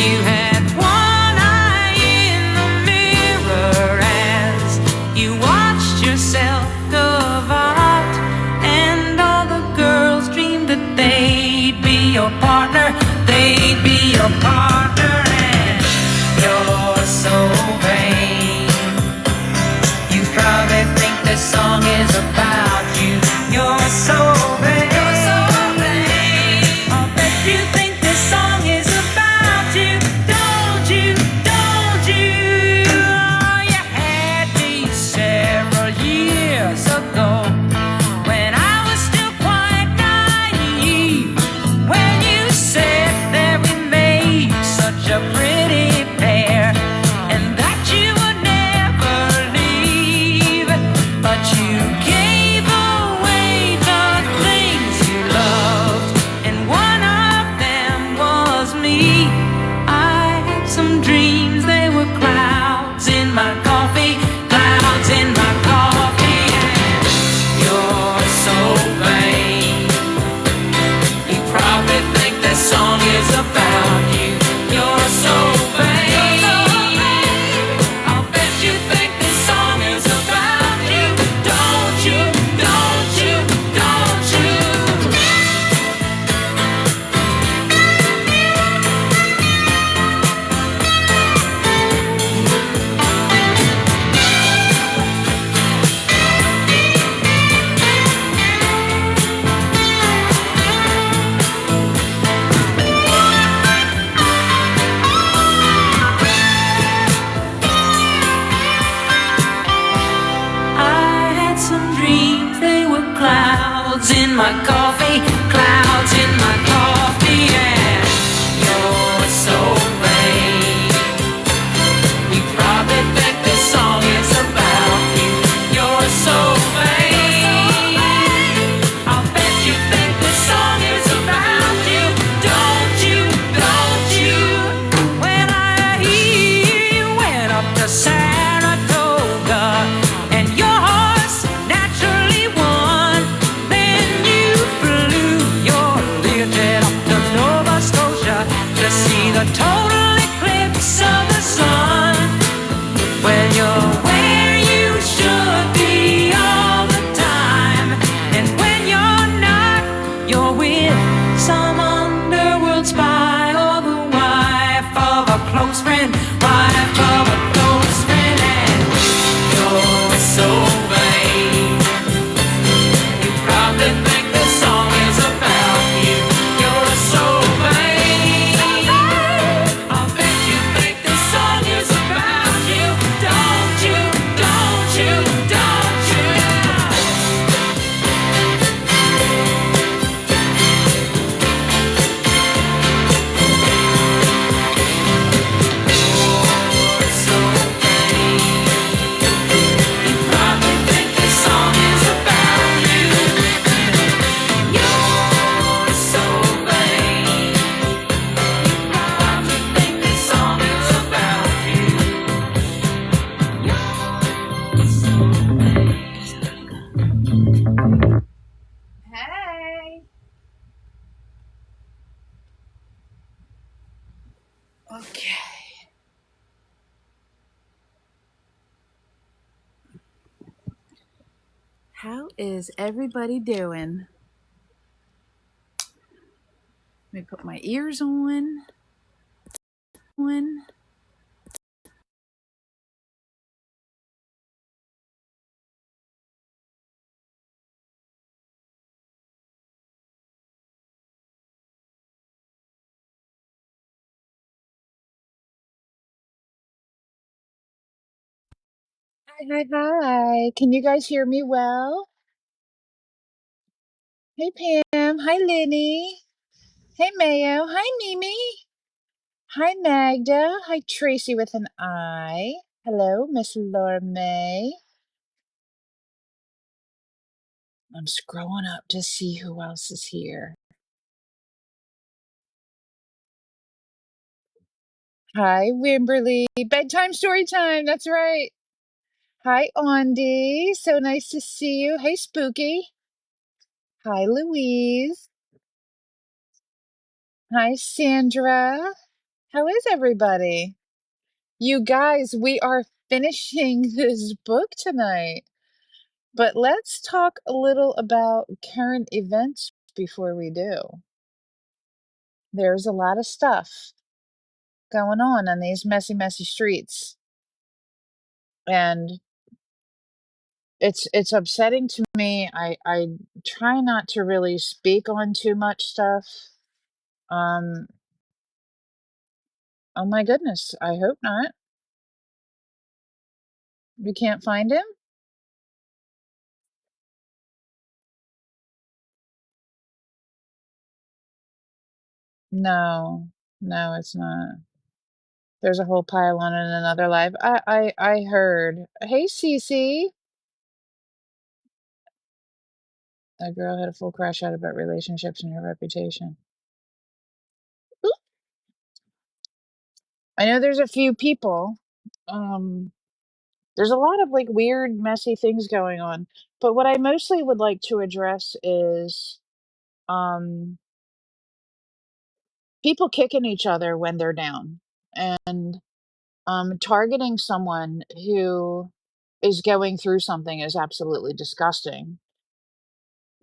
You had one eye in the mirror as you watched yourself go out, and all the girls dreamed that they'd be your partner, they'd be your partner, and you're so vain. You probably think this song is about you. You're so vain. You're so vain. I'll bet you think this song is about you. Don't you? Don't you? Oh, you had me several years ago when I was still quite naive. When you said that we made such a pretty pair, and that you would never leave, but you gave away the things you loved, and one of them was me. I had some dreams, they were clouds in my coffee, clouds in my coffee, and you're so vain. You probably think this song is about you. You're so vain. I'll bet you think this song is about you. Don't you? Don't you? Don't you? I had some dreams, they were clouds in my coffee, clouds in my coffee, and you're so vain. You probably think this song is about you. You're so vain. I'll bet you think this song is about you. Don't you? Don't you? When I hear you went up to Saratoga and your horse naturally won, then you flew your Learjet up to Nova Scotia to see the total eclipse of the sun. When you're where you should be all the time, and when you're not, you're with some underworld spy or the wife of a close friend, wife of a close friend, and you're so vain. You probably think this song is about you. You're so vain. I'll bet you think this song is about you. Don't you? Don't you? Don't you? You're so vain. You probably think this song is about you. You're so vain. You probably think this song is about you. You're so vain. Hey. Okay. How is everybody doing? Let me put my ears on. Hi. Can you guys hear me well? Hey, Pam. Hi, Lenny. Hey, Mayo. Hi, Mimi. Hi, Magda. Hi, Tracy with an I. Hello, Miss Laura May. I'm scrolling up to see who else is here. Hi, Wimberly. Bedtime story time. That's right. Hi, Ondi. So nice to see you. Hey, Spooky. Hi, Louise. Hi, Sandra. How is everybody? You guys, we are finishing this book tonight. But let's talk a little about current events before we do. There's a lot of stuff going on these messy, messy streets. And it's upsetting to me. I try not to really speak on too much stuff. Um, oh my goodness, I hope not. We can't find him? No, no, it's not. There's a whole pile on in another live. I heard. Hey, Cece. A girl had a full crash out about relationships and her reputation. Oop. I know there's a few people. Um, there's a lot of like weird, messy things going on. But what I mostly would like to address is um people kicking each other when they're down and targeting someone who is going through something is absolutely disgusting.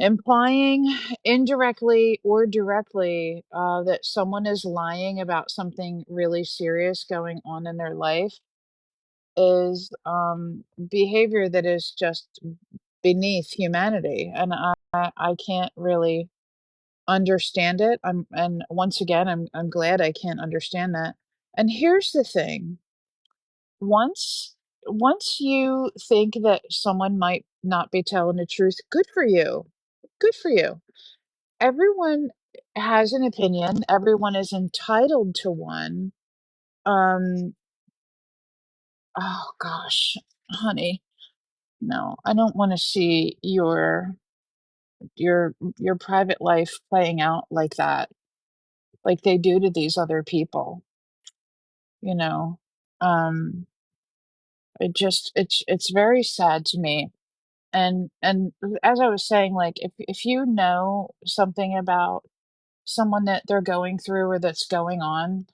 Implying indirectly or directly that someone is lying about something really serious going on in their life is behavior that is just beneath humanity, and I can't really understand it. And once again, I'm glad I can't understand that. And here's the thing: once once you think that someone might not be telling the truth, good for you. Good for you. Everyone has an opinion. Everyone is entitled to one. Um, oh gosh, honey, no, I don't want to see your private life playing out like that, like they do to these other people, you know. Um, it's very sad to me. And as I was saying, like if you know something about someone that they're going through or that's going on,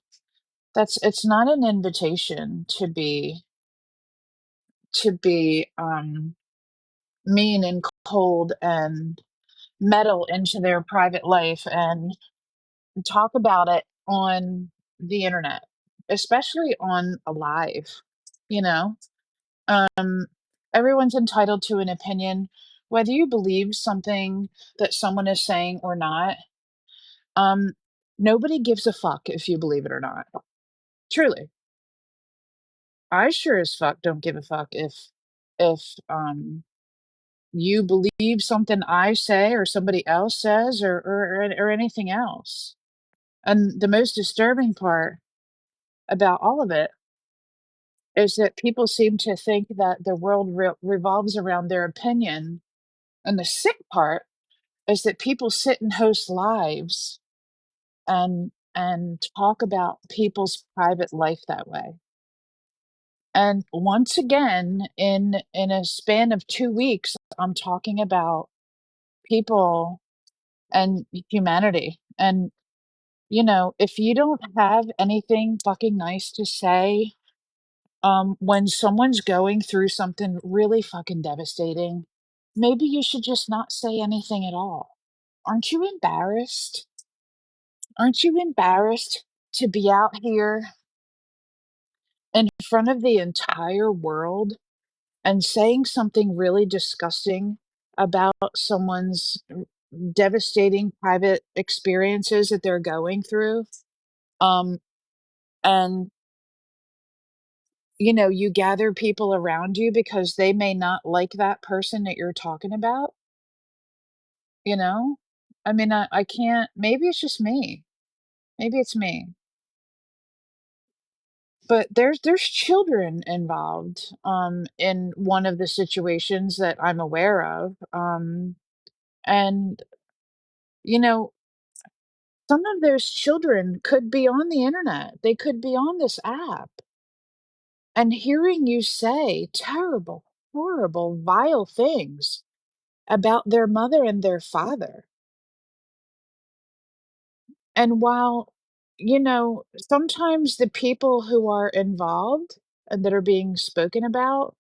it's not an invitation to be mean and cold and meddle into their private life and talk about it on the internet, especially on a live, you know? Um, Everyone's entitled to an opinion, whether you believe something that someone is saying or not. Um, Nobody gives a fuck if you believe it or not. Truly. I sure as fuck don't give a fuck if you believe something I say or somebody else says or anything else. And the most disturbing part about all of it is that people seem to think that the world revolves around their opinion. And the sick part is that people sit and host lives and talk about people's private life that way. And once again, in a span of 2 weeks, I'm talking about people and humanity. And if you don't have anything fucking nice to say, when someone's going through something really fucking devastating, maybe you should just not say anything at all. Aren't you embarrassed? Aren't you embarrassed to be out here in front of the entire world and saying something really disgusting about someone's devastating private experiences that they're going through? Um, and you gather people around you because they may not like that person that you're talking about, you know? I mean, I can't, maybe it's just me. Maybe it's me. But there's children involved in one of the situations that I'm aware of. And you know, some of those children could be on the internet. They could be on this app. And hearing you say terrible, horrible, vile things about their mother and their father. And while sometimes the people who are involved and that are being spoken about,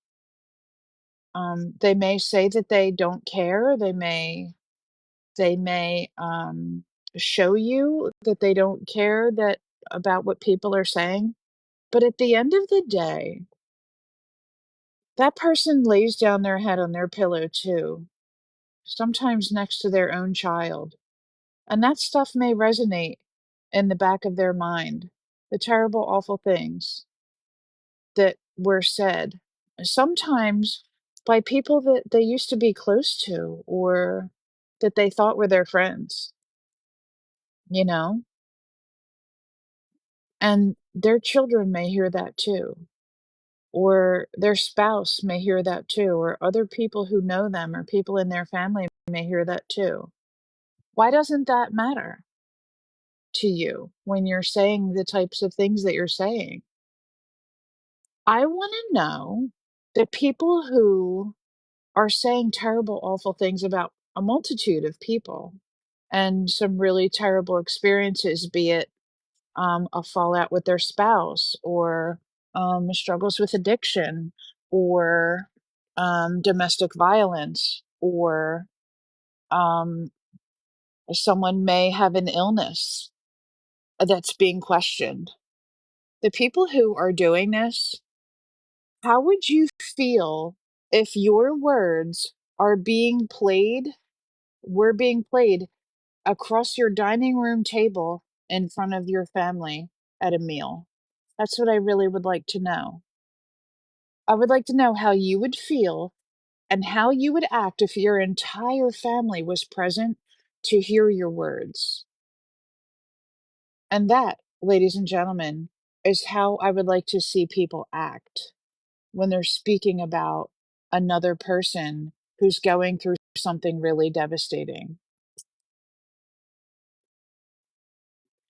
they may say that they don't care. They may show you that they don't care that about what people are saying. But at the end of the day, that person lays down their head on their pillow too, sometimes next to their own child. And that stuff may resonate in the back of their mind, the terrible, awful things that were said, sometimes by people that they used to be close to or that they thought were their friends, you know? And their children may hear that too, or their spouse may hear that too, or other people who know them or people in their family may hear that too. Why doesn't that matter to you when you're saying the types of things that you're saying? I want to know the people who are saying terrible, awful things about a multitude of people and some really terrible experiences, be it a fallout with their spouse or struggles with addiction or domestic violence or um, someone may have an illness that's being questioned. The people who are doing this, how would you feel if your words are being played, were being played across your dining room table in front of your family at a meal? That's what I really would like to know. I would like to know how you would feel and how you would act if your entire family was present to hear your words. And that, ladies and gentlemen, is how I would like to see people act when they're speaking about another person who's going through something really devastating.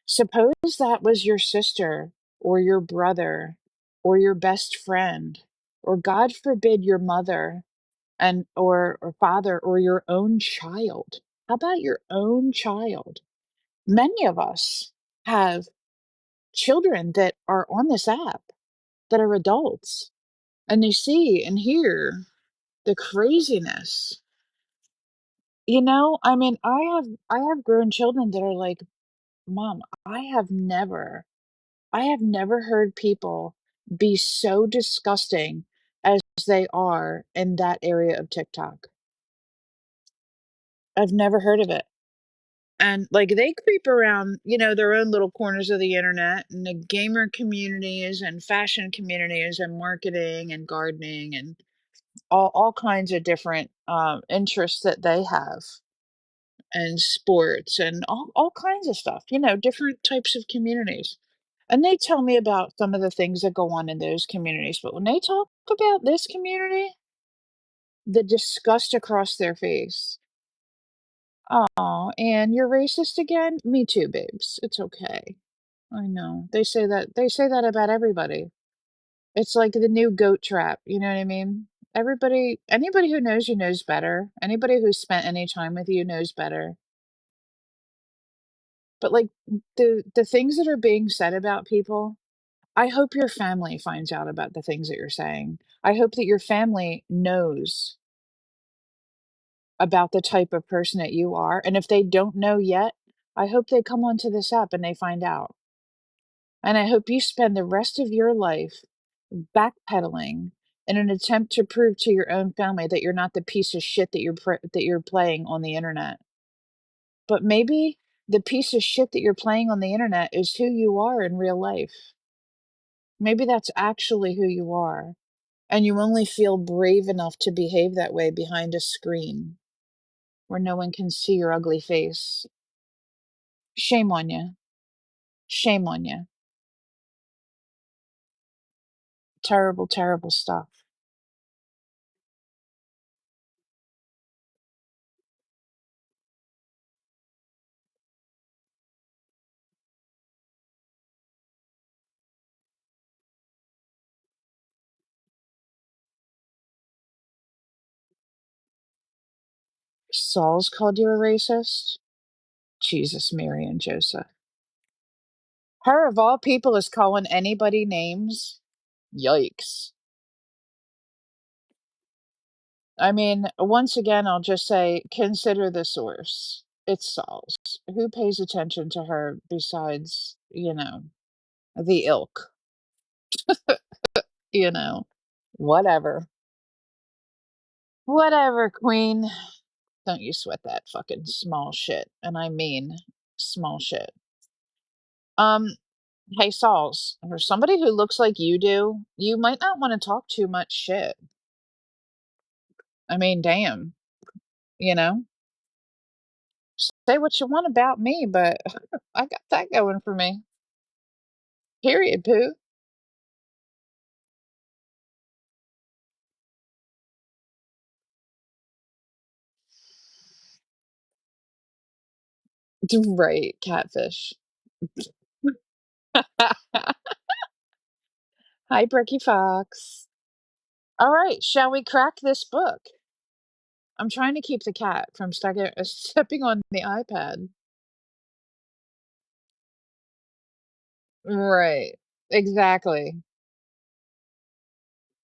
Suppose that was your sister or your brother or your best friend, or God forbid, your mother and or father or your own child. How about your own child? Many of us have children that are on this app that are adults and they see and hear the craziness. I mean, I have grown children that are like, "Mom, I have never heard people be so disgusting as they are in that area of TikTok. I've never heard of it." And like they creep around, their own little corners of the internet and the gamer communities and fashion communities and marketing and gardening and all kinds of different interests that they have and sports and all kinds of stuff, different types of communities. And they tell me about some of the things that go on in those communities. But when they talk about this community, the disgust across their face. Oh, and you're racist again? Me too, babes. It's okay. I know. They say that about everybody. It's like the new goat trap, you know what I mean? Anybody who knows you knows better. Anybody who's spent any time with you knows better. But like the things that are being said about people, I hope your family finds out about the things that you're saying. I hope that your family knows about the type of person that you are. And if they don't know yet, I hope they come onto this app and they find out. And I hope you spend the rest of your life backpedaling in an attempt to prove to your own family that you're not the piece of shit that you're playing on the internet. But maybe the piece of shit that you're playing on the internet is who you are in real life. Maybe that's actually who you are. And you only feel brave enough to behave that way behind a screen where no one can see your ugly face. Shame on you. Shame on you. Terrible, terrible stuff. Saul's called you a racist? Jesus, Mary, and Joseph. Her of all people is calling anybody names. Yikes. I mean, once again, I'll just say consider the source. It's Saul's. Who pays attention to her besides, the ilk? You know, whatever. Whatever, queen. Don't you sweat that fucking small shit. And I mean small shit. Um, hey, Sauls, for somebody who looks like you do, you might not want to talk too much shit. I mean, damn, you know? Say what you want about me, but I got that going for me. Period, poo. Right, catfish. Hi, Bricky Fox. All right, shall we crack this book? I'm trying to keep the cat from stepping on the iPad. Right, exactly.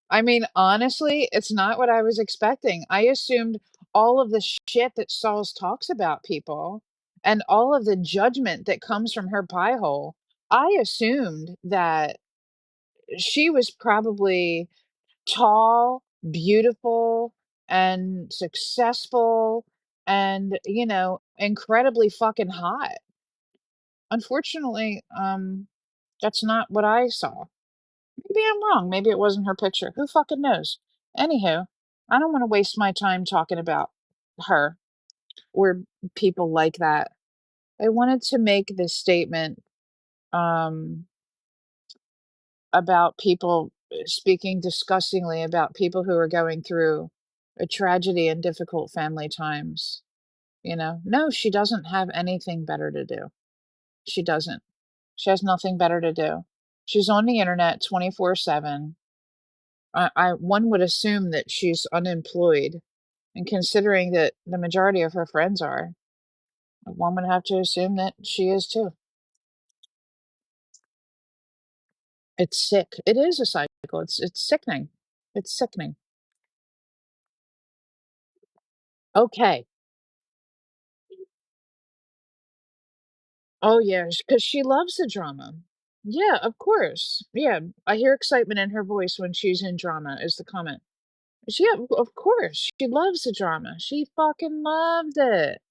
I mean, honestly, it's not what I was expecting. I assumed all of the shit that Sauls talks about people and all of the judgment that comes from her pie hole. I assumed that she was probably tall, beautiful, and successful and, incredibly fucking hot. Unfortunately, that's not what I saw. Maybe I'm wrong. Maybe it wasn't her picture. Who fucking knows? Anywho, I don't want to waste my time talking about her or people like that. I wanted to make this statement um, about people speaking disgustingly about people who are going through a tragedy and difficult family times. No, she doesn't have anything better to do. She doesn't. She has nothing better to do. She's on the internet 24/7. One would assume that she's unemployed, and considering that the majority of her friends are, one would have to assume that she is too. It's sick. It is a cycle. It's sickening. It's sickening. Okay. Oh yeah, because she loves the drama. Yeah, of course. Yeah, I hear excitement in her voice when she's in drama. Is the comment? Yeah, of course. She loves the drama. She fucking loved it.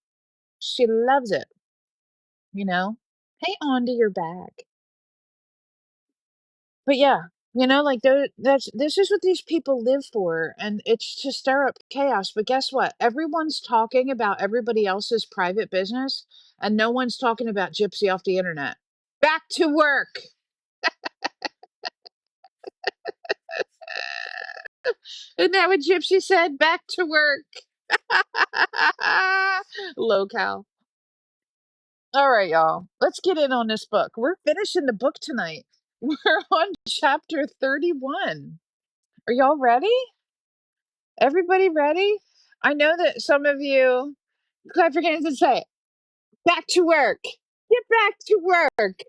She loves it. You know. Hey, Andy, you're back. But yeah, like this is what these people live for, and it's to stir up chaos. But guess what? Everyone's talking about everybody else's private business, and no one's talking about Gypsy off the internet. Back to work. Isn't that what Gypsy said? Back to work. Local. All right, y'all. Let's get in on this book. We're finishing the book tonight. We're on chapter 31. Are y'all ready? Everybody ready? I know that some of you clap your hands and say, back to work. Get back to work.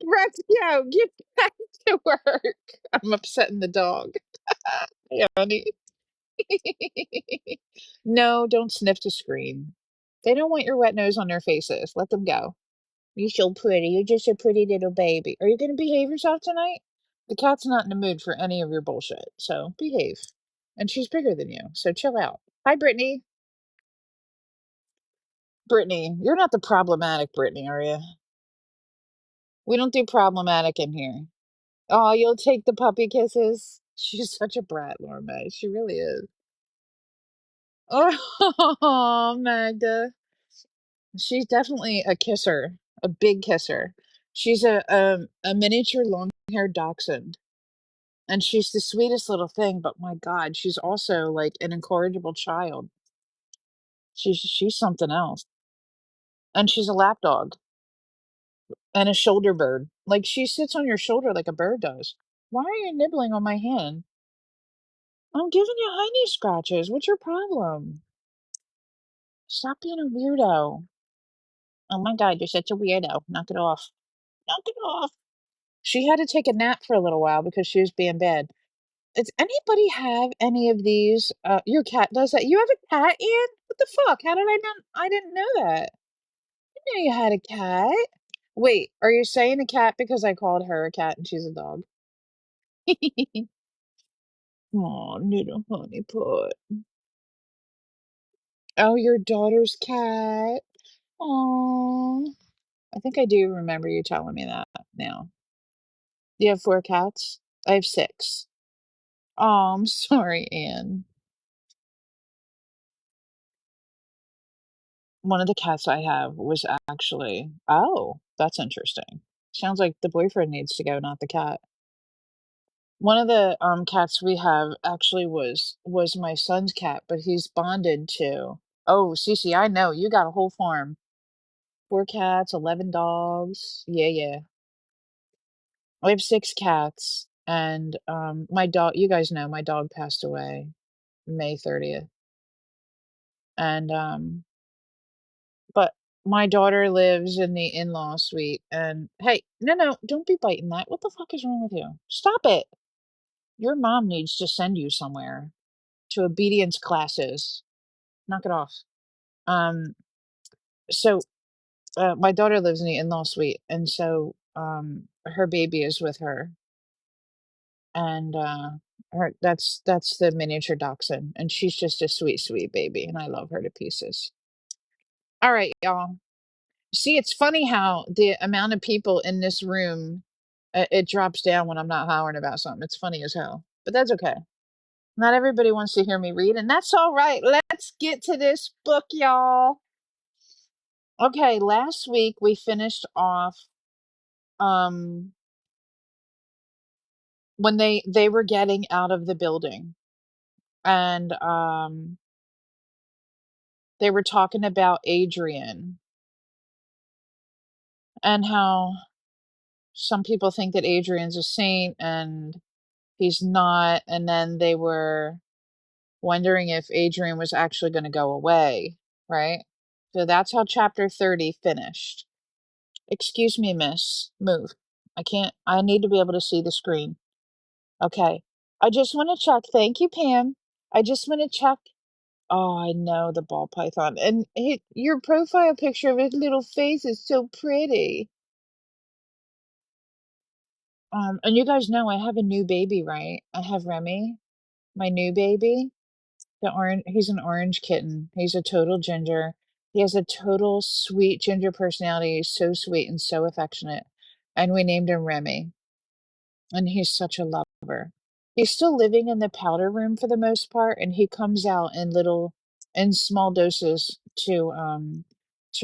Let's go. Get back to work. I'm upsetting the dog. Hey, honey. No, don't sniff the screen. They don't want your wet nose on their faces. Let them go. You're so pretty. You're just a pretty little baby. Are you going to behave yourself tonight? The cat's not in the mood for any of your bullshit, so behave. And she's bigger than you, so chill out. Hi, Brittany. Brittany, you're not the problematic Brittany, are you? We don't do problematic in here. Oh, you'll take the puppy kisses? She's such a brat, Laura May. She really is. Oh, Magda. She's definitely a kisser, a big kisser. She's a miniature long-haired dachshund. And she's the sweetest little thing, but my God, she's also like an incorrigible child. She's something else. And she's a lapdog and a shoulder bird. Like she sits on your shoulder like a bird does. Why are you nibbling on my hand? I'm giving you hiney scratches. What's your problem? Stop being a weirdo. Oh my God, you're such a weirdo. Knock it off. Knock it off. She had to take a nap for a little while because she was being bad. Does anybody have any of these? Your cat does that. You have a cat, Ian? What the fuck? How did I not? I didn't know that. I didn't know you had a cat. Wait, are you saying a cat because I called her a cat and she's a dog? Oh, little honey pot. Oh, your daughter's cat. Oh, I think I do remember you telling me that now. You have 4 cats? I have 6. Oh, I'm sorry, Anne. One of the cats I have was actually oh, that's interesting. Sounds like the boyfriend needs to go, not the cat. One of the cats we have actually was my son's cat, but he's bonded to. Oh, Cece, I know you got a whole farm. 4 cats, 11 dogs. Yeah, yeah. I have 6 cats, and my dog. You guys know my dog passed away May 30th, and but my daughter lives in the in-law suite, and hey, no, no, don't be biting that. What the fuck is wrong with you? Stop it. Your mom needs to send you somewhere to obedience classes. Knock it off. Um, so my daughter lives in the in-law suite, and so her baby is with her, and her that's the miniature dachshund, and she's just a sweet, sweet baby, and I love her to pieces. All right, y'all. See, it's funny how the amount of people in this room, it drops down when I'm not hollering about something. It's funny as hell, but that's okay. Not everybody wants to hear me read, and that's all right. Let's get to this book, y'all. Okay, last week we finished off um when they were getting out of the building, and they were talking about Adrian and how some people think that Adrian's a saint and he's not, and then they were wondering if Adrian was actually going to go away, right? So that's how chapter 30 finished. Excuse me, miss. Move. I can't, I need to be able to see the screen. Okay. I just want to check. Thank you, Pam. I just want to check. Oh, I know the ball python. And your profile picture of his little face is so pretty. And you guys know I have a new baby, right? I have Remy, my new baby. He's an orange kitten. He's a total ginger. He has a total sweet ginger personality. He's so sweet and so affectionate. And we named him Remy. And he's such a lover. He's still living in the powder room for the most part, and he comes out in small doses to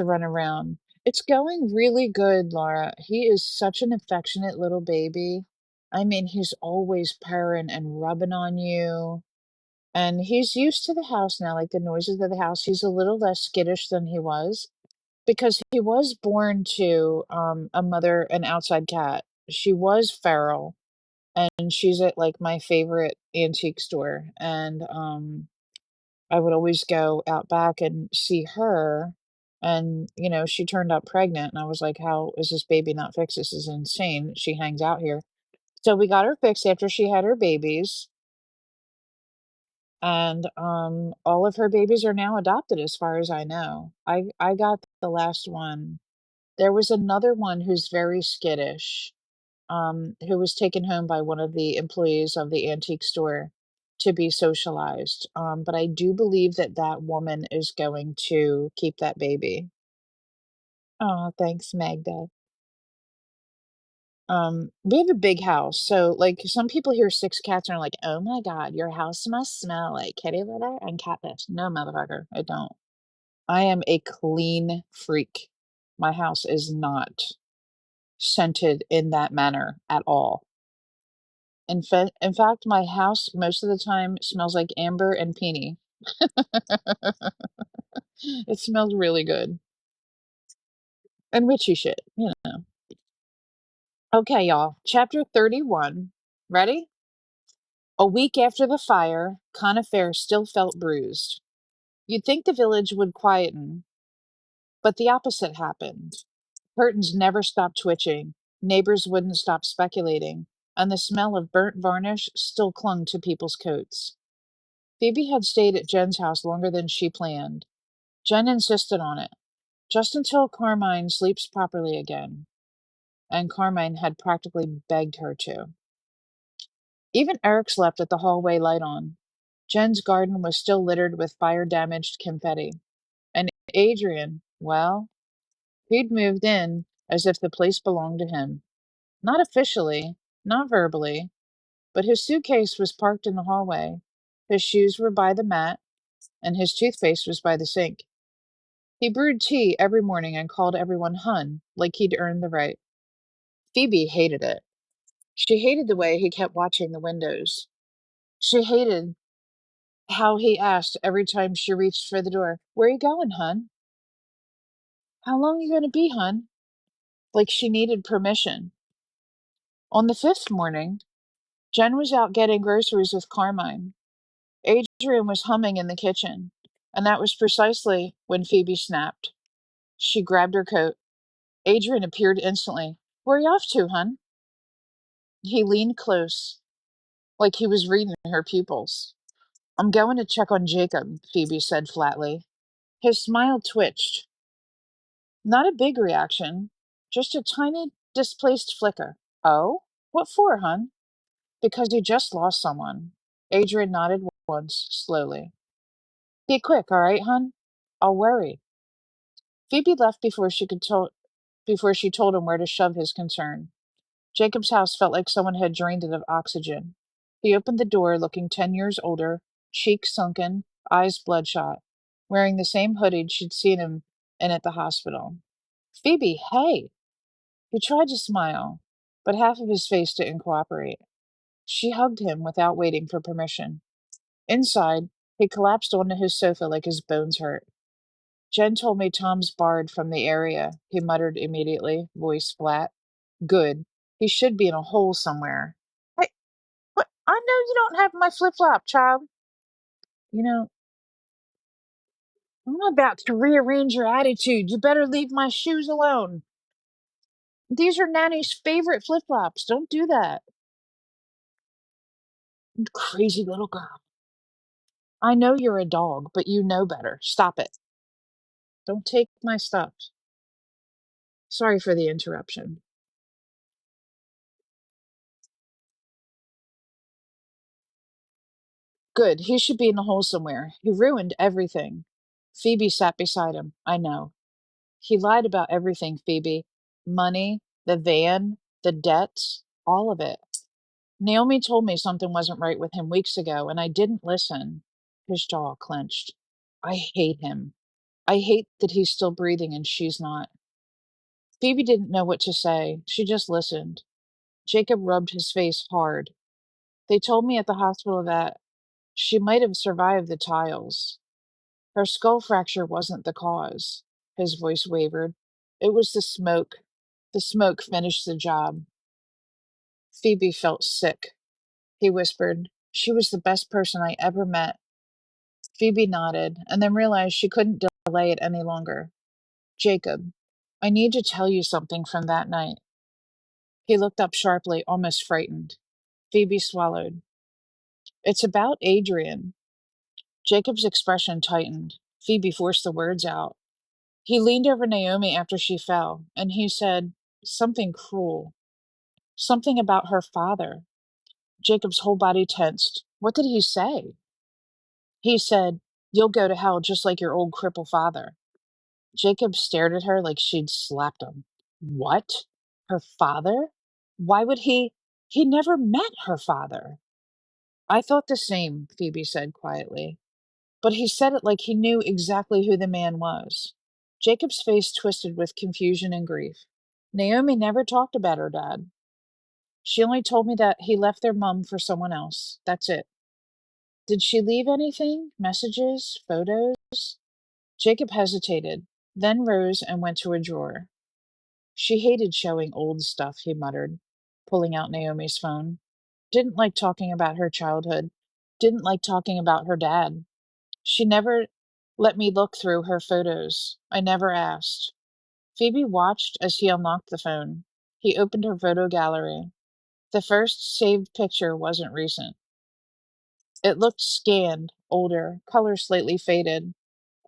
run around. It's going really good, Laura. He is such an affectionate little baby. I mean, he's always purring and rubbing on you. And he's used to the house now, like the noises of the house. He's a little less skittish than he was because he was born to an outside cat. She was feral, and she's at like my favorite antique store. And I would always go out back and see her. And, she turned up pregnant. And I was like, how is this baby not fixed? This is insane. She hangs out here. So we got her fixed after she had her babies. And all of her babies are now adopted as far as I know. I got the last one. There was another one who's very skittish, who was taken home by one of the employees of the antique store to be socialized. But I do believe that that woman is going to keep that baby. Oh, thanks, Magda. We have a big house, so like some people hear 6 cats and are like, "Oh my God, your house must smell like kitty litter and cat piss." No, motherfucker, I don't. I am a clean freak. My house is not scented in that manner at all. In fact, my house most of the time smells like amber and peony. It smells really good. And witchy shit, Okay, y'all. Chapter 31. Ready? A week after the fire, Conifer still felt bruised. You'd think the village would quieten, but the opposite happened. Curtains never stopped twitching. Neighbors wouldn't stop speculating, and the smell of burnt varnish still clung to people's coats. Phoebe had stayed at Jen's house longer than she planned. Jen insisted on it, just until Carmine sleeps properly again, and Carmine had practically begged her to. Even Eric slept with the hallway light on. Jen's garden was still littered with fire-damaged confetti. And Adrian, well, he'd moved in as if the place belonged to him. Not officially, not verbally, but his suitcase was parked in the hallway. His shoes were by the mat, and his toothpaste was by the sink. He brewed tea every morning and called everyone hun, like he'd earned the right. Phoebe hated it. She hated the way he kept watching the windows. She hated how he asked every time she reached for the door, "Where you going, hun? How long you gonna be, hun?" Like she needed permission. On the fifth morning, Jen was out getting groceries with Carmine. Adrian was humming in the kitchen, and that was precisely when Phoebe snapped. She grabbed her coat. Adrian appeared instantly. "Where you off to, hun?" He leaned close, like he was reading her pupils. "I'm going to check on Jacob," Phoebe said flatly. His smile twitched. Not a big reaction, just a tiny displaced flicker. "Oh? What for, hun?" "Because he just lost someone." Adrian nodded once, slowly. "Be quick, all right, hun? I'll worry." Phoebe left before she told him where to shove his concern. Jacob's house felt like someone had drained it of oxygen. He opened the door, looking 10 years older, cheeks sunken, eyes bloodshot, wearing the same hoodie she'd seen him in at the hospital. "Phoebe, hey!" He tried to smile, but half of his face didn't cooperate. She hugged him without waiting for permission. Inside, he collapsed onto his sofa like his bones hurt. "Jen told me Tom's barred from the area," he muttered immediately, voice flat. "Good. He should be in a hole somewhere." "Hey, what? I know you don't have my flip-flop, child." "You know, I'm about to rearrange your attitude. You better leave my shoes alone. These are Nanny's favorite flip-flops. Don't do that." "Crazy little girl." "I know you're a dog, but you know better. Stop it. Don't take my stuff." Sorry for the interruption. "Good. He should be in the hole somewhere. He ruined everything." Phoebe sat beside him. "I know. He lied about everything, Phoebe. Money, the van, the debts, all of it. Naomi told me something wasn't right with him weeks ago, and I didn't listen." His jaw clenched. "I hate him. I hate that he's still breathing and she's not." Phoebe didn't know what to say. She just listened. Jacob rubbed his face hard. "They told me at the hospital that she might have survived the tiles. Her skull fracture wasn't the cause." His voice wavered. "It was the smoke. The smoke finished the job." Phoebe felt sick. He whispered, "She was the best person I ever met." Phoebe nodded, and then realized she couldn't delay it any longer. "Jacob, I need to tell you something from that night." He looked up sharply, almost frightened. Phoebe swallowed. "It's about Adrian." Jacob's expression tightened. Phoebe forced the words out. "He leaned over Naomi after she fell, and he said something cruel. Something about her father." Jacob's whole body tensed. "What did he say?" "He said, 'You'll go to hell just like your old cripple father.'" Jacob stared at her like she'd slapped him. "What? Her father? Why would he? He never met her father." "I thought the same," Phoebe said quietly. "But he said it like he knew exactly who the man was." Jacob's face twisted with confusion and grief. "Naomi never talked about her dad. She only told me that he left their mum for someone else. That's it." "Did she leave anything? Messages? Photos?" Jacob hesitated, then rose and went to a drawer. "She hated showing old stuff," he muttered, pulling out Naomi's phone. "Didn't like talking about her childhood. Didn't like talking about her dad. She never let me look through her photos. I never asked." Phoebe watched as he unlocked the phone. He opened her photo gallery. The first saved picture wasn't recent. It looked scanned, older, color slightly faded.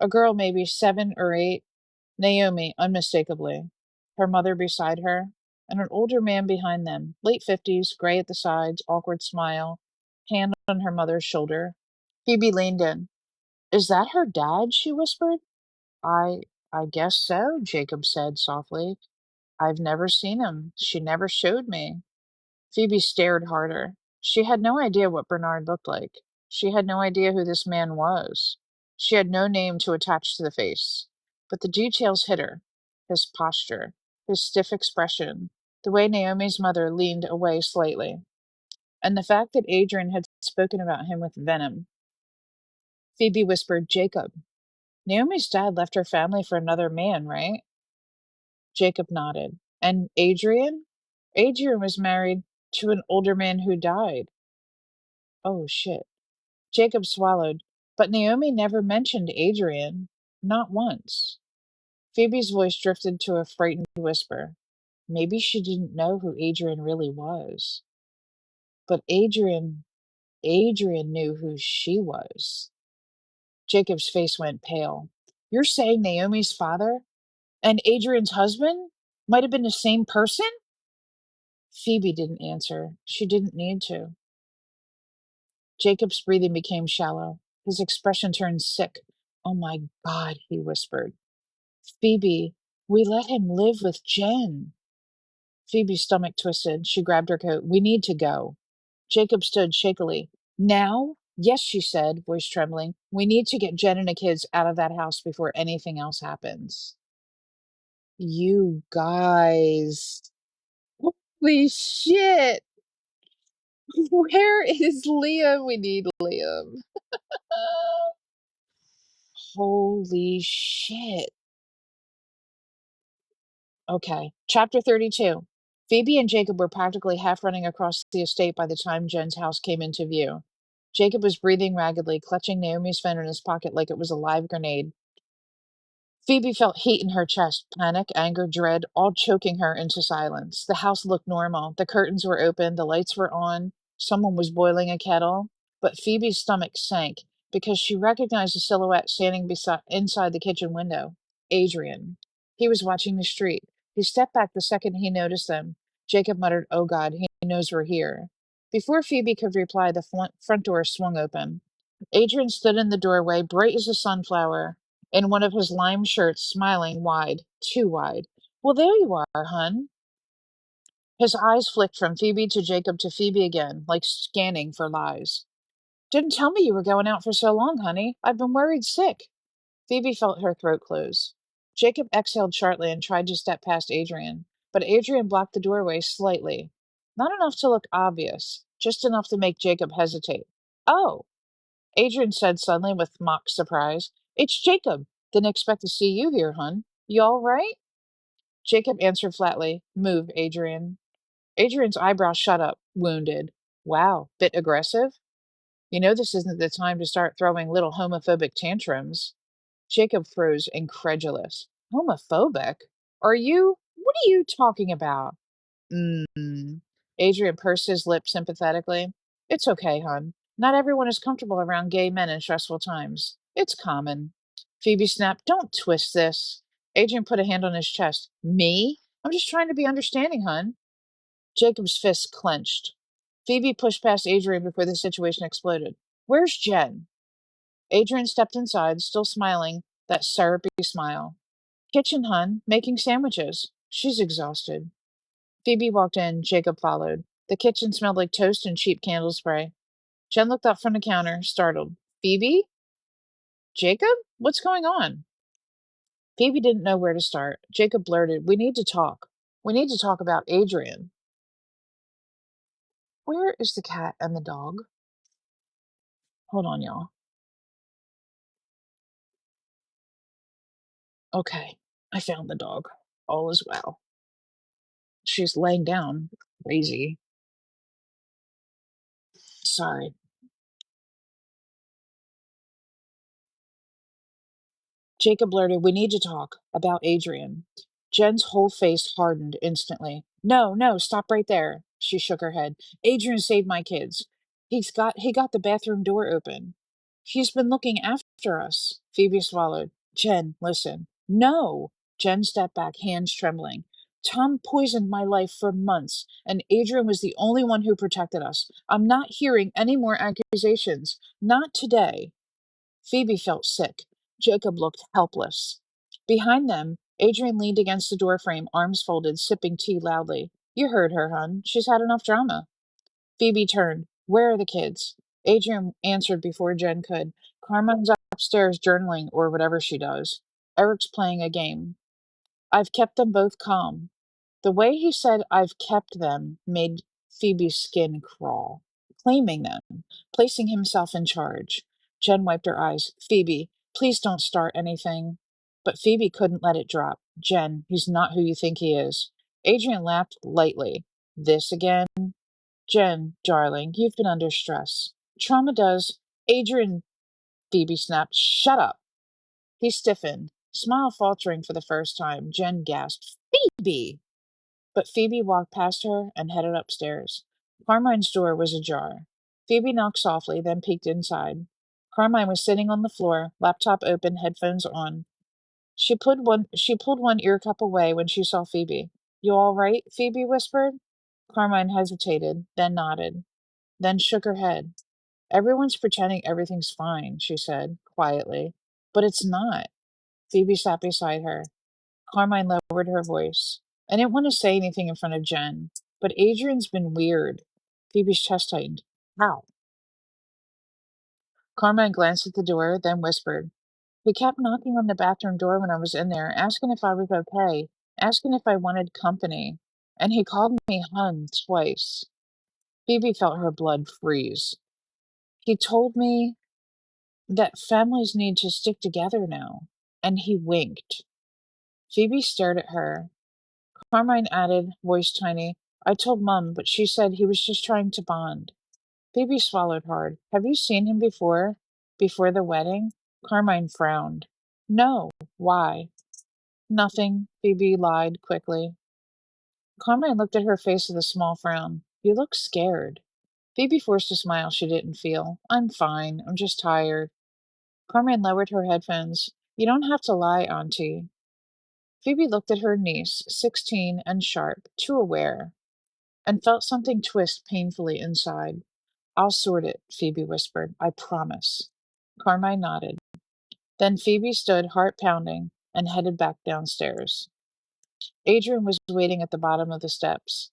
A girl maybe 7 or 8, Naomi, unmistakably. Her mother beside her, and an older man behind them, late 50s, gray at the sides, awkward smile, hand on her mother's shoulder. Phoebe leaned in. Is that her dad? She whispered. I I guess so, Jacob said softly. I've never seen him. She never showed me. Phoebe stared harder. She had no idea what Bernard looked like. She had no idea who this man was. She had no name to attach to the face. But the details hit her. His posture, his stiff expression, the way Naomi's mother leaned away slightly, and the fact that Adrian had spoken about him with venom. Phoebe whispered, Jacob. Naomi's dad left her family for another man, right? Jacob nodded. And Adrian? Adrian was married to an older man who died. Oh, shit. Jacob swallowed. But Naomi never mentioned Adrian. Not once. Phoebe's voice drifted to a frightened whisper. Maybe she didn't know who Adrian really was. But Adrian knew who she was. Jacob's face went pale. You're saying Naomi's father and Adrian's husband might have been the same person? Phoebe didn't answer. She didn't need to. Jacob's breathing became shallow. His expression turned sick. Oh my God, he whispered. Phoebe, we let him live with Jen. Phoebe's stomach twisted. She grabbed her coat. We need to go. Jacob stood shakily. Now? Yes, she said, voice trembling. We need to get Jen and the kids out of that house before anything else happens. You guys. Holy shit. Where is Liam? We need Liam. Holy shit. Okay. Chapter 32. Phoebe and Jacob were practically half running across the estate by the time Jen's house came into view. Jacob was breathing raggedly, clutching Naomi's phone in his pocket like it was a live grenade. Phoebe felt heat in her chest, panic, anger, dread, all choking her into silence. The house looked normal. The curtains were open, the lights were on, someone was boiling a kettle. But Phoebe's stomach sank because she recognized a silhouette standing inside the kitchen window. Adrian. He was watching the street. He stepped back the second he noticed them. Jacob muttered, Oh God, he knows we're here. Before Phoebe could reply, the front door swung open. Adrian stood in the doorway, bright as a sunflower, in one of his lime shirts, smiling wide, too wide. Well, there you are, hun. His eyes flicked from Phoebe to Jacob to Phoebe again, like scanning for lies. Didn't tell me you were going out for so long, honey. I've been worried sick. Phoebe felt her throat close. Jacob exhaled shortly and tried to step past Adrian, but Adrian blocked the doorway slightly. Not enough to look obvious, just enough to make Jacob hesitate. Oh, Adrian said suddenly with mock surprise. It's Jacob. Didn't expect to see you here, hun. You all right? Jacob answered flatly. Move, Adrian. Adrian's eyebrows shut up, wounded. Wow, bit aggressive? You know this isn't the time to start throwing little homophobic tantrums. Jacob froze, incredulous. Homophobic? What are you talking about? Mm. Adrian pursed his lips sympathetically. It's okay, hon. Not everyone is comfortable around gay men in stressful times. It's common. Phoebe snapped, Don't twist this. Adrian put a hand on his chest. Me? I'm just trying to be understanding, hon. Jacob's fist clenched. Phoebe pushed past Adrian before the situation exploded. Where's Jen? Adrian stepped inside, still smiling, that syrupy smile. Kitchen, hun, making sandwiches. She's exhausted. Phoebe walked in. Jacob followed. The kitchen smelled like toast and cheap candle spray. Jen looked up from the counter, startled. Phoebe? Jacob? What's going on? Phoebe didn't know where to start. Jacob blurted, We need to talk. We need to talk about Adrian. Where is the cat and the dog? Hold on, y'all. Okay, I found the dog. All is well. She's laying down. Crazy. Sorry. Jacob blurted, We need to talk about Adrian. Jen's whole face hardened instantly. No, no, stop right there. She shook her head. Adrian saved my kids. He got the bathroom door open. He's been looking after us. Phoebe swallowed. Jen, listen. No. Jen stepped back, hands trembling. Tom poisoned my life for months, and Adrian was the only one who protected us. I'm not hearing any more accusations. Not today. Phoebe felt sick. Jacob looked helpless. Behind them, Adrian leaned against the doorframe, arms folded, sipping tea loudly. You heard her, hon. She's had enough drama. Phoebe turned. Where are the kids? Adrian answered before Jen could. Carmine's upstairs journaling or whatever she does. Eric's playing a game. I've kept them both calm. The way he said I've kept them made Phoebe's skin crawl. Claiming them, placing himself in charge. Jen wiped her eyes. Phoebe, please don't start anything. But Phoebe couldn't let it drop. Jen, he's not who you think he is. Adrian laughed lightly. This again? Jen, darling, you've been under stress. Trauma does. Adrian, Phoebe snapped. Shut up. He stiffened, smile faltering for the first time. Jen gasped. Phoebe! But Phoebe walked past her and headed upstairs. Carmine's door was ajar. Phoebe knocked softly, then peeked inside. Carmine was sitting on the floor, laptop open, headphones on. She pulled one ear cup away when she saw Phoebe. You all right? Phoebe whispered. Carmine hesitated, then nodded, then shook her head. Everyone's pretending everything's fine, she said, quietly. But it's not. Phoebe sat beside her. Carmine lowered her voice. I didn't want to say anything in front of Jen, but Adrian's been weird. Phoebe's chest tightened. How? Carmine glanced at the door, then whispered. He kept knocking on the bathroom door when I was in there, asking if I was okay, asking if I wanted company. And he called me hun twice. Phoebe felt her blood freeze. He told me that families need to stick together now. And he winked. Phoebe stared at her. Carmine added, voice tiny, I told Mum, but she said he was just trying to bond. Phoebe swallowed hard. Have you seen him before? Before the wedding? Carmine frowned. No. Why? Nothing, Phoebe lied quickly. Carmine looked at her face with a small frown. You look scared. Phoebe forced a smile she didn't feel. I'm fine. I'm just tired. Carmine lowered her headphones. You don't have to lie, Auntie. Phoebe looked at her niece, 16 and sharp, too aware, and felt something twist painfully inside. I'll sort it, Phoebe whispered. I promise. Carmine nodded. Then Phoebe stood, heart pounding, and headed back downstairs. Adrian was waiting at the bottom of the steps,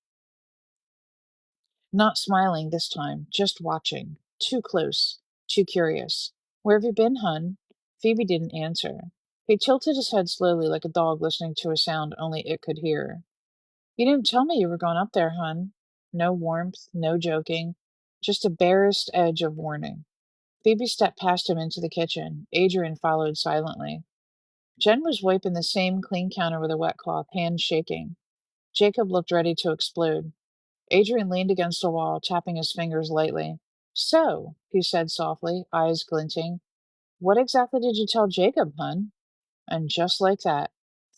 not smiling this time, just watching. Too close, too curious. Where have you been, hun? Phoebe didn't answer. He tilted his head slowly like a dog listening to a sound only it could hear. You didn't tell me you were going up there, hun. No warmth, no joking, just a barest edge of warning. Phoebe stepped past him into the kitchen. Adrian followed silently. Jen was wiping the same clean counter with a wet cloth, hands shaking. Jacob looked ready to explode. Adrian leaned against a wall, tapping his fingers lightly. So, he said softly, eyes glinting, what exactly did you tell Jacob, hun? And just like that,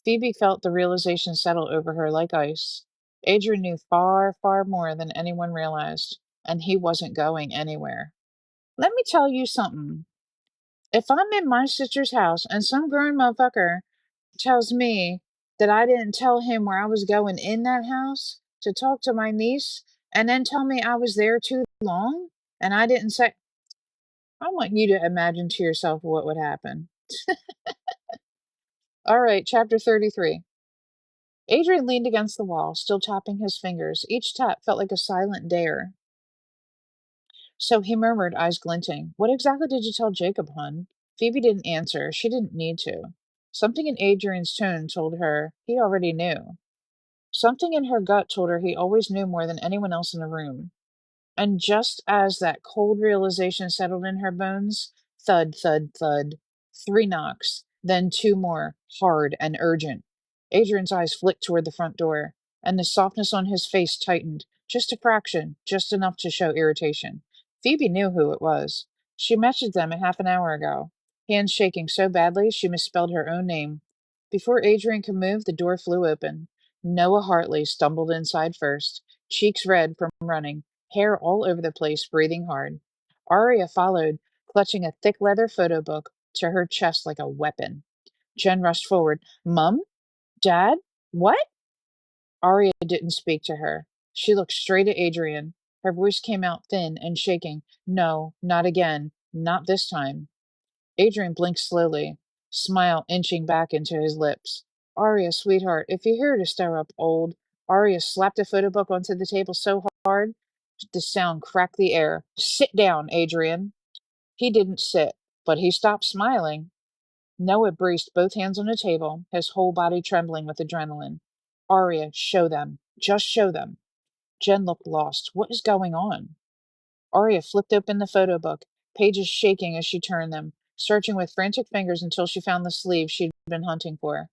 Phoebe felt the realization settle over her like ice. Adrian knew far, far more than anyone realized, and he wasn't going anywhere. Let me tell you something. If I'm in my sister's house and some grown motherfucker tells me that I didn't tell him where I was going in that house to talk to my niece and then tell me I was there too long and I didn't say, I want you to imagine to yourself what would happen. All right, chapter 33. Adrian leaned against the wall, still tapping his fingers. Each tap felt like a silent dare. So he murmured, eyes glinting, what exactly did you tell Jacob, hun? Phoebe didn't answer. She didn't need to. Something in Adrian's tone told her he already knew. Something in her gut told her he always knew more than anyone else in the room. And just as that cold realization settled in her bones, thud, thud, thud, 3 knocks, then 2 more, hard and urgent. Adrian's eyes flicked toward the front door, and the softness on his face tightened, just a fraction, just enough to show irritation. Phoebe knew who it was. She messaged them a half an hour ago, hands shaking so badly she misspelled her own name. Before Adrian could move, the door flew open. Noah Hartley stumbled inside first, cheeks red from running, hair all over the place, breathing hard. Aria followed, clutching a thick leather photo book to her chest like a weapon. Jen rushed forward. Mum? Dad? What? Aria didn't speak to her. She looked straight at Adrian. Her voice came out thin and shaking. No, not again. Not this time. Adrian blinked slowly, smile inching back into his lips. Aria, sweetheart, if you're here to stir up old. Aria slapped a photo book onto the table so hard the sound cracked the air. Sit down, Adrian. He didn't sit, but he stopped smiling. Noah braced both hands on the table, his whole body trembling with adrenaline. Aria, show them. Just show them. Jen looked lost. What is going on? Aria flipped open the photo book, pages shaking as she turned them, searching with frantic fingers until she found the sleeve she'd been hunting for.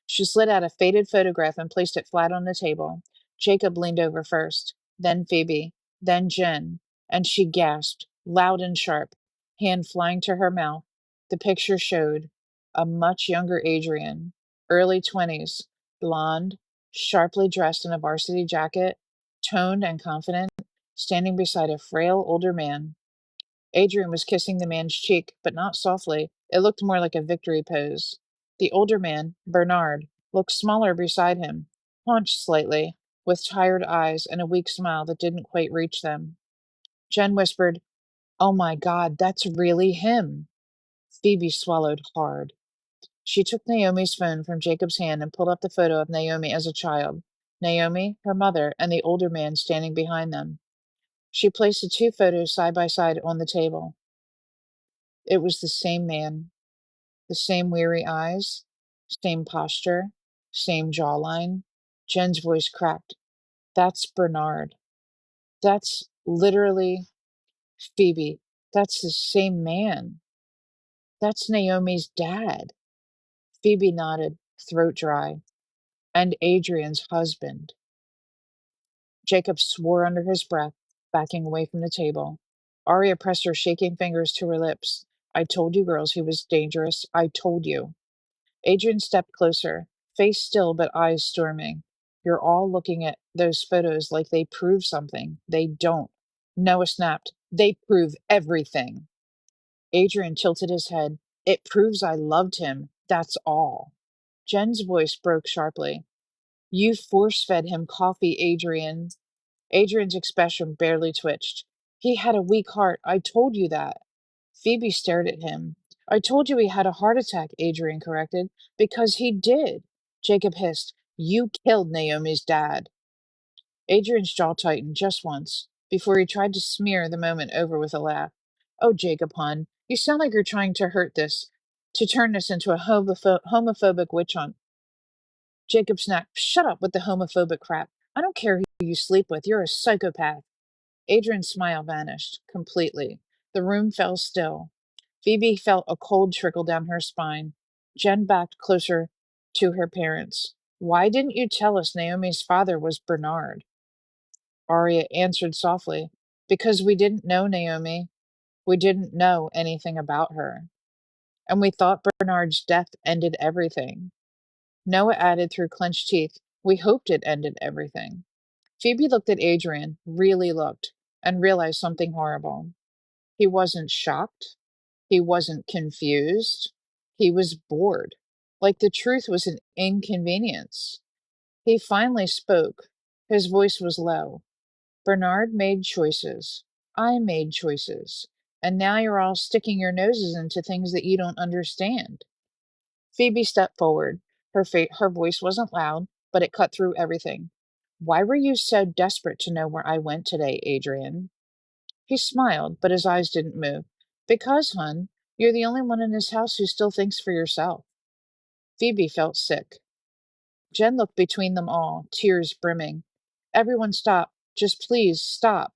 She slid out a faded photograph and placed it flat on the table. Jacob leaned over first, then Phoebe, then Jen, and she gasped, loud and sharp, hand flying to her mouth. The picture showed a much younger Adrian, early 20s, blonde, sharply dressed in a varsity jacket, toned and confident, standing beside a frail older man. Adrian was kissing the man's cheek, but not softly. It looked more like a victory pose. The older man, Bernard, looked smaller beside him, hunched slightly, with tired eyes and a weak smile that didn't quite reach them. Jen whispered, Oh my God, that's really him. Phoebe swallowed hard. She took Naomi's phone from Jacob's hand and pulled up the photo of Naomi as a child. Naomi, her mother, and the older man standing behind them. She placed the two photos side by side on the table. It was the same man, the same weary eyes, same posture, same jawline. Jen's voice cracked. That's Bernard. That's literally Phoebe. That's the same man. That's Naomi's dad. Phoebe nodded, throat dry. And Adrian's husband. Jacob swore under his breath, backing away from the table. Aria pressed her shaking fingers to her lips. I told you girls he was dangerous. I told you. Adrian stepped closer, face still but eyes storming. You're all looking at those photos like they prove something. They don't. Noah snapped. They prove everything. Adrian tilted his head. It proves I loved him. That's all. Jen's voice broke sharply. You force fed him coffee, Adrian. Adrian's expression barely twitched. He had a weak heart. I told you that. Phoebe stared at him. I told you he had a heart attack, Adrian corrected. Because he did. Jacob hissed. You killed Naomi's dad. Adrian's jaw tightened just once, before he tried to smear the moment over with a laugh. Oh, Jacob, hon, you sound like you're trying to to turn this into a homophobic witch hunt. Jacob snapped. Shut up with the homophobic crap. I don't care who you sleep with. You're a psychopath. Adrian's smile vanished completely. The room fell still. Phoebe felt a cold trickle down her spine. Jen backed closer to her parents. Why didn't you tell us Naomi's father was Bernard? Aria answered softly, Because we didn't know Naomi. We didn't know anything about her. And we thought Bernard's death ended everything. Noah added through clenched teeth, We hoped it ended everything. Phoebe looked at Adrian, really looked, and realized something horrible. He wasn't shocked. He wasn't confused. He was bored, like the truth was an inconvenience. He finally spoke. His voice was low. Bernard made choices. I made choices. And now you're all sticking your noses into things that you don't understand. Phoebe stepped forward. Her voice wasn't loud, but it cut through everything. Why were you so desperate to know where I went today, Adrian? He smiled, but his eyes didn't move. Because, hun, you're the only one in this house who still thinks for yourself. Phoebe felt sick. Jen looked between them all, tears brimming. Everyone stop. Just please stop.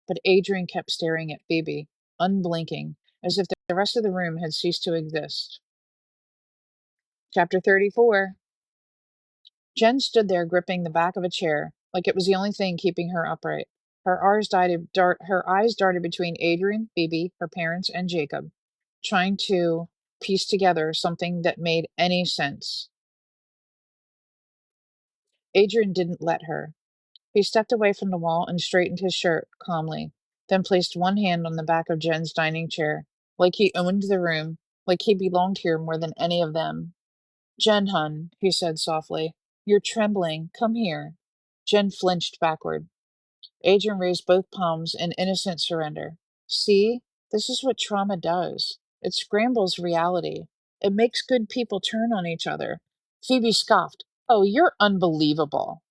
But Adrian kept staring at Phoebe, unblinking, as if the rest of the room had ceased to exist. Chapter 34. Jen stood there gripping the back of a chair, like it was the only thing keeping her upright. Her eyes darted between Adrian, Phoebe, her parents, and Jacob, trying to piece together something that made any sense. Adrian didn't let her. He stepped away from the wall and straightened his shirt calmly, then placed one hand on the back of Jen's dining chair, like he owned the room, like he belonged here more than any of them. Jen, hun, he said softly, you're trembling. Come here. Jen flinched backward. Adrian raised both palms in innocent surrender. See, this is what trauma does. It scrambles reality. It makes good people turn on each other. Phoebe scoffed. Oh, you're unbelievable.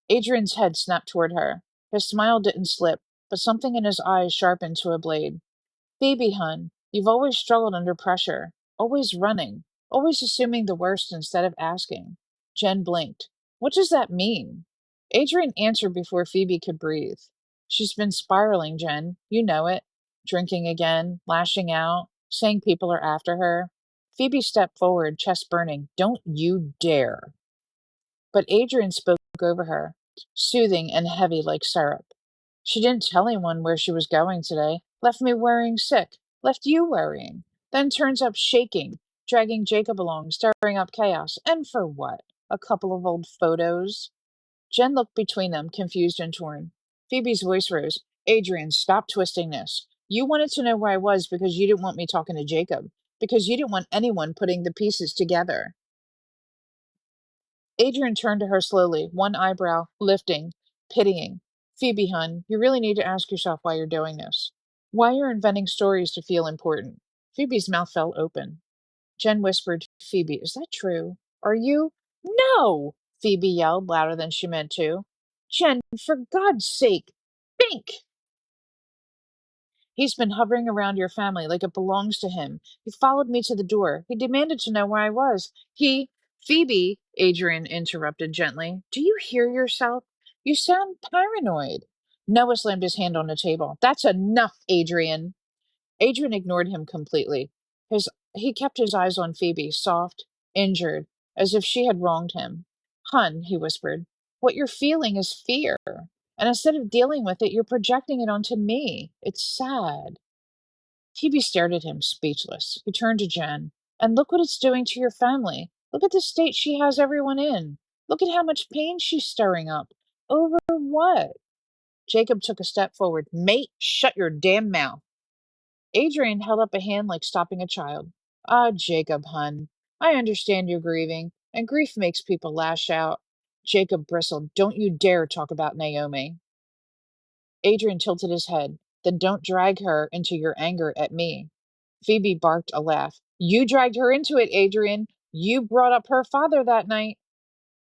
Adrian's head snapped toward her. His smile didn't slip, but something in his eyes sharpened to a blade. Phoebe, hun, you've always struggled under pressure, always running, always assuming the worst instead of asking. Jen blinked. What does that mean? Adrian answered before Phoebe could breathe. She's been spiraling, Jen. You know it. Drinking again, lashing out, saying people are after her. Phoebe stepped forward, chest burning. Don't you dare. But Adrian spoke over her, soothing and heavy like syrup. She didn't tell anyone where she was going today, left me worrying sick, left you worrying, then turns up shaking, dragging Jacob along, stirring up chaos. And for what? A couple of old photos? Jen looked between them, confused and torn. Phoebe's voice rose. Adrian, stop twisting this. You wanted to know where I was because you didn't want me talking to Jacob, because you didn't want anyone putting the pieces together. Adrian turned to her slowly, one eyebrow lifting, pitying. Phoebe, hun, you really need to ask yourself why you're doing this. Why you're inventing stories to feel important. Phoebe's mouth fell open. Jen whispered, Phoebe, is that true? Are you? No! Phoebe yelled louder than she meant to. Jen, for God's sake, think! He's been hovering around your family like it belongs to him. He followed me to the door. He demanded to know where I was. Phoebe, Adrian interrupted gently. Do you hear yourself? You sound paranoid. Noah slammed his hand on the table. That's enough, Adrian. Adrian ignored him completely. His he kept his eyes on Phoebe, soft, injured, as if she had wronged him. Hun, he whispered, what you're feeling is fear. And instead of dealing with it, you're projecting it onto me. It's sad. Phoebe stared at him, speechless. He turned to Jen. And look what it's doing to your family. Look at the state she has everyone in. Look at how much pain she's stirring up. Over what? Jacob took a step forward. Mate, shut your damn mouth. Adrian held up a hand like stopping a child. Ah, Jacob, hun. I understand you're grieving, and grief makes people lash out. Jacob bristled. Don't you dare talk about Naomi. Adrian tilted his head. Then don't drag her into your anger at me. Phoebe barked a laugh. You dragged her into it, Adrian. You brought up her father that night.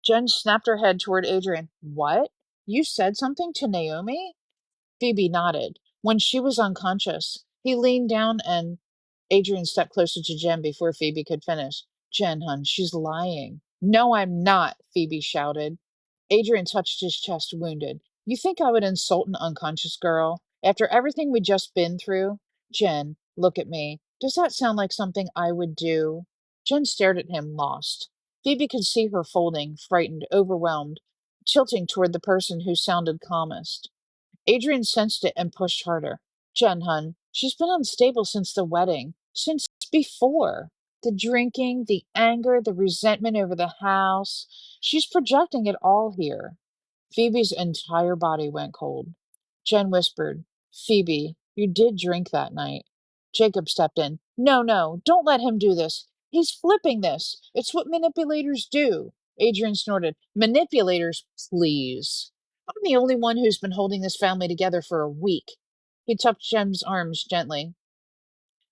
Jen snapped her head toward Adrian. What? You said something to Naomi? Phoebe nodded. When she was unconscious, he leaned down and Adrian stepped closer to Jen before Phoebe could finish. Jen, hun, she's lying. No, I'm not, Phoebe shouted. Adrian touched his chest, wounded. You think I would insult an unconscious girl? After everything we'd just been through? Jen, look at me. Does that sound like something I would do? Jen stared at him, lost. Phoebe could see her folding, frightened, overwhelmed, tilting toward the person who sounded calmest. Adrian sensed it and pushed harder. Jen, hun, she's been unstable since the wedding, since before. The drinking, the anger, the resentment over the house. She's projecting it all here. Phoebe's entire body went cold. Jen whispered, Phoebe, you did drink that night. Jacob stepped in. No, no, don't let him do this. He's flipping this. It's what manipulators do. Adrian snorted. Manipulators, please. I'm the only one who's been holding this family together for a week. He tucked Jen's arms gently.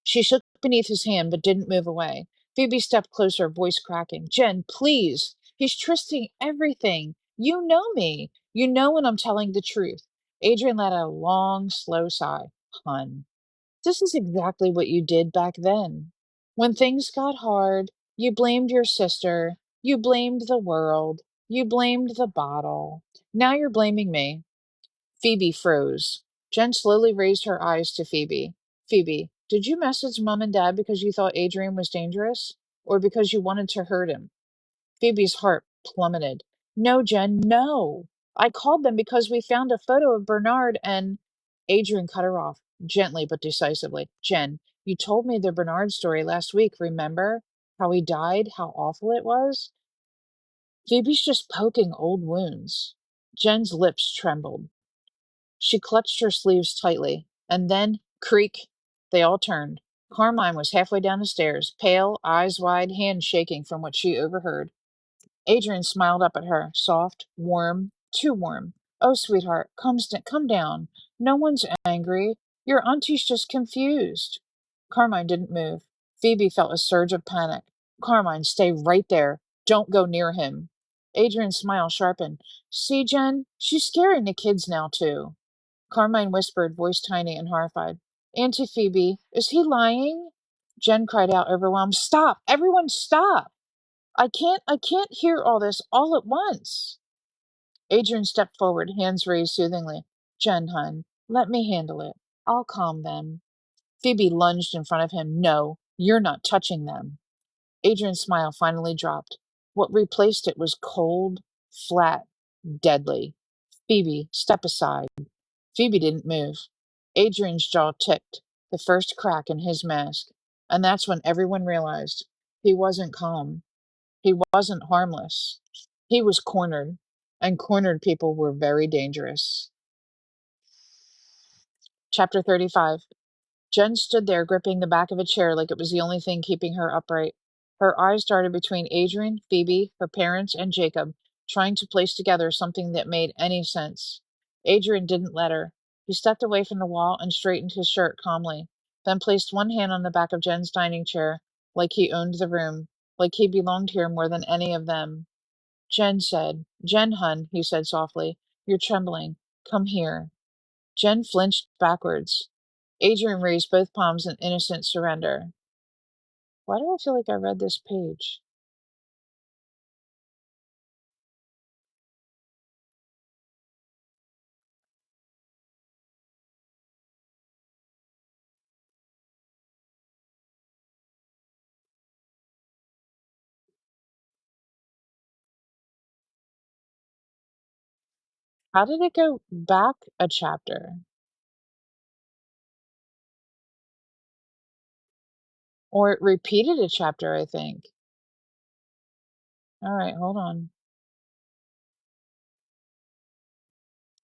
She shook beneath his hand but didn't move away. Phoebe stepped closer, voice cracking. Jen, please. He's twisting everything. You know me. You know when I'm telling the truth. Adrian let out a long, slow sigh. Hun, this is exactly what you did back then. When things got hard, you blamed your sister. You blamed the world. You blamed the bottle. Now you're blaming me. Phoebe froze. Jen slowly raised her eyes to Phoebe. Phoebe, did you message Mom and Dad because you thought Adrian was dangerous? Or because you wanted to hurt him? Phoebe's heart plummeted. No, Jen, no. I called them because we found a photo of Bernard and Adrian cut her off, gently but decisively. Jen, you told me the Bernard story last week, remember? How he died, how awful it was? Phoebe's just poking old wounds. Jen's lips trembled. She clutched her sleeves tightly, and then, creak, they all turned. Carmine was halfway down the stairs, pale, eyes wide, hands shaking from what she overheard. Adrian smiled up at her, soft, warm, too warm. Oh, sweetheart, come down. No one's angry. Your auntie's just confused. Carmine didn't move. Phoebe felt a surge of panic. Carmine, stay right there. Don't go near him. Adrian's smile sharpened. See, Jen, she's scaring the kids now, too. Carmine whispered, voice tiny and horrified. Auntie Phoebe, is he lying? Jen cried out, overwhelmed. Stop! Everyone stop! I can't hear all this all at once. Adrian stepped forward, hands raised soothingly. Jen, hun, let me handle it. I'll calm them. Phoebe lunged in front of him. No, you're not touching them. Adrian's smile finally dropped. What replaced it was cold, flat, deadly. Phoebe, step aside. Phoebe didn't move. Adrian's jaw ticked, the first crack in his mask. And that's when everyone realized he wasn't calm. He wasn't harmless. He was cornered, and cornered people were very dangerous. Chapter 35. Jen stood there gripping the back of a chair like it was the only thing keeping her upright. Her eyes darted between Adrian, Phoebe, her parents, and Jacob, trying to place together something that made any sense. Adrian didn't let her. He stepped away from the wall and straightened his shirt calmly, then placed one hand on the back of Jen's dining chair, like he owned the room, like he belonged here more than any of them. Jen, hun, he said softly, you're trembling. Come here. Jen flinched backwards. Adrian raised both palms in innocent surrender. Why do I feel like I read this page? How did it go back a chapter? Or it repeated a chapter, I think. All right, hold on.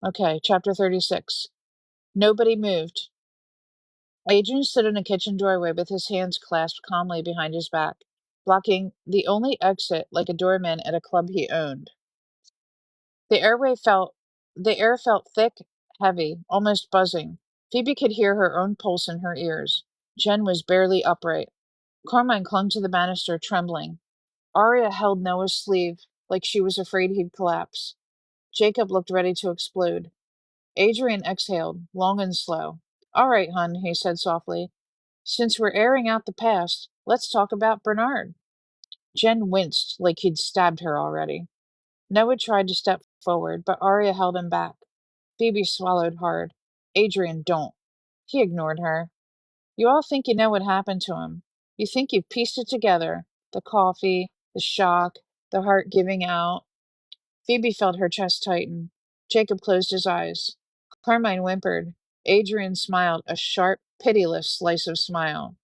Okay, chapter 36. Nobody moved. Adrian stood in a kitchen doorway with his hands clasped calmly behind his back, blocking the only exit like a doorman at a club he owned. The airway felt the air felt thick, heavy, almost buzzing. Phoebe could hear her own pulse in her ears. Jen was barely upright. Carmine clung to the banister, trembling. Arya held Noah's sleeve, like she was afraid he'd collapse. Jacob looked ready to explode. Adrian exhaled, long and slow. All right, hun, he said softly. Since we're airing out the past, let's talk about Bernard. Jen winced like he'd stabbed her already. Noah tried to step forward, but Arya held him back. Phoebe swallowed hard. Adrian, don't. He ignored her. You all think you know what happened to him. You think you've pieced it together. The coffee, the shock, the heart giving out. Phoebe felt her chest tighten. Jacob closed his eyes. Carmine whimpered. Adrian smiled, a sharp, pitiless slice of smile.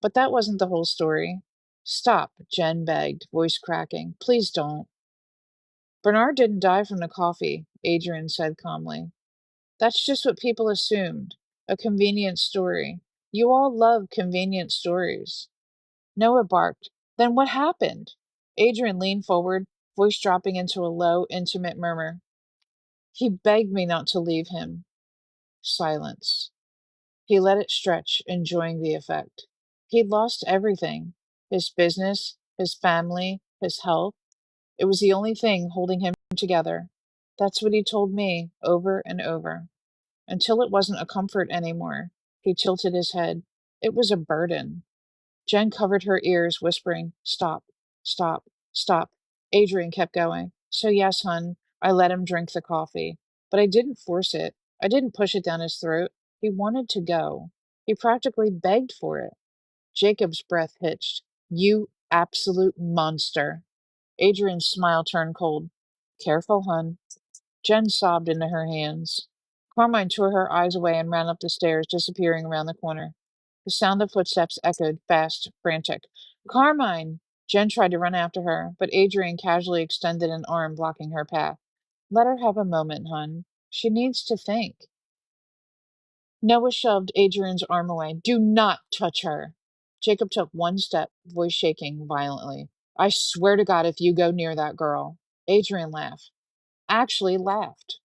But that wasn't the whole story. Stop, Jen begged, voice cracking. Please don't. Bernard didn't die from the coffee, Adrian said calmly. That's just what people assumed. A convenient story. You all love convenient stories. Noah barked. Then what happened? Adrian leaned forward, voice dropping into a low, intimate murmur. He begged me not to leave him. Silence. He let it stretch, enjoying the effect. He'd lost everything. His business, his family, his health. It was the only thing holding him together. That's what he told me, over and over. Until it wasn't a comfort anymore. He tilted his head. It was a burden. Jen covered her ears, whispering, Stop, stop, stop. Adrian kept going. So, yes, hun, I let him drink the coffee. But I didn't force it. I didn't push it down his throat. He wanted to go. He practically begged for it. Jacob's breath hitched. You absolute monster. Adrian's smile turned cold. Careful, hun. Jen sobbed into her hands. Carmine tore her eyes away and ran up the stairs, disappearing around the corner. The sound of footsteps echoed, fast, frantic. Carmine! Jen tried to run after her, but Adrian casually extended an arm, blocking her path. Let her have a moment, hun. She needs to think. Noah shoved Adrian's arm away. Do not touch her. Jacob took one step, voice shaking violently. I swear to God, if you go near that girl. Adrian laughed. Actually laughed.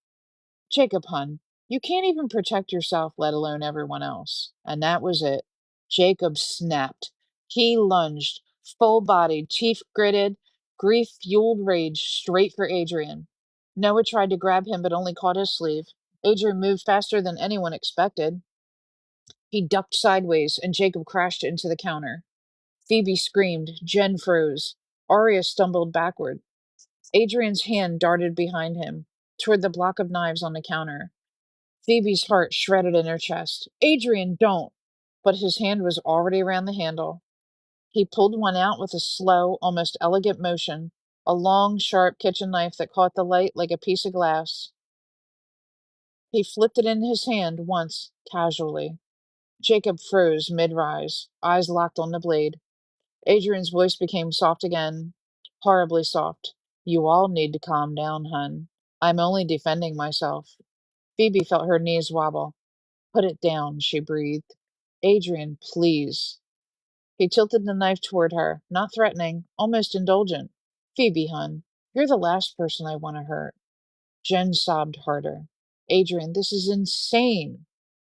Jacob, hun, you can't even protect yourself, let alone everyone else. And that was it. Jacob snapped. He lunged, full bodied, teeth gritted, grief fueled rage straight for Adrian. Noah tried to grab him, but only caught his sleeve. Adrian moved faster than anyone expected. He ducked sideways, and Jacob crashed into the counter. Phoebe screamed. Jen froze. Arya stumbled backward. Adrian's hand darted behind him, toward the block of knives on the counter. Phoebe's heart shredded in her chest. Adrian, don't! But his hand was already around the handle. He pulled one out with a slow, almost elegant motion, a long, sharp kitchen knife that caught the light like a piece of glass. He flipped it in his hand once, casually. Jacob froze mid-rise, eyes locked on the blade. Adrian's voice became soft again, horribly soft. You all need to calm down, hun. I'm only defending myself. Phoebe felt her knees wobble. Put it down, she breathed. Adrian, please. He tilted the knife toward her, not threatening, almost indulgent. Phoebe, hun, you're the last person I want to hurt. Jen sobbed harder. Adrian, this is insane.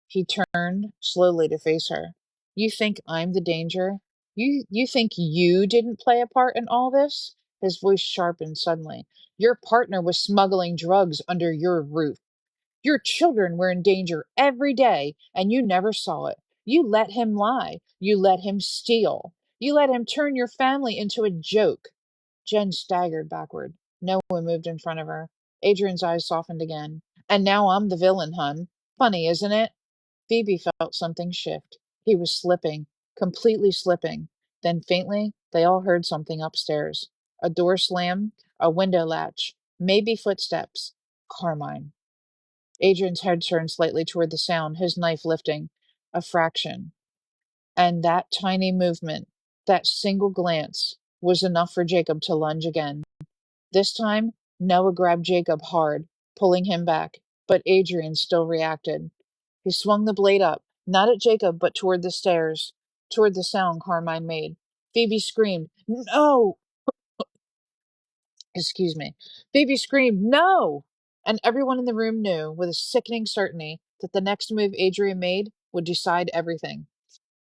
He turned slowly to face her. You think I'm the danger? You think you didn't play a part in all this? His voice sharpened suddenly. Your partner was smuggling drugs under your roof. Your children were in danger every day, and you never saw it. You let him lie. You let him steal. You let him turn your family into a joke. Jen staggered backward. No one moved in front of her. Adrian's eyes softened again. And now I'm the villain, hun. Funny, isn't it? Phoebe felt something shift. He was slipping, completely slipping. Then faintly, they all heard something upstairs. A door slam, a window latch, maybe footsteps. Carmine. Adrian's head turned slightly toward the sound, his knife lifting. A fraction. And that tiny movement, that single glance, was enough for Jacob to lunge again. This time, Noah grabbed Jacob hard, pulling him back, but Adrian still reacted. He swung the blade up, not at Jacob, but toward the stairs, toward the sound Carmine made. Phoebe screamed, No! Excuse me. Phoebe screamed, No! And everyone in the room knew, with a sickening certainty, that the next move Adrian made would decide everything.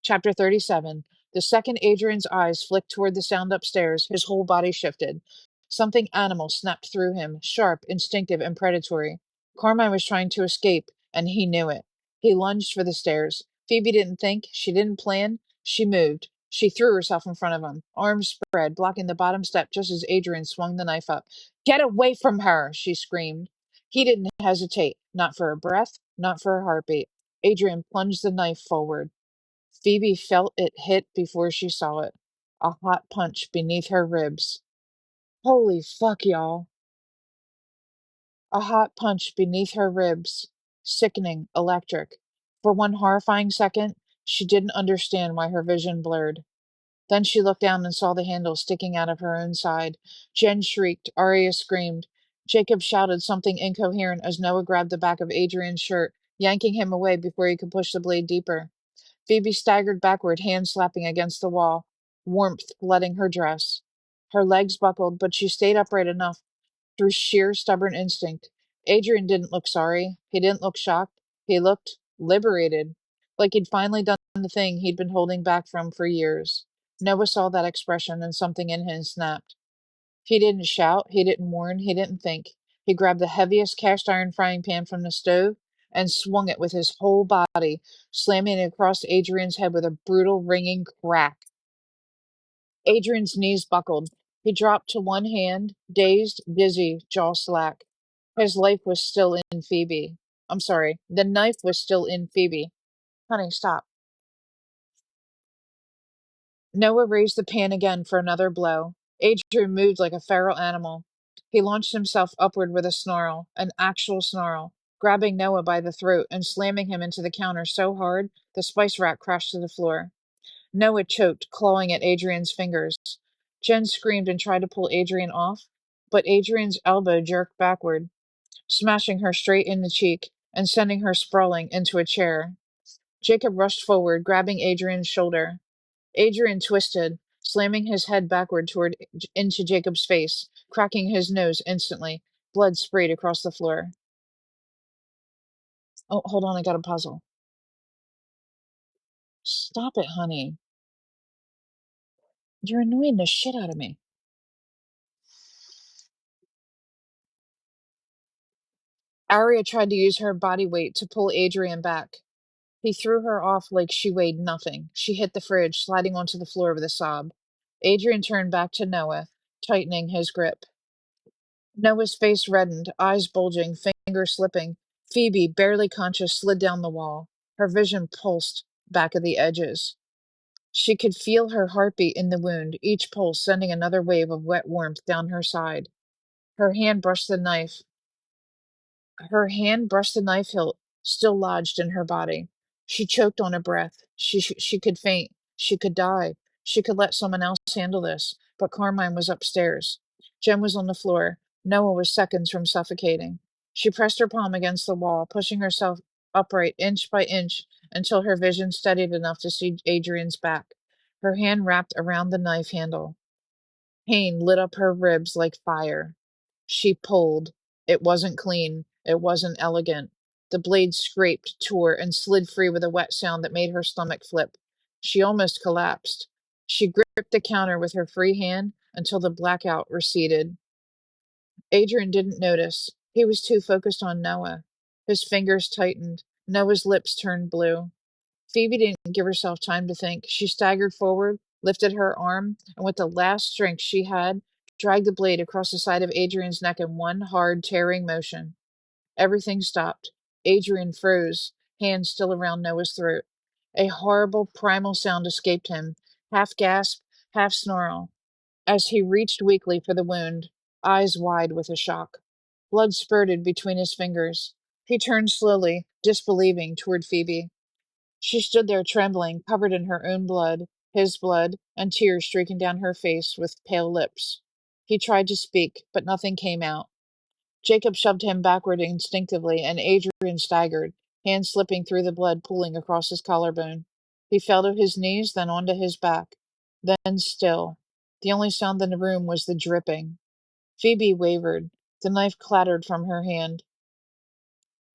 Chapter 37. The second Adrian's eyes flicked toward the sound upstairs, his whole body shifted. Something animal snapped through him, sharp, instinctive, and predatory. Carmine was trying to escape, and he knew it. He lunged for the stairs. Phoebe didn't think, she didn't plan, she moved. She threw herself in front of him, arms spread, blocking the bottom step just as Adrian swung the knife up. Get away from her, she screamed. He didn't hesitate, not for a breath, not for a heartbeat. Adrian plunged the knife forward. Phoebe felt it hit before she saw it. A hot punch beneath her ribs. Holy fuck, y'all. A hot punch beneath her ribs. Sickening, electric. For one horrifying second, she didn't understand why her vision blurred. Then she looked down and saw the handle sticking out of her own side. Jen shrieked. Arya screamed. Jacob shouted something incoherent as Noah grabbed the back of Adrian's shirt, yanking him away before he could push the blade deeper. Phoebe staggered backward, hands slapping against the wall, warmth flooding her dress. Her legs buckled, but she stayed upright enough through sheer stubborn instinct. Adrian didn't look sorry. He didn't look shocked. He looked liberated, like he'd finally done the thing he'd been holding back from for years. Noah saw that expression, and something in him snapped. He didn't shout, he didn't warn, he didn't think. He grabbed the heaviest cast iron frying pan from the stove and swung it with his whole body, slamming it across Adrian's head with a brutal, ringing crack. Adrian's knees buckled. He dropped to one hand, dazed, dizzy, jaw slack. His life was still in Phoebe. I'm sorry, the knife was still in Phoebe. Honey, stop. Noah raised the pan again for another blow. Adrian moved like a feral animal. He launched himself upward with a snarl, an actual snarl, grabbing Noah by the throat and slamming him into the counter so hard the spice rack crashed to the floor. Noah choked, clawing at Adrian's fingers. Jen screamed and tried to pull Adrian off, but Adrian's elbow jerked backward, smashing her straight in the cheek and sending her sprawling into a chair. Jacob rushed forward, grabbing Adrian's shoulder. Adrian twisted, slamming his head backward toward into Jacob's face, cracking his nose instantly. Blood sprayed across the floor. Oh, hold on, I got a puzzle. Stop it, honey. You're annoying the shit out of me. Aria tried to use her body weight to pull Adrian back. He threw her off like she weighed nothing. She hit the fridge, sliding onto the floor with a sob. Adrian turned back to Noah, tightening his grip. Noah's face reddened, eyes bulging, fingers slipping. Phoebe, barely conscious, slid down the wall. Her vision pulsed back at the edges. She could feel her heartbeat in the wound, each pulse sending another wave of wet warmth down her side. Her hand brushed the knife. Her hand brushed the knife hilt, still lodged in her body. She choked on a breath. She could faint. She could die. She could let someone else handle this. But Carmine was upstairs. Jem was on the floor. Noah was seconds from suffocating. She pressed her palm against the wall, pushing herself upright inch by inch until her vision steadied enough to see Adrian's back. Her hand wrapped around the knife handle. Pain lit up her ribs like fire. She pulled. It wasn't clean. It wasn't elegant. The blade scraped, tore, and slid free with a wet sound that made her stomach flip. She almost collapsed. She gripped the counter with her free hand until the blackout receded. Adrian didn't notice. He was too focused on Noah. His fingers tightened. Noah's lips turned blue. Phoebe didn't give herself time to think. She staggered forward, lifted her arm, and with the last strength she had, dragged the blade across the side of Adrian's neck in one hard, tearing motion. Everything stopped. Adrian froze, hands still around Noah's throat. A horrible, primal sound escaped him, half gasp, half snarl, as he reached weakly for the wound, eyes wide with a shock. Blood spurted between his fingers. He turned slowly, disbelieving, toward Phoebe. She stood there trembling, covered in her own blood, his blood, and tears streaking down her face with pale lips. He tried to speak, but nothing came out. Jacob shoved him backward instinctively, and Adrian staggered, hands slipping through the blood pooling across his collarbone. He fell to his knees, then onto his back. Then still. The only sound in the room was the dripping. Phoebe wavered. The knife clattered from her hand.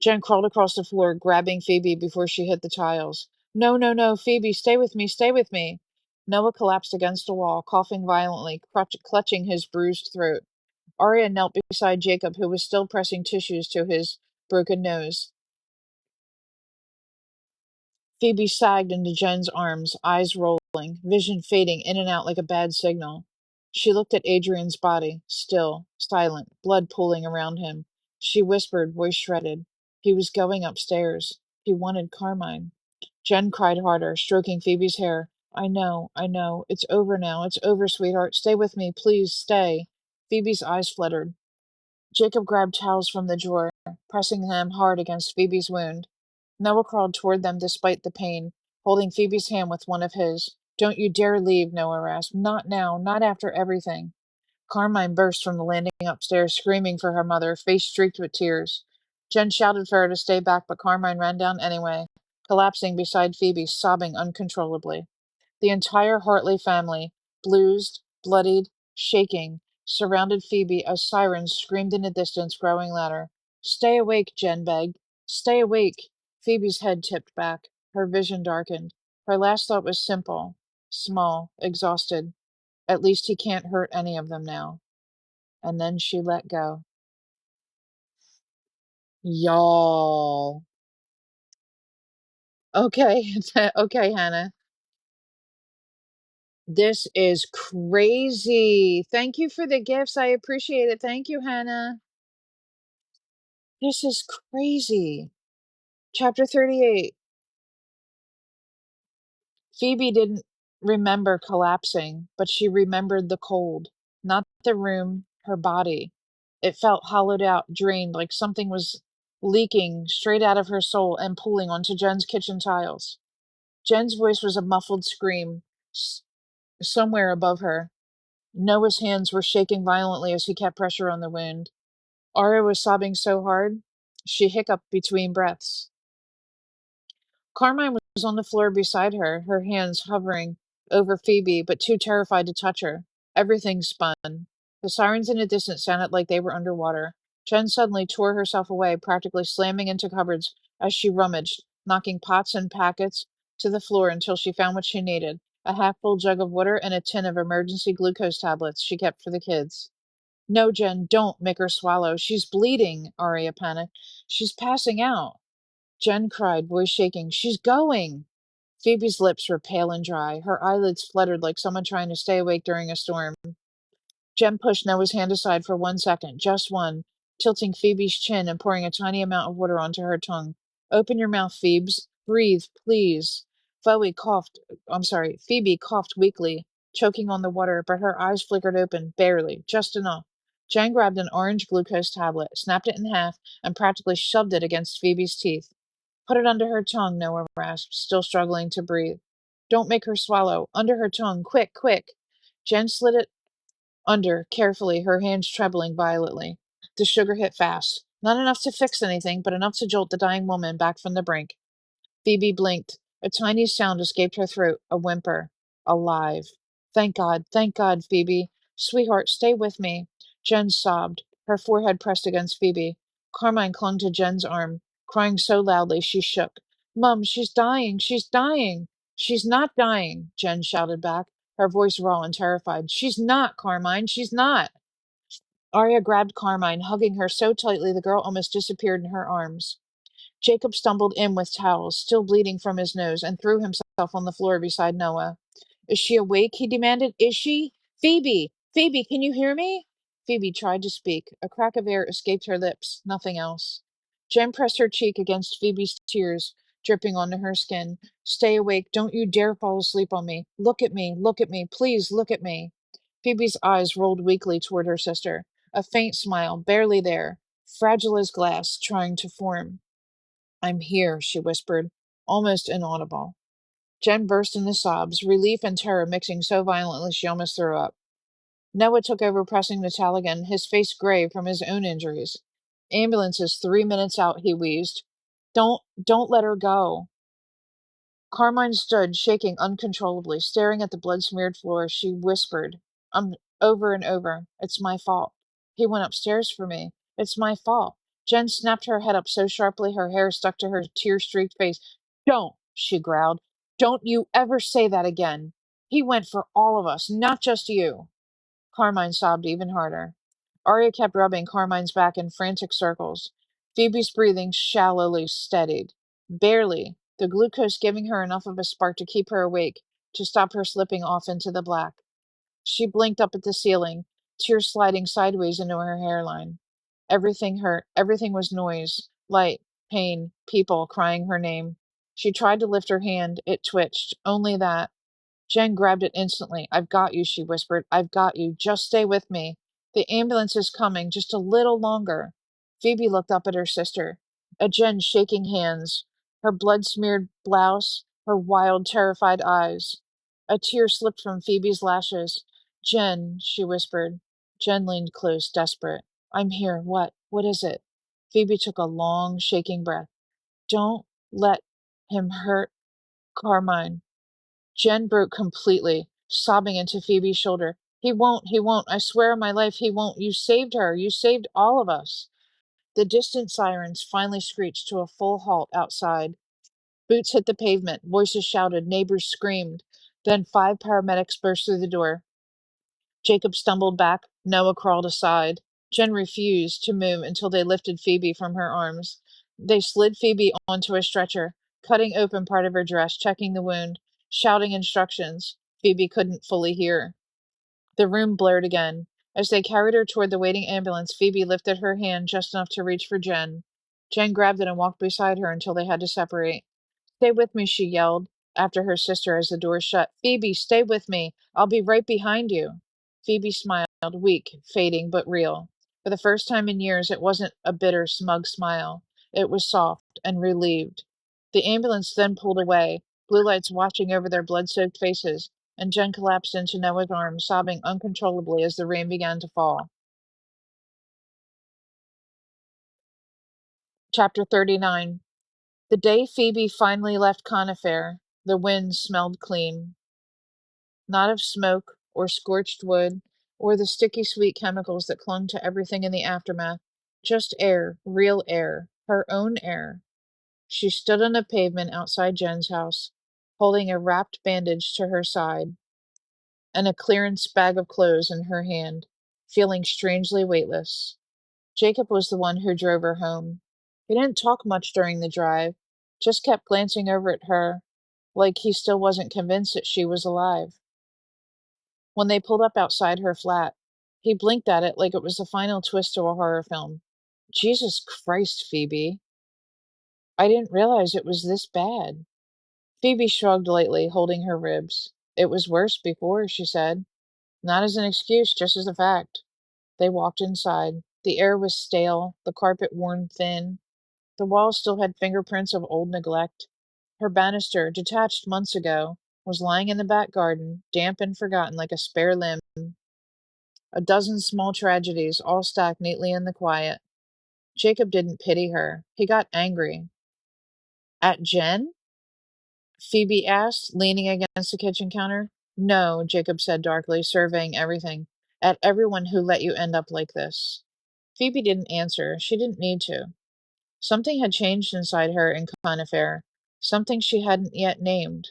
Jen crawled across the floor, grabbing Phoebe before she hit the tiles. No, no, no, Phoebe, stay with me, stay with me. Noah collapsed against a wall, coughing violently, clutching his bruised throat. Arya knelt beside Jacob, who was still pressing tissues to his broken nose. Phoebe sagged into Jen's arms, eyes rolling, vision fading in and out like a bad signal. She looked at Adrian's body, still, silent, blood pooling around him. She whispered, voice shredded. He was going upstairs. He wanted Carmine. Jen cried harder, stroking Phoebe's hair. I know, I know. It's over now. It's over, sweetheart. Stay with me. Please, stay. Phoebe's eyes fluttered. Jacob grabbed towels from the drawer, pressing them hard against Phoebe's wound. Noah crawled toward them despite the pain, holding Phoebe's hand with one of his. Don't you dare leave, Noah rasped. Not now, not after everything. Carmine burst from the landing upstairs, screaming for her mother, face streaked with tears. Jen shouted for her to stay back, but Carmine ran down anyway, collapsing beside Phoebe, sobbing uncontrollably. The entire Hartley family, bruised, bloodied, shaking, surrounded Phoebe as sirens screamed in the distance, growing louder. Stay awake, Jen begged. Stay awake. Phoebe's head tipped back. Her vision darkened. Her last thought was simple, small, exhausted. At least he can't hurt any of them now. And then she let go. Y'all. Okay, okay, Hannah. This is crazy. Thank you for the gifts. I appreciate it. Thank you, Hannah. This is crazy. Chapter 38. Phoebe didn't remember collapsing, but she remembered the cold. Not the room, her body. It felt hollowed out, drained, like something was leaking straight out of her soul and pulling onto Jen's kitchen tiles. Jen's voice was a muffled scream somewhere above her. Noah's hands were shaking violently as he kept pressure on the wound. Arya was sobbing so hard, she hiccuped between breaths. Carmine was on the floor beside her, her hands hovering over Phoebe, but too terrified to touch her. Everything spun. The sirens in the distance sounded like they were underwater. Jen suddenly tore herself away, practically slamming into cupboards as she rummaged, knocking pots and packets to the floor until she found what she needed, a half-full jug of water and a tin of emergency glucose tablets she kept for the kids. No, Jen, don't make her swallow. She's bleeding, Arya panicked. She's passing out. Jen cried, voice shaking. She's going. Phoebe's lips were pale and dry. Her eyelids fluttered like someone trying to stay awake during a storm. Jen pushed Noah's hand aside for 1 second, just one, tilting Phoebe's chin and pouring a tiny amount of water onto her tongue. Open your mouth, Phoebes. Breathe, please. Phoebe coughed weakly, choking on the water, but her eyes flickered open, barely, just enough. Jen grabbed an orange glucose tablet, snapped it in half, and practically shoved it against Phoebe's teeth. Put it under her tongue, Noah rasped, still struggling to breathe. Don't make her swallow. Under her tongue. Quick, quick. Jen slid it under, carefully, her hands trembling violently. The sugar hit fast. Not enough to fix anything, but enough to jolt the dying woman back from the brink. Phoebe blinked. A tiny sound escaped her throat, a whimper. Alive. Thank God, Phoebe. Sweetheart, stay with me. Jen sobbed, her forehead pressed against Phoebe. Carmine clung to Jen's arm, crying so loudly she shook. Mum, she's dying, she's dying. She's not dying, Jen shouted back, her voice raw and terrified. She's not, Carmine, she's not. Arya grabbed Carmine, hugging her so tightly the girl almost disappeared in her arms. Jacob stumbled in with towels, still bleeding from his nose, and threw himself on the floor beside Noah. Is she awake? He demanded. Is she? Phoebe! Phoebe, can you hear me? Phoebe tried to speak. A crack of air escaped her lips, nothing else. Jen pressed her cheek against Phoebe's tears, dripping onto her skin. Stay awake. Don't you dare fall asleep on me. Look at me. Look at me. Please look at me. Phoebe's eyes rolled weakly toward her sister, a faint smile, barely there, fragile as glass, trying to form. I'm here, she whispered, almost inaudible. Jen burst into sobs, relief and terror mixing so violently she almost threw up. Noah took over pressing the towel again, his face gray from his own injuries. Ambulance is 3 minutes out, he wheezed. Don't let her go. Carmine stood, shaking uncontrollably, staring at the blood-smeared floor. She whispered, over and over, it's my fault. He went upstairs for me. It's my fault. Jen snapped her head up so sharply her hair stuck to her tear-streaked face. Don't, she growled. Don't you ever say that again. He went for all of us, not just you. Carmine sobbed even harder. Arya kept rubbing Carmine's back in frantic circles. Phoebe's breathing shallowly steadied. Barely, the glucose giving her enough of a spark to keep her awake, to stop her slipping off into the black. She blinked up at the ceiling, tears sliding sideways into her hairline. Everything hurt. Everything was noise, light, pain, people crying her name. She tried to lift her hand. It twitched. Only that. Jen grabbed it instantly. I've got you, she whispered. I've got you. Just stay with me. The ambulance is coming. Just a little longer. Phoebe looked up at her sister, at Jen shaking hands, her blood-smeared blouse, her wild, terrified eyes. A tear slipped from Phoebe's lashes. Jen, she whispered. Jen leaned close, desperate. I'm here. What? What is it? Phoebe took a long, shaking breath. Don't let him hurt Carmine. Jen broke completely, sobbing into Phoebe's shoulder. He won't. I swear on my life he won't. You saved her. You saved all of us. The distant sirens finally screeched to a full halt outside. Boots hit the pavement, voices shouted, neighbors screamed. Then 5 paramedics burst through the door. Jacob stumbled back. Noah crawled aside. Jen refused to move until they lifted Phoebe from her arms. They slid Phoebe onto a stretcher, cutting open part of her dress, checking the wound, shouting instructions Phoebe couldn't fully hear. The room blurred again. As they carried her toward the waiting ambulance, Phoebe lifted her hand just enough to reach for Jen. Jen grabbed it and walked beside her until they had to separate. Stay with me, she yelled after her sister as the door shut. Phoebe, stay with me. I'll be right behind you. Phoebe smiled, weak, fading, but real. For the first time in years, it wasn't a bitter, smug smile. It was soft and relieved. The ambulance then pulled away, blue lights watching over their blood-soaked faces, and Jen collapsed into Noah's arms, sobbing uncontrollably as the rain began to fall. Chapter 39. The day Phoebe finally left Conifer, the wind smelled clean. Not of smoke, or scorched wood, or the sticky sweet chemicals that clung to everything in the aftermath. Just air, real air, her own air. She stood on the pavement outside Jen's house, holding a wrapped bandage to her side and a clearance bag of clothes in her hand, feeling strangely weightless. Jacob was the one who drove her home. He didn't talk much during the drive, just kept glancing over at her, like he still wasn't convinced that she was alive. When they pulled up outside her flat, he blinked at it like it was the final twist to a horror film. Jesus Christ, Phoebe. I didn't realize it was this bad. Phoebe shrugged lightly, holding her ribs. It was worse before, she said. Not as an excuse, just as a fact. They walked inside. The air was stale, the carpet worn thin. The walls still had fingerprints of old neglect. Her banister, detached months ago, was lying in the back garden, damp and forgotten like a spare limb. A dozen small tragedies, all stacked neatly in the quiet. Jacob didn't pity her. He got angry. At Jen? Phoebe asked, leaning against the kitchen counter. No, Jacob said darkly, surveying everything. At everyone who let you end up like this. Phoebe didn't answer. She didn't need to. Something had changed inside her in Conifer, something she hadn't yet named.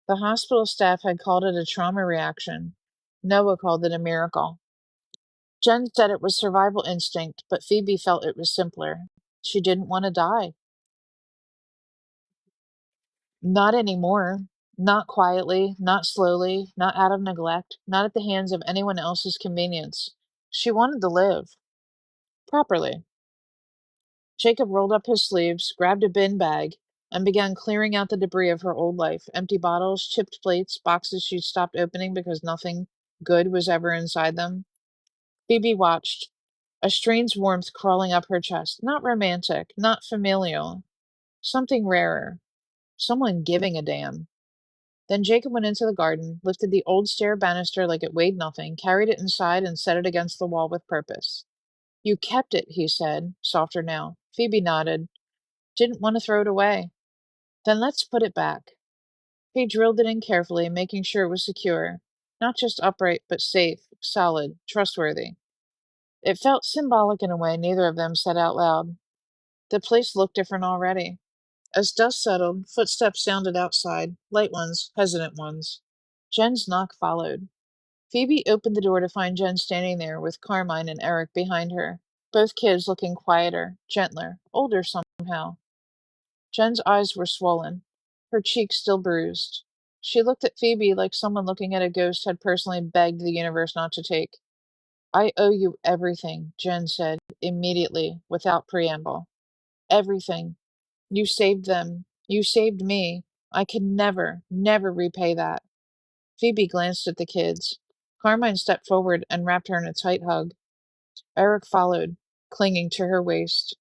The hospital staff had called it a trauma reaction. Noah called it a miracle. Jen said it was survival instinct, but Phoebe felt it was simpler. She didn't want to die. Not anymore. Not quietly, not slowly, not out of neglect, not at the hands of anyone else's convenience. She wanted to live. Properly. Jacob rolled up his sleeves, grabbed a bin bag, and began clearing out the debris of her old life. Empty bottles, chipped plates, boxes she'd stopped opening because nothing good was ever inside them. Phoebe watched, a strange warmth crawling up her chest. Not romantic, not familial. Something rarer. Someone giving a damn. Then Jacob went into the garden, lifted the old stair banister like it weighed nothing, carried it inside, and set it against the wall with purpose. You kept it, he said, softer now. Phoebe nodded. Didn't want to throw it away. Then let's put it back. He drilled it in carefully, making sure it was secure. Not just upright, but safe, solid, trustworthy. It felt symbolic in a way neither of them said out loud. The place looked different already. As dust settled, footsteps sounded outside, light ones, hesitant ones. Jen's knock followed. Phoebe opened the door to find Jen standing there with Carmine and Eric behind her, both kids looking quieter, gentler, older somehow. Jen's eyes were swollen, her cheeks still bruised. She looked at Phoebe like someone looking at a ghost had personally begged the universe not to take. I owe you everything, Jen said, immediately, without preamble. Everything. You saved them. You saved me. I can never, never repay that. Phoebe glanced at the kids. Carmine stepped forward and wrapped her in a tight hug. Eric followed, clinging to her waist.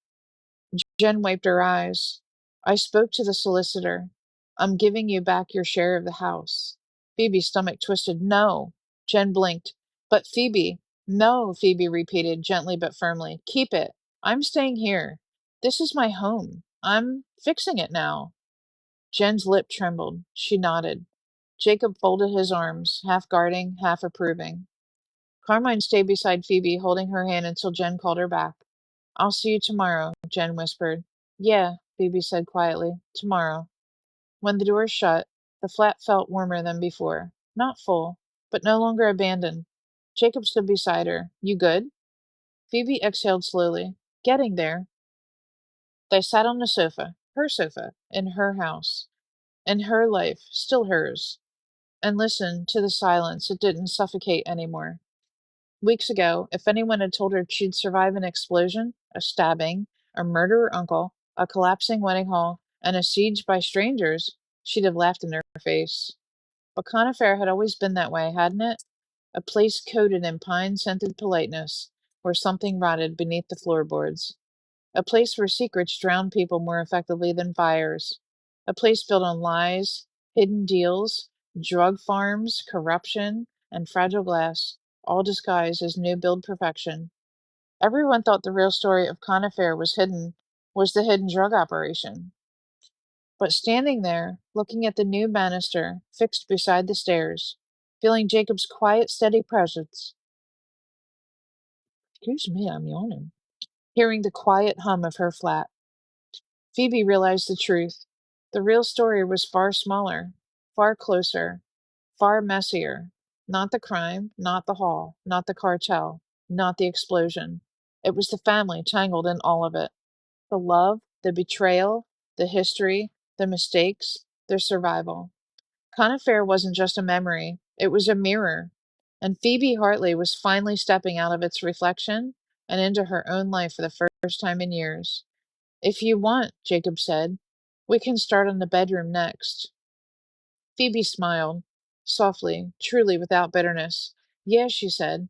Jen wiped her eyes. I spoke to the solicitor. I'm giving you back your share of the house. Phoebe's stomach twisted. No. Jen blinked. But Phoebe. No, Phoebe repeated, gently but firmly. Keep it. I'm staying here. This is my home. I'm fixing it now. Jen's lip trembled. She nodded. Jacob folded his arms, half guarding, half approving. Carmine stayed beside Phoebe, holding her hand until Jen called her back. I'll see you tomorrow, Jen whispered. Yeah, Phoebe said quietly. Tomorrow. When the door shut, the flat felt warmer than before. Not full, but no longer abandoned. Jacob stood beside her. You good? Phoebe exhaled slowly. Getting there. They sat on the sofa, her sofa, in her house, in her life, still hers, and listened to the silence. It didn't suffocate anymore. Weeks ago, if anyone had told her she'd survive an explosion, a stabbing, a murderer uncle, a collapsing wedding hall, and a siege by strangers, she'd have laughed in her face. But Conifer had always been that way, hadn't it? A place coated in pine-scented politeness, where something rotted beneath the floorboards. A place where secrets drowned people more effectively than fires. A place built on lies, hidden deals, drug farms, corruption, and fragile glass, all disguised as new build perfection. Everyone thought the real story of Conifair was the hidden drug operation. But standing there, looking at the new banister fixed beside the stairs, feeling Jacob's quiet, steady presence, excuse me, I'm yawning, hearing the quiet hum of her flat, Phoebe realized the truth. The real story was far smaller, far closer, far messier. Not the crime, not the haul, not the cartel, not the explosion. It was the family tangled in all of it. The love, the betrayal, the history, the mistakes, their survival. Conifair wasn't just a memory, it was a mirror. And Phoebe Hartley was finally stepping out of its reflection and into her own life for the first time in years. If you want, Jacob said, we can start on the bedroom next. Phoebe smiled, softly, truly without bitterness. Yes, she said,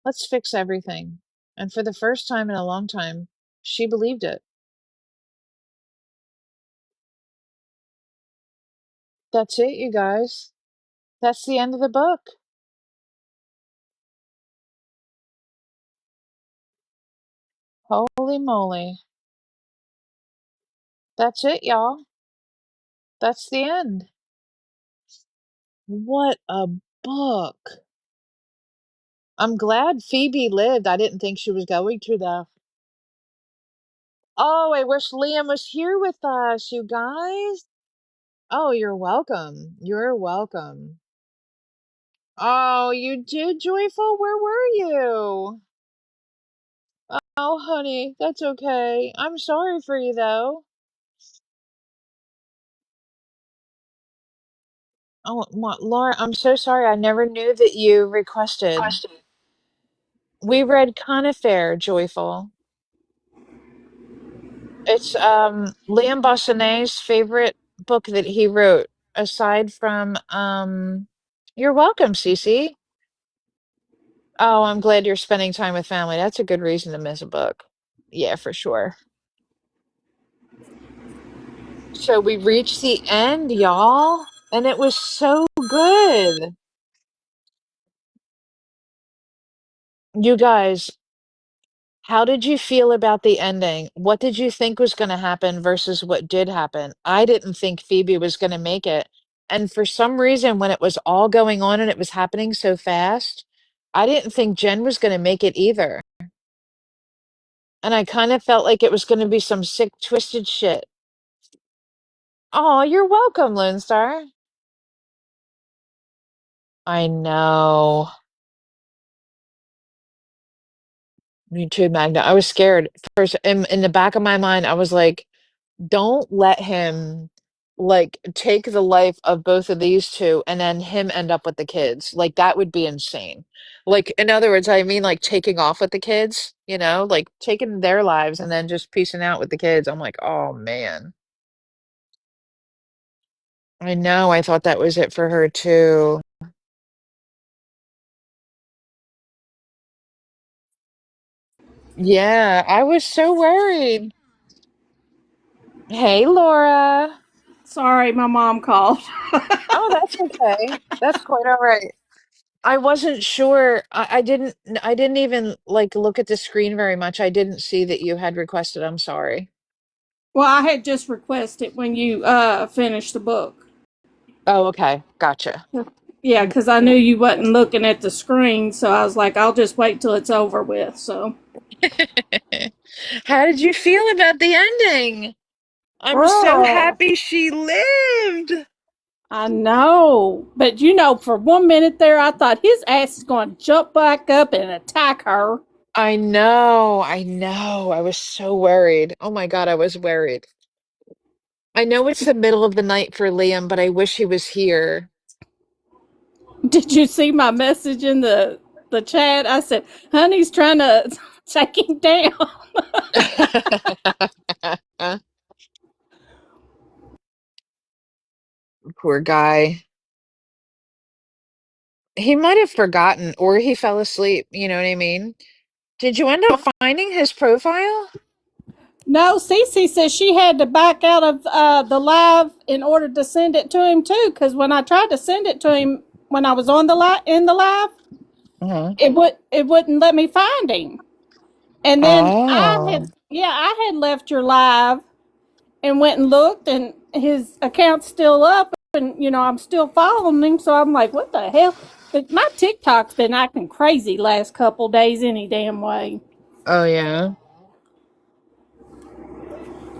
let's fix everything. And for the first time in a long time, she believed it. That's it, you guys. That's the end of the book. Holy moly. That's it, y'all. That's the end. What a book. I'm glad Phoebe lived. I didn't think she was going to, though. Oh, I wish Liam was here with us, you guys. Oh, you're welcome. You're welcome. Oh, you did, Joyful? Where were you? Oh, honey, that's okay. I'm sorry for you, though. Oh, Laura, I'm so sorry. I never knew that you requested. We read Conifair, Joyful. It's Liam Bossonet's favorite book that he wrote, aside from You're welcome, Cece. Oh, I'm glad you're spending time with family. That's a good reason to miss a book. Yeah, for sure. So we reached the end, y'all, and it was so good. You guys, how did you feel about the ending? What did you think was going to happen versus what did happen? I didn't think Phoebe was going to make it. And for some reason, when it was all going on and it was happening so fast, I didn't think Jen was going to make it either. And I kind of felt like it was going to be some sick, twisted shit. Oh, you're welcome, Lone Star. I know. Me too, Magda. I was scared. First, in the back of my mind, I was like, don't let him like take the life of both of these two and then him end up with the kids. Like that would be insane. Like in other words, I mean like taking off with the kids, like taking their lives and then just peacing out with the kids. I'm like, oh man. I know, I thought that was it for her too. Yeah, I was so worried. Hey, Laura. Sorry, my mom called. Oh, that's okay. That's quite all right. I wasn't sure. I didn't even like look at the screen very much. I didn't see that you had requested. I'm sorry. Well, I had just requested when you finished the book. Oh, okay. Gotcha. Yeah, W- because I knew w- you wasn't looking at the screen, so I was like, I'll just wait till it's over with. So, How did you feel about the ending? I'm so girl, happy she lived. I know, but for 1 minute there, I thought his ass is going to jump back up and attack her. I know. I know. I was so worried. Oh my God, I was worried. I know it's the middle of the night for Liam, but I wish he was here. Did you see my message in the chat? I said, "Honey's trying to take him down." Poor guy. He might have forgotten or he fell asleep, you know what I mean? Did you end up finding his profile? No, Cece says she had to back out of the live in order to send it to him too. Because when I tried to send it to him when I was on the in the live, Uh-huh. it wouldn't let me find him. And then Oh. I had left your live and went and looked, and his account's still up, and I'm still following him. So I'm like, what the hell? But my TikTok's been acting crazy last couple days any damn way. Oh yeah.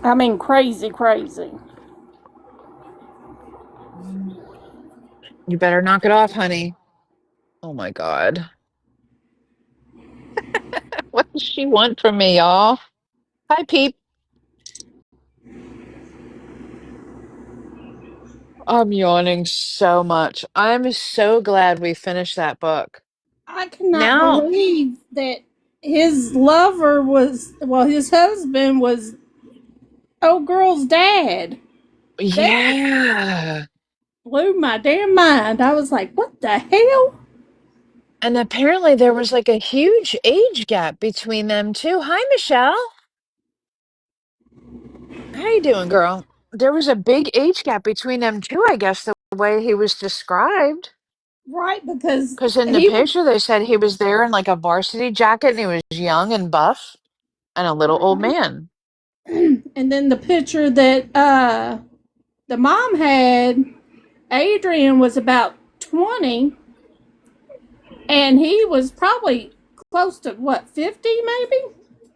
I mean, crazy, crazy. You better knock it off, honey. Oh my God. What does she want from me, y'all? Hi, Peep. I'm yawning so much. I'm so glad we finished that book. I cannot Now, believe that his lover was, well, his husband was old girl's dad. That yeah. blew my damn mind. I was like, what the hell? And apparently there was like a huge age gap between them too. Hi, Michelle. How you doing, girl? There was a big age gap between them too, I guess, the way he was described. Right, because Because in the he was, picture they said he was there in like a varsity jacket and he was young and buff and a little old right. man. And then the picture that the mom had, Adrian was about 20, and he was probably close to what, 50 maybe?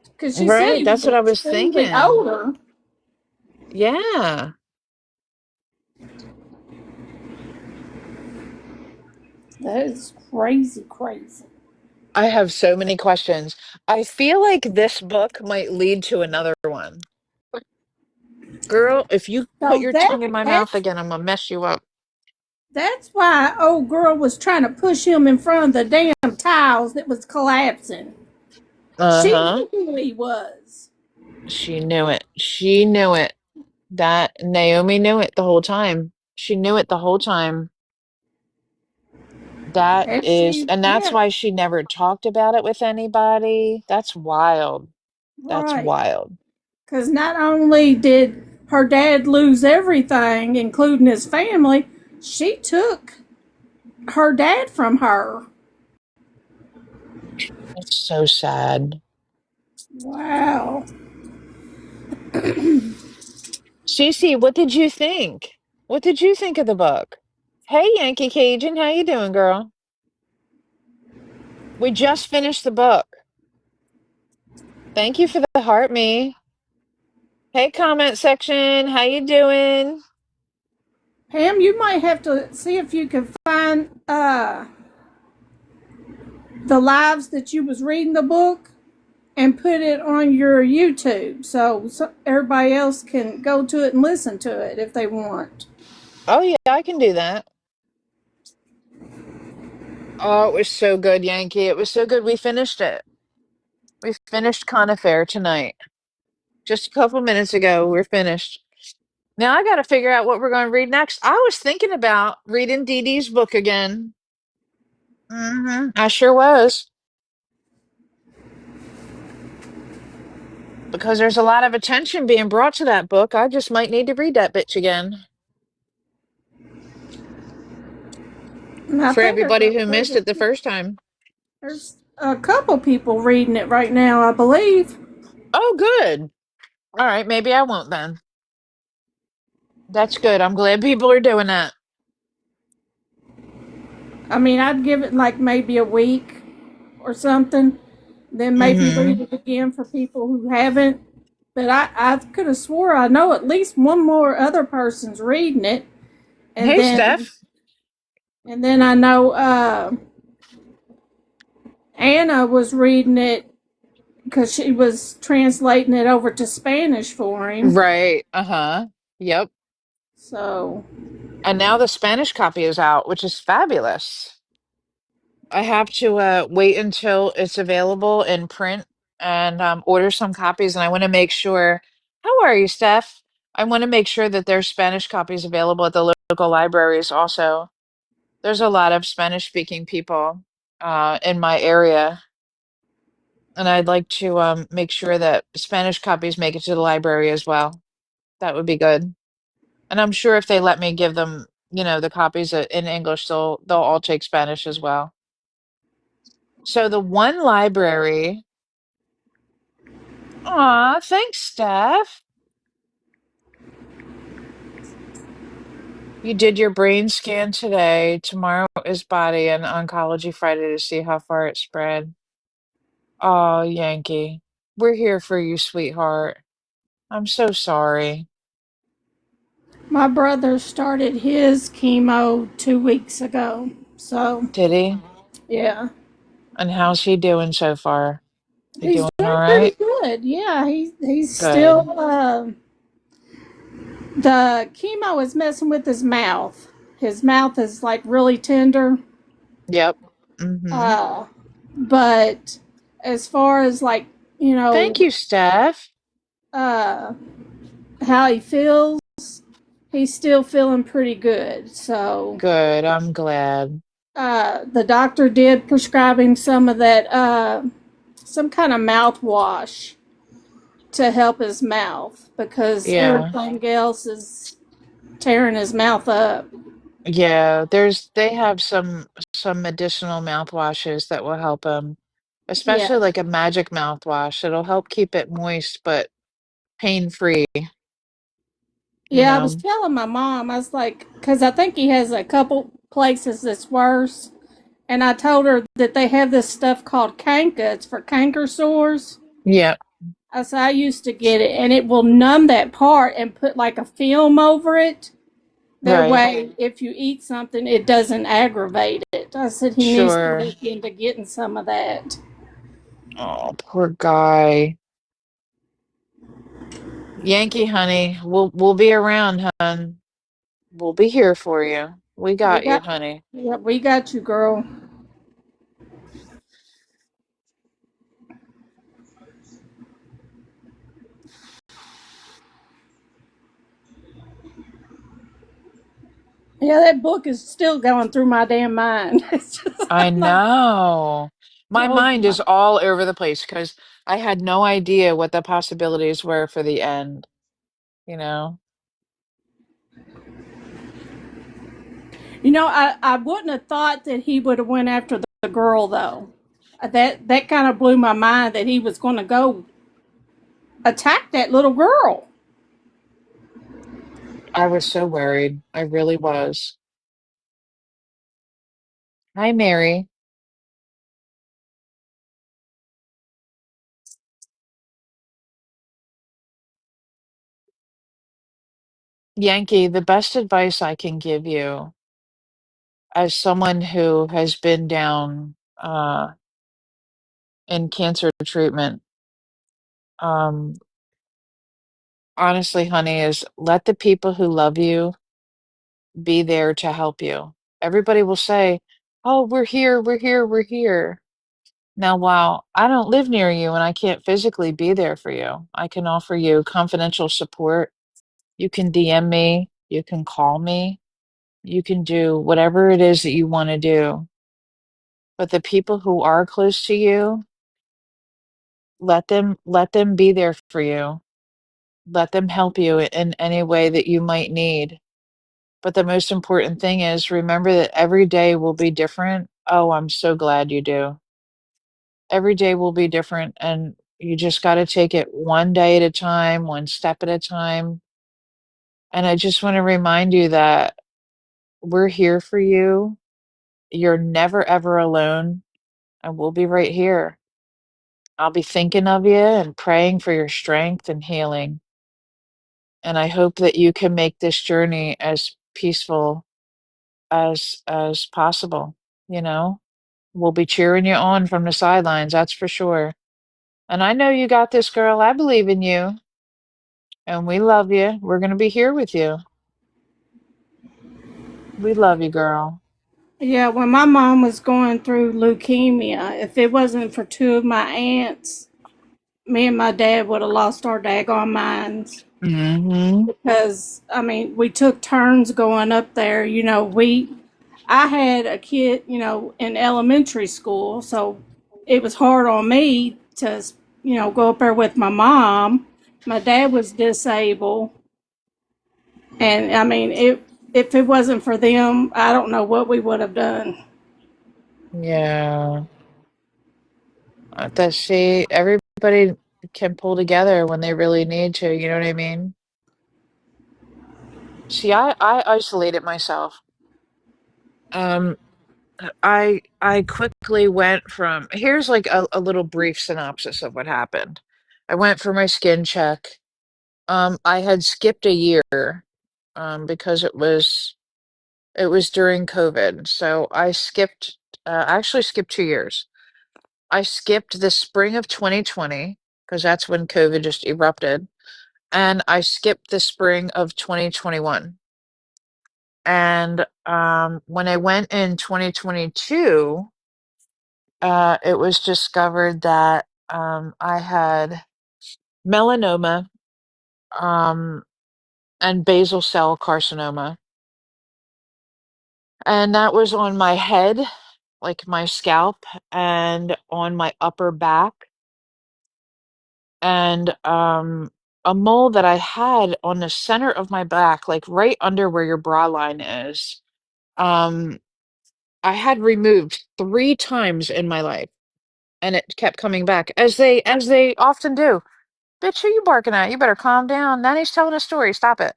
Because she said Right, he was that's what I was extremely thinking. older. Yeah. That is crazy, crazy. I have so many questions. I feel like this book might lead to another one. Girl, if you put So your that tongue in my mouth that's again, I'm gonna mess you up. that's why old girl was trying to push him in front of the damn tiles that was collapsing. She Uh-huh. knew who he was. She knew it. She knew it. That Naomi knew it the whole time. She knew it the whole time. That And is, she, and that's yeah, why she never talked about it with anybody. That's wild. That's right. wild. Because not only did her dad lose everything, including his family, she took her dad from her. It's so sad. Wow. Cece, what did you think? What did you think of the book? Hey, Yankee Cajun, how you doing, girl? We just finished the book. Thank you for the heart, me. Hey, comment section, how you doing? Pam, you might have to see if you can find the lives that you was reading the book and put it on your YouTube so everybody else can go to it and listen to it if they want. Oh yeah, I can do that. Oh, it was so good, Yankee. It was so good. We finished it. We finished Conifair tonight. Just a couple minutes ago, we're finished. Now I got to figure out what we're going to read next. I was thinking about reading Dee Dee's book again. I sure was. Because there's a lot of attention being brought to that book. I just might need to read that bitch again. And I For think everybody who missed it the first time. there's a couple people reading it right now, I believe. Oh, good. All right, maybe I won't then. That's good. I'm glad people are doing that. I mean, I'd give it like maybe a week or something, then maybe hmm read it again for people who haven't. But I could have swore I know at least one more other person's reading it, and Hey, then Steph. I know Anna was reading it because she was translating it over to Spanish for him. Right. Uh-huh. Yep. So And now the Spanish copy is out, which is fabulous. I have to wait until it's available in print and order some copies. And I want to make sure. How are you, Steph? I want to make sure that there's Spanish copies available at the local libraries also. There's a lot of Spanish speaking people in my area. And I'd like to make sure that Spanish copies make it to the library as well. That would be good. And I'm sure if they let me give them, the copies in English, they'll all take Spanish as well. So the one library. Aw, thanks, Steph. You did your brain scan today. Tomorrow is body and oncology Friday to see how far it spread. Oh, Yankee. We're here for you, sweetheart. I'm so sorry. My brother started his chemo 2 weeks ago. So, Did he? yeah. And how's he doing so far? He He's doing all doing pretty right? good. Yeah, he's Good. still the chemo is messing with his mouth. His mouth is like really tender. Yep. Mm-hmm. Uh but as far as like, you Thank know, you, Steph. uh how he feels, he's still feeling pretty good. So, Good. I'm glad. the doctor did prescribe him some of that some kind of mouthwash to help his mouth because Yeah. everything else is tearing his mouth up. Yeah, they have some medicinal mouthwashes that will help him, Yeah. especially like a magic mouthwash. It'll help keep it moist but pain-free, you Yeah, I was know. telling my mom, I was like, because I think he has a couple places that's worse. And I told her that they have this stuff called canker. It's for canker sores. Yeah, I said, I used to get it, and it will numb that part and put like a film over it. That right. way, if you eat something, it doesn't aggravate it. I said he needs to Sure. look into getting some of that. Oh, poor guy. Yankee, honey, we'll be around, hon. We'll be here for you. We We got you, got, honey. yeah, we got you, girl. Yeah, that book is still going through my damn mind. It's just, I I'm like, know. My oh mind my. is all over the place because I had no idea what the possibilities were for the end, you know? You know, I wouldn't have thought that he would have went after the girl though. That kind of blew my mind that he was going to go attack that little girl. I was so worried. I really was. Hi, Mary. Yankee, the best advice I can give you as someone who has been down in cancer treatment, um, honestly, honey, is let the people who love you be there to help you. Everybody will say, "Oh, we're here, we're here, we're here." Now, while I don't live near you and I can't physically be there for you, I can offer you confidential support. You can DM me, you can call me, you can do whatever it is that you want to do. But the people who are close to you, let them be there for you. Let them help you in any way that you might need. But the most important thing is remember that every day will be different. Oh, I'm so glad you do. Every day will be different, and you just got to take it one day at a time, one step at a time. And I just want to remind you that we're here for you. You're never, ever alone, and we'll be right here. I'll be thinking of you and praying for your strength and healing. And I hope that you can make this journey as peaceful as possible, you know? We'll be cheering you on from the sidelines, that's for sure. And I know you got this, girl. I believe in you. And we love you. We're going to be here with you. We love you, girl. Yeah, when my mom was going through leukemia, if it wasn't for two of my aunts, me and my dad would have lost our daggone minds. Hmm. Because, I mean, we took turns going up there. I had a kid, in elementary school, so it was hard on me to, go up there with my mom. My dad was disabled, and I mean, if it wasn't for them, I don't know what we would have done. Yeah. That she everybody can pull together when they really need to, you know what I mean? See, I isolated myself. Um, I quickly went from here's like a little brief synopsis of what happened. I went for my skin check. I had skipped a year, because it was during COVID. So I actually skipped 2 years. I skipped the spring of 2020 because that's when COVID just erupted. And I skipped the spring of 2021. And when I went in 2022, it was discovered that I had melanoma, um, and basal cell carcinoma. And that was on my head, like my scalp, and on my upper back, and a mole that I had on the center of my back, like right under where your bra line is. Um, I had removed 3 times in my life, and it kept coming back, as they often do. "Bitch, who you barking at? You better calm down. Nanny's telling a story. Stop it."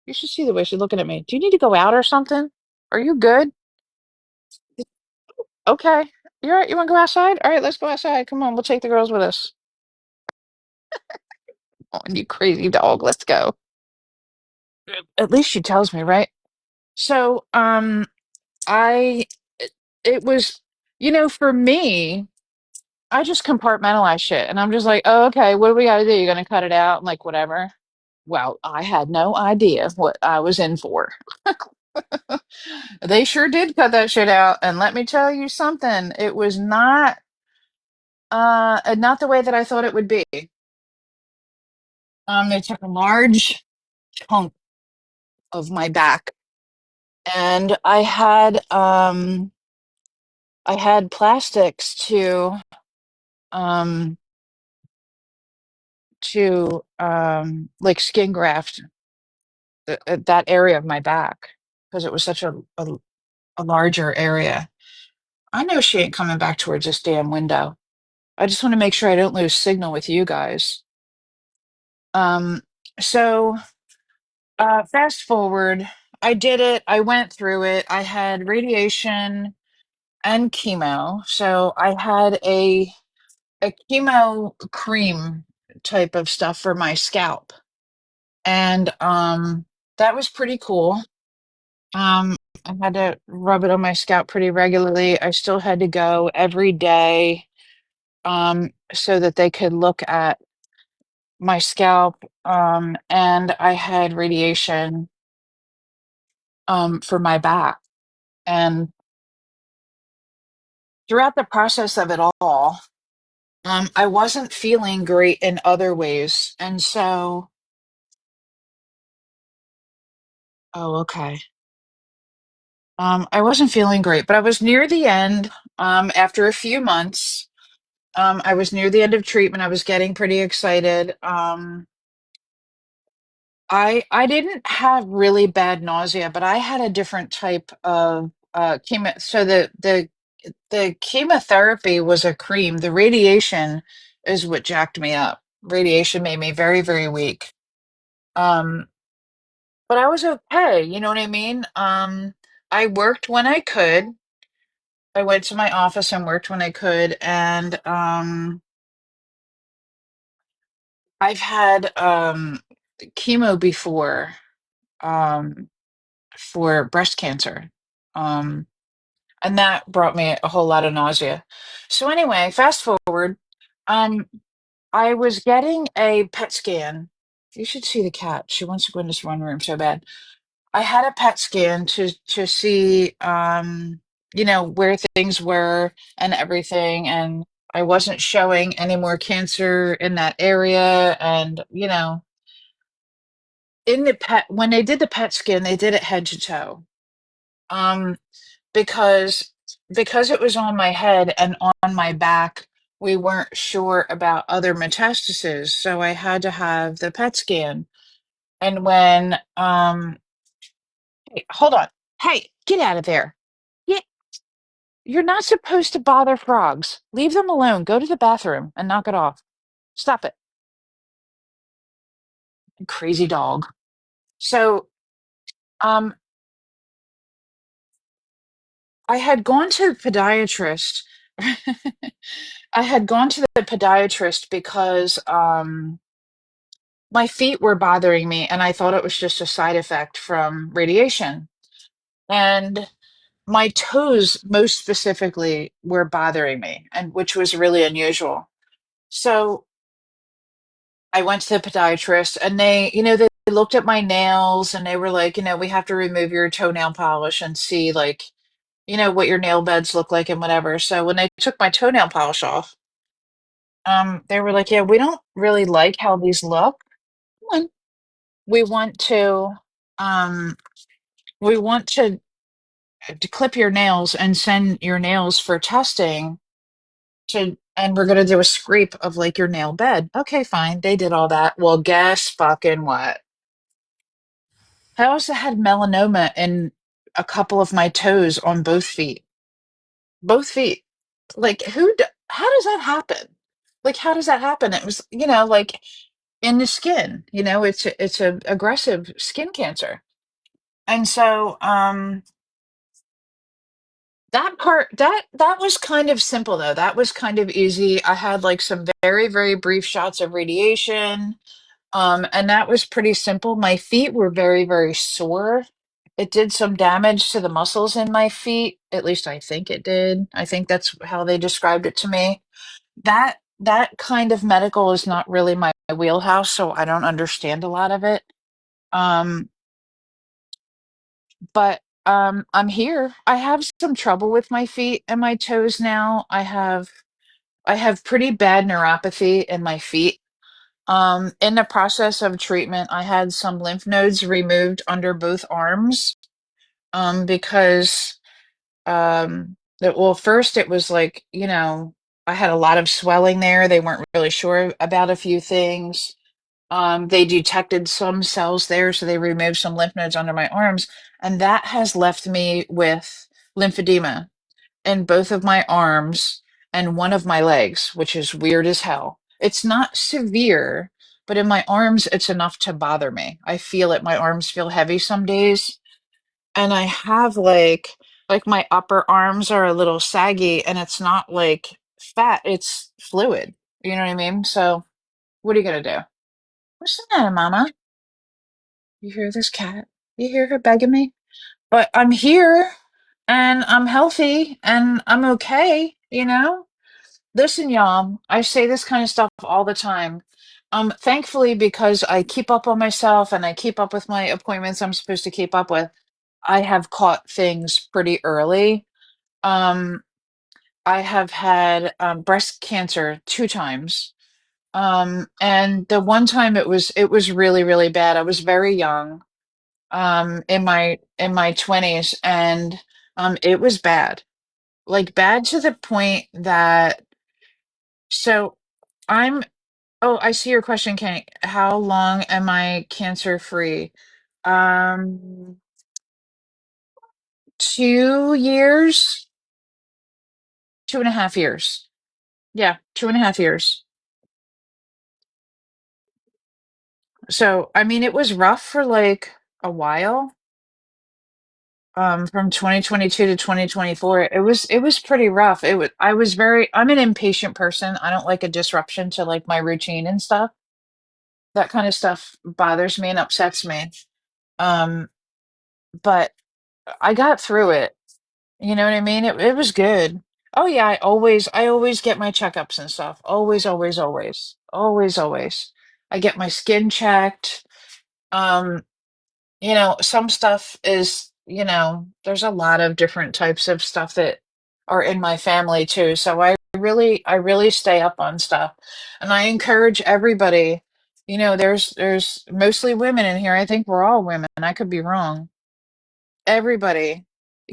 You should see the way she's looking at me. "Do you need to go out or something? Are you good?" "Okay. You alright? You wanna go outside? Alright, let's go outside. Come on, we'll take the girls with us." "Oh, you crazy dog. Let's go." At least she tells me, right? So, I it it was for me, I just compartmentalize shit, and I'm just like, "Oh, okay, what do we gotta do? You're gonna cut it out?" Like, whatever. Well, I had no idea what I was in for. They sure did cut that shit out, and let me tell you something, it was not the way that I thought it would be. They took a large chunk of my back, and I had plastics um like skin graft that area of my back because it was such a larger area. I know she ain't coming back towards this damn window. I just want to make sure I don't lose signal with you guys. Um, so fast forward, I did it. I went through it. I had radiation and chemo. So I had a chemo cream type of stuff for my scalp. And that was pretty cool. Um, I had to rub it on my scalp pretty regularly. I still had to go every day, so that they could look at my scalp. And I had radiation, for my back. And throughout the process of it all, I wasn't feeling great in other ways. And so, oh, okay. I wasn't feeling great, but I was near the end. After a few months, I was near the end of treatment. I was getting pretty excited. I didn't have really bad nausea, but I had a different type of chemo. So the chemotherapy was a cream. The radiation is what jacked me up. Radiation made me very, very weak. Um, but I was okay. You know what I mean? I worked when I could. I went to my office and worked when I could, and I've had chemo before, um, for breast cancer, um, and that brought me a whole lot of nausea. So anyway, fast forward, um, I was getting a PET scan. You should see the cat. She wants to go in this one room so bad. I had a PET scan to see, where things were and everything, and I wasn't showing any more cancer in that area. And in the PET when they did the PET scan, they did it head to toe, um, because it was on my head and on my back. we weren't sure about other metastases, so I had to have the PET scan. And when hey, hold on. Hey, get out of there. Yeah, you're not supposed to bother frogs. Leave them alone. Go to the bathroom and knock it off. Stop it. Crazy dog. So, um, I had gone to the podiatrist. I had gone to the podiatrist because my feet were bothering me, and I thought it was just a side effect from radiation. And my toes, most specifically, were bothering me, and which was really unusual. So I went to the podiatrist, and they looked at my nails, and they were like, we have to remove your toenail polish and see, like, what your nail beds look like and whatever. So when they took my toenail polish off, they were like, yeah, we don't really like how these look. One, we want to, um, we want to clip your nails and send your nails for testing and we're gonna do a scrape of like your nail bed. Okay, fine. They did all that. Well, guess fucking what? I also had melanoma in a couple of my toes on both feet. Both feet. Like how does that happen? Like how does that happen? It was, like in the skin, it's a aggressive skin cancer. And so that was kind of simple though. That was kind of easy. I had like some very, very brief shots of radiation. And that was pretty simple. My feet were very, very sore. It did some damage to the muscles in my feet. At least I think it did. I think that's how they described it to me. That kind of medical is not really my wheelhouse, so I don't understand a lot of it. Um, but I'm here. I have some trouble with my feet and my toes now. I have pretty bad neuropathy in my feet. In the process of treatment, I had some lymph nodes removed under both arms, because well, first it was like, I had a lot of swelling there. They weren't really sure about a few things. They detected some cells there, so they removed some lymph nodes under my arms, and that has left me with lymphedema in both of my arms and one of my legs, which is weird as hell. It's not severe, but in my arms, it's enough to bother me. I feel it. My arms feel heavy some days, and I have like my upper arms are a little saggy, and it's not like fat, it's fluid. You know what I mean? So, what are you gonna do? What's the matter, Mama? You hear this cat? You hear her begging me? But I'm here and I'm healthy and I'm okay, you know? Listen, y'all, I say this kind of stuff all the time. Thankfully, because I keep up on myself and I keep up with my appointments I'm supposed to keep up with, I have caught things pretty early. Um, I have had breast cancer 2 times. And the one time it was really, really bad. I was very young, in my 20s, and it was bad. Like bad to the point that so I'm oh, I see your question, Kenny. How long am I cancer free? Um, 2 years, 2.5 years. Yeah, 2.5 years. So, I mean, it was rough for like a while. From 2022 to 2024, it was pretty rough. I'm an impatient person. I don't like a disruption to like my routine and stuff. That kind of stuff bothers me and upsets me. Um, but I got through it. You know what I mean? It was good. Oh yeah, I always get my checkups and stuff. Always, always, always. Always, always. I get my skin checked. Um, some stuff is, there's a lot of different types of stuff that are in my family too. So I really stay up on stuff. And I encourage everybody, there's mostly women in here. I think we're all women. I could be wrong. Everybody,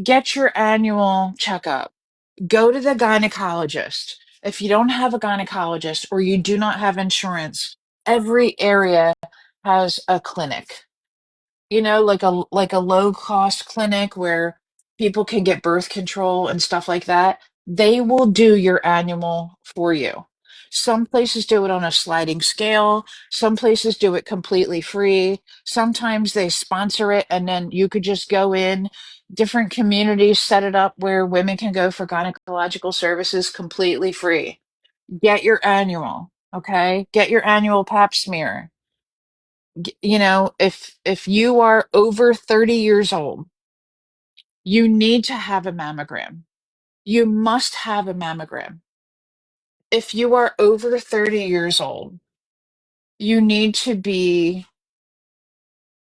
get your annual checkup. Go to the gynecologist. If you don't have a gynecologist or you do not have insurance, every area has a clinic, like a low cost clinic where people can get birth control and stuff like that. They will do your annual for you. Some places do it on a sliding scale. Some places do it completely free. Sometimes they sponsor it and then you could just go in. Different communities set it up where women can go for gynecological services completely free. Get your annual, okay? Get your annual pap smear. If you are over 30 years old, you need to have a mammogram. You must have a mammogram. If you are over 30 years old, you need to be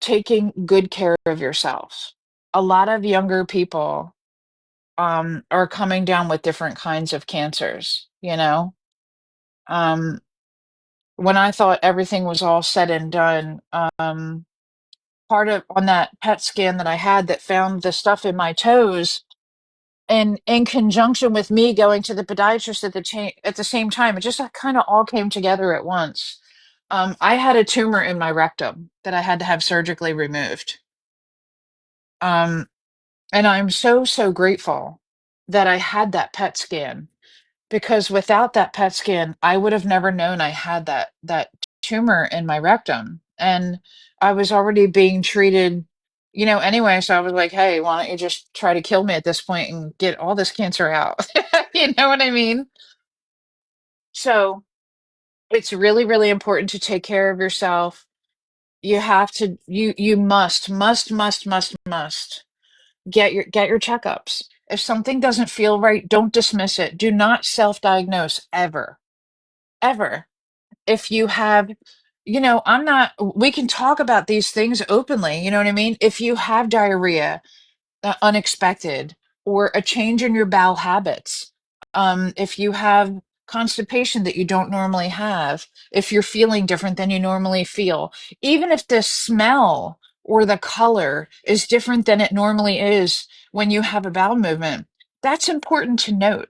taking good care of yourself. A lot of younger people are coming down with different kinds of cancers, Um, when I thought everything was all said and done, part of on that PET scan that I had that found the stuff in my toes, and in conjunction with me going to the podiatrist at the same time, it just kind of all came together at once. I had a tumor in my rectum that I had to have surgically removed. Um, and I'm so grateful that I had that PET scan, because without that PET scan, I would have never known I had that tumor in my rectum. And I was already being treated, anyway. So I was like, hey, why don't you just try to kill me at this point and get all this cancer out? You know what I mean? So it's really, really important to take care of yourself. You have to, you must get your checkups. If something doesn't feel right, don't dismiss it. Do not self-diagnose ever. Ever. If you have, I'm not, we can talk about these things openly, you know what I mean? If you have diarrhea, unexpected, or a change in your bowel habits, if you have constipation that you don't normally have, if you're feeling different than you normally feel, even if the smell or the color is different than it normally is when you have a bowel movement, that's important to note.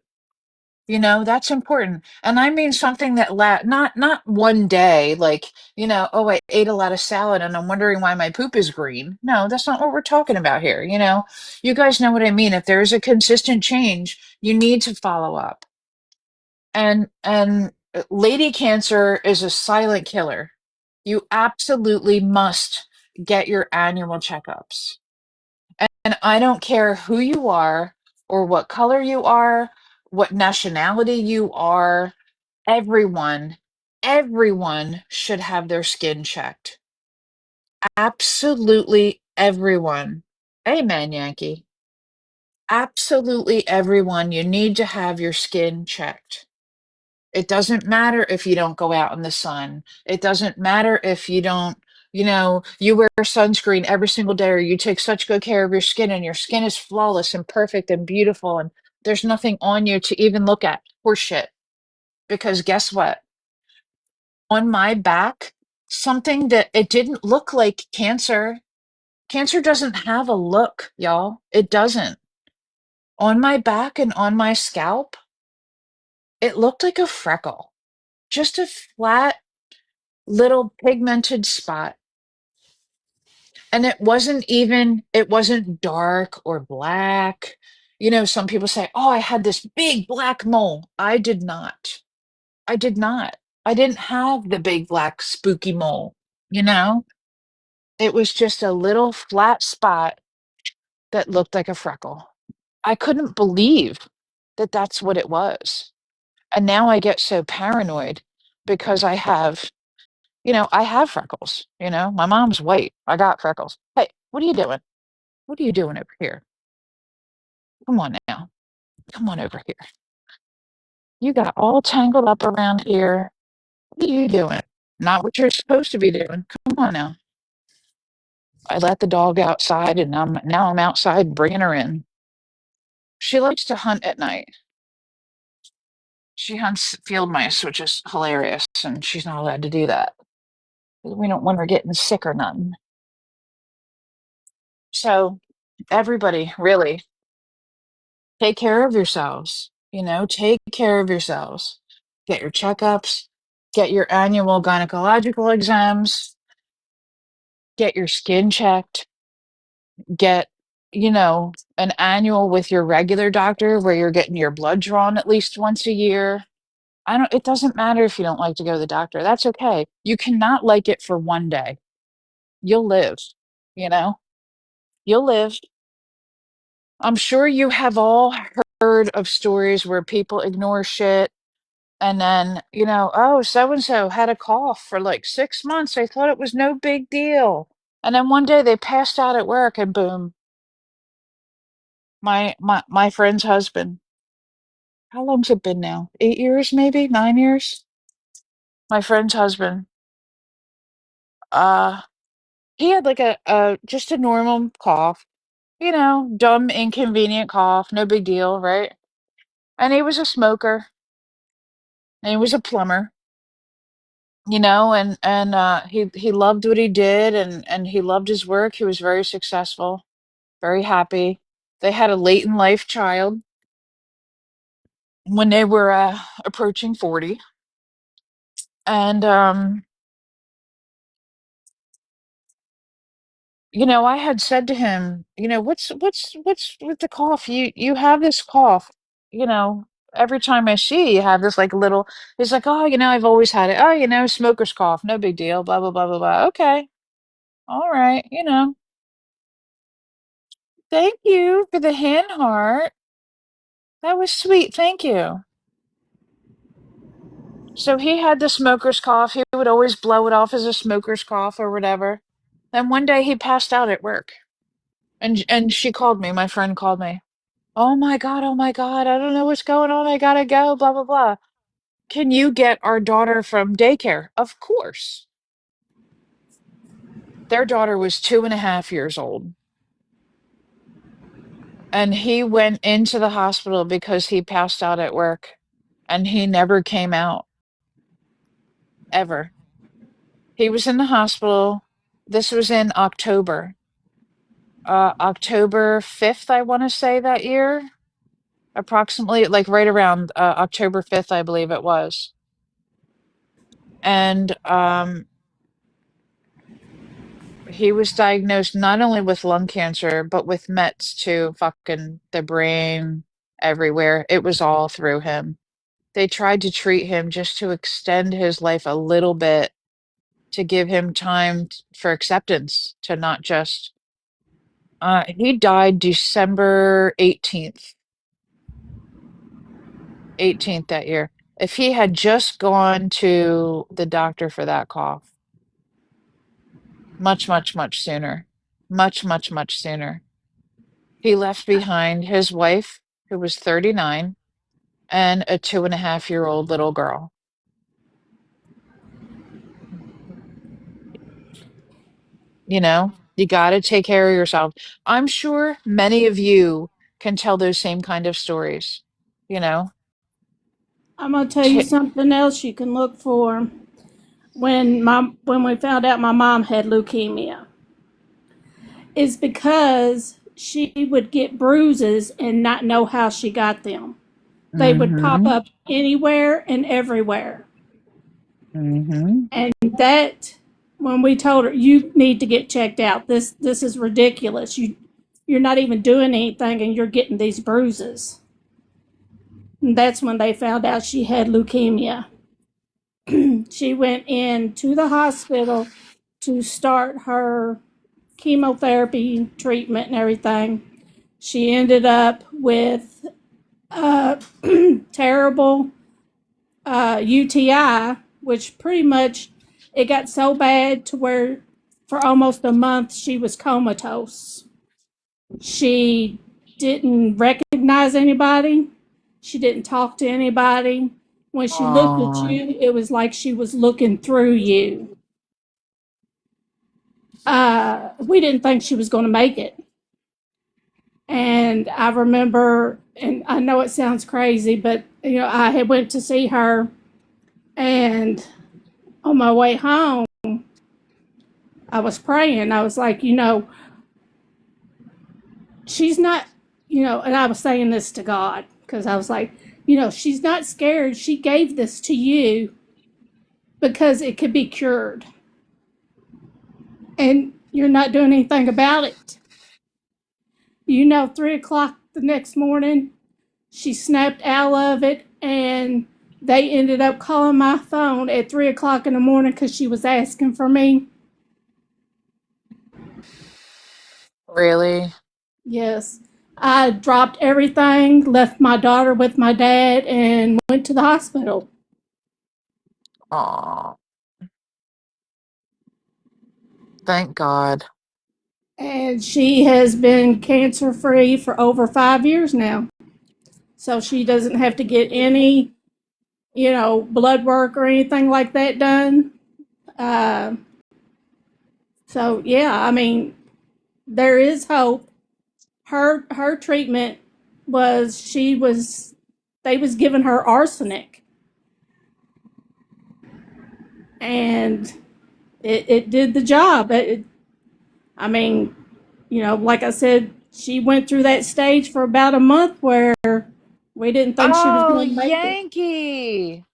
That's important. And I mean something that not one day, like, oh, I ate a lot of salad and I'm wondering why my poop is green. No, that's not what we're talking about here. You guys know what I mean. If there is a consistent change, you need to follow up. And lady cancer is a silent killer. You absolutely must get your annual checkups. And I don't care who you are or what color you are, what nationality you are. Everyone should have their skin checked. Absolutely everyone. Amen, Yankee. Absolutely everyone. You need to have your skin checked. It doesn't matter if you don't go out in the sun. It doesn't matter if you don't, you wear sunscreen every single day, or you take such good care of your skin and your skin is flawless and perfect and beautiful and there's nothing on you to even look at. Horseshit. Because guess what? On my back, something that it didn't look like cancer. Cancer doesn't have a look, y'all. It doesn't. On my back and on my scalp, it looked like a freckle. Just a flat little pigmented spot. And it wasn't dark or black. Some people say, oh, I had this big black mole. I did not. I did not. I didn't have the big black spooky mole, you know? It was just a little flat spot that looked like a freckle. I couldn't believe that that's what it was. And now I get so paranoid because I have freckles. My mom's white. I got freckles. Hey, what are you doing? What are you doing over here? Come on now. Come on over here. You got all tangled up around here. What are you doing? Not what you're supposed to be doing. Come on now. I let the dog outside and now I'm outside bringing her in. She likes to hunt at night. She hunts field mice, which is hilarious, and she's not allowed to do that. We don't want her getting sick or nothing. So, everybody, really, take care of yourselves. Take care of yourselves. Get your checkups, get your annual gynecological exams, get your skin checked, get, an annual with your regular doctor where you're getting your blood drawn at least once a year. It doesn't matter if you don't like to go to the doctor. That's okay. You cannot like it for one day. You'll live, you know? You'll live. I'm sure you have all heard of stories where people ignore shit and then, oh, so and so had a cough for like 6 months. I thought it was no big deal. And then one day they passed out at work and boom, my friend's husband. How long's it been now? 8 years, maybe 9 years? My friend's husband. Uh, he had like a just a normal cough, dumb, inconvenient cough, no big deal, right? And he was a smoker and he was a plumber, and he loved what he did and he loved his work. He was very successful, very happy. They had a late in life child when they were approaching 40. And I had said to him, what's with the cough? You have this cough, you know, every time I see you, you have this like little, he's like, oh, I've always had it. Oh, smoker's cough, no big deal, blah, blah, blah, blah, blah. Okay. All right. Thank you for the hand heart. That was sweet. Thank you. So he had the smoker's cough. He would always blow it off as a smoker's cough or whatever. Then one day he passed out at work. And she called me, my friend called me. Oh my God, I don't know what's going on. I gotta go, blah, blah, blah. Can you get our daughter from daycare? Of course. Their daughter was 2.5 years old. And he went into the hospital because he passed out at work and he never came out ever. He was in the hospital. This was in October. October 5th, I want to say that year, approximately, like right around October 5th, I believe it was. And he was diagnosed not only with lung cancer, but with Mets too, fucking the brain, everywhere. It was all through him. They tried to treat him just to extend his life a little bit, to give him time for acceptance, to not just. He died December 18th that year. If he had just gone to the doctor for that cough, much, much, much sooner, much, much, much sooner, he left behind his wife, who was 39, and a 2.5-year-old little girl. You got to take care of yourself. I'm sure many of you can tell those same kind of stories. You know, I'm gonna tell you T- something else you can look for. When we found out my mom had leukemia, is because she would get bruises and not know how she got them. They would pop mm-hmm, up anywhere and everywhere. mm-hmm. And that, when we told her, you need to get checked out. This is ridiculous. You're not even doing anything and you're getting these bruises. And that's when they found out she had leukemia. She went into the hospital to start her chemotherapy treatment and everything. She ended up with a terrible UTI, which pretty much it got so bad to where for almost a month she was comatose. She didn't recognize anybody. She didn't talk to anybody. When she looked at Oh, you, it was like she was looking through you. We didn't think she was going to make it. And I remember, and I know it sounds crazy, but I had went to see her, and on my way home, I was praying. I was like, she's not, and I was saying this to God because I was like, she's not scared. She gave this to you because it could be cured. And you're not doing anything about it. 3 o'clock the next morning, she snapped out of it, and they ended up calling my phone at 3 o'clock in the morning because she was asking for me. Really? Yes. I dropped everything, left my daughter with my dad, and went to the hospital. Aw, thank God. And she has been cancer free for over 5 years now. So she doesn't have to get any, blood work or anything like that done. Uh, so yeah, I mean, there is hope. Her treatment was they was giving her arsenic, and it did the job. I mean, like I said, she went through that stage for about a month where we didn't think she was Oh, going to make it. Yankee.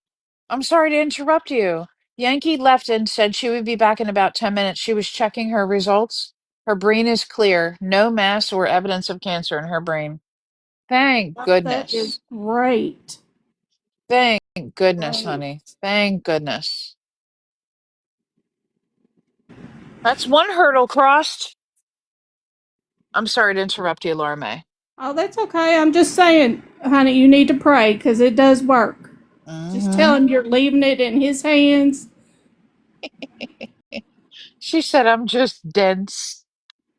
I'm sorry to interrupt you. Yankee left and said she would be back in about 10 minutes. She was checking her results. Her brain is clear. No mass or evidence of cancer in her brain. Thank That is goodness. great. Thank goodness, Great. honey. Thank goodness. That's one hurdle crossed. I'm sorry to interrupt you, Laura May. Oh, that's okay. I'm just saying, honey, you need to pray because it does work. Just tell Hmm. him you're leaving it in his hands. She said I'm just dense.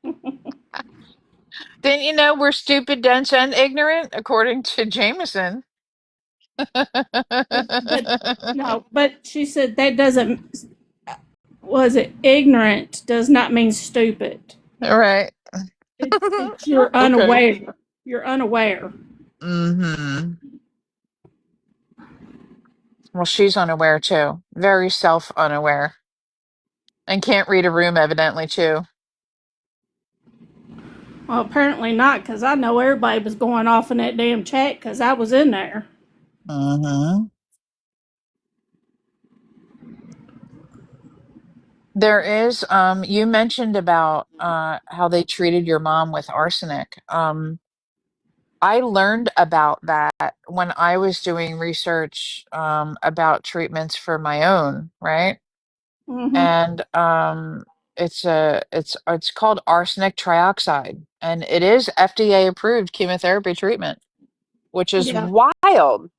Didn't you know we're stupid, dense, and ignorant, according to Jameson? But no, but she said that doesn't, was it ignorant does not mean stupid. Right. It's you're Okay. unaware. You're unaware. Hmm. Well, she's unaware too. Very self-unaware. And can't read a room, evidently, too. Well, apparently not, because I know everybody was going off in that damn chat because I was in there. Hmm. There is, you mentioned about how they treated your mom with arsenic. I learned about that when I was doing research about treatments for my own, right? Mm-hmm. And it's called arsenic trioxide, and it is FDA approved chemotherapy treatment, which is Yeah. wild.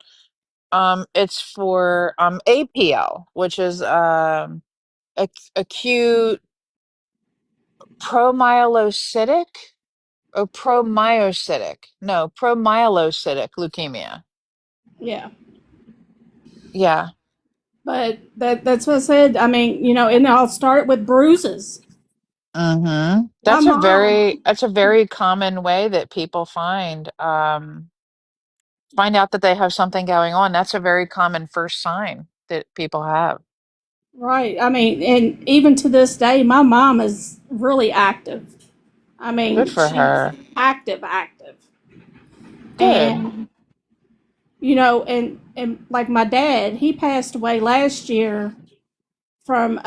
It's for APL, which is acute promyelocytic or promyocytic. No, promyelocytic leukemia. Yeah. Yeah. But that's what I said. I mean, and I'll start with bruises. Mm-hmm. My mom, That's a very common way that people find out that they have something going on. That's a very common first sign that people have. right. I mean, and even to this day, my mom is really active. I Good mean, for she's her. active, active. Good. And, and like my dad, he passed away last year from,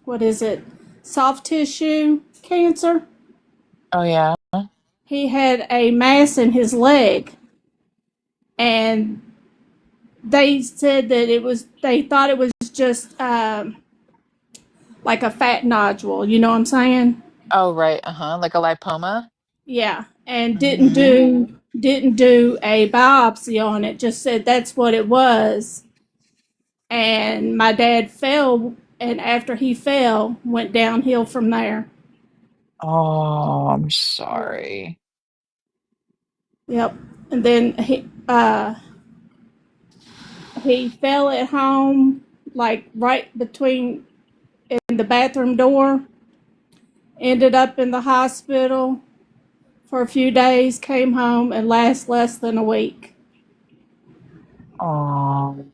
what is it? Soft tissue cancer. Oh yeah. He had a mass in his leg, and they said that they thought it was just like a fat nodule. You know what I'm saying? Oh right. Uh-huh. Like a lipoma. Yeah, and Mm-hmm. didn't do a biopsy on it. Just said that's what it was. And my dad fell, and after he fell, went downhill from there. Oh, I'm Yeah. sorry. Yep. And then he fell at home, like right between in the bathroom door. Ended up in the hospital for a few days. Came home and last less than a week. Oh.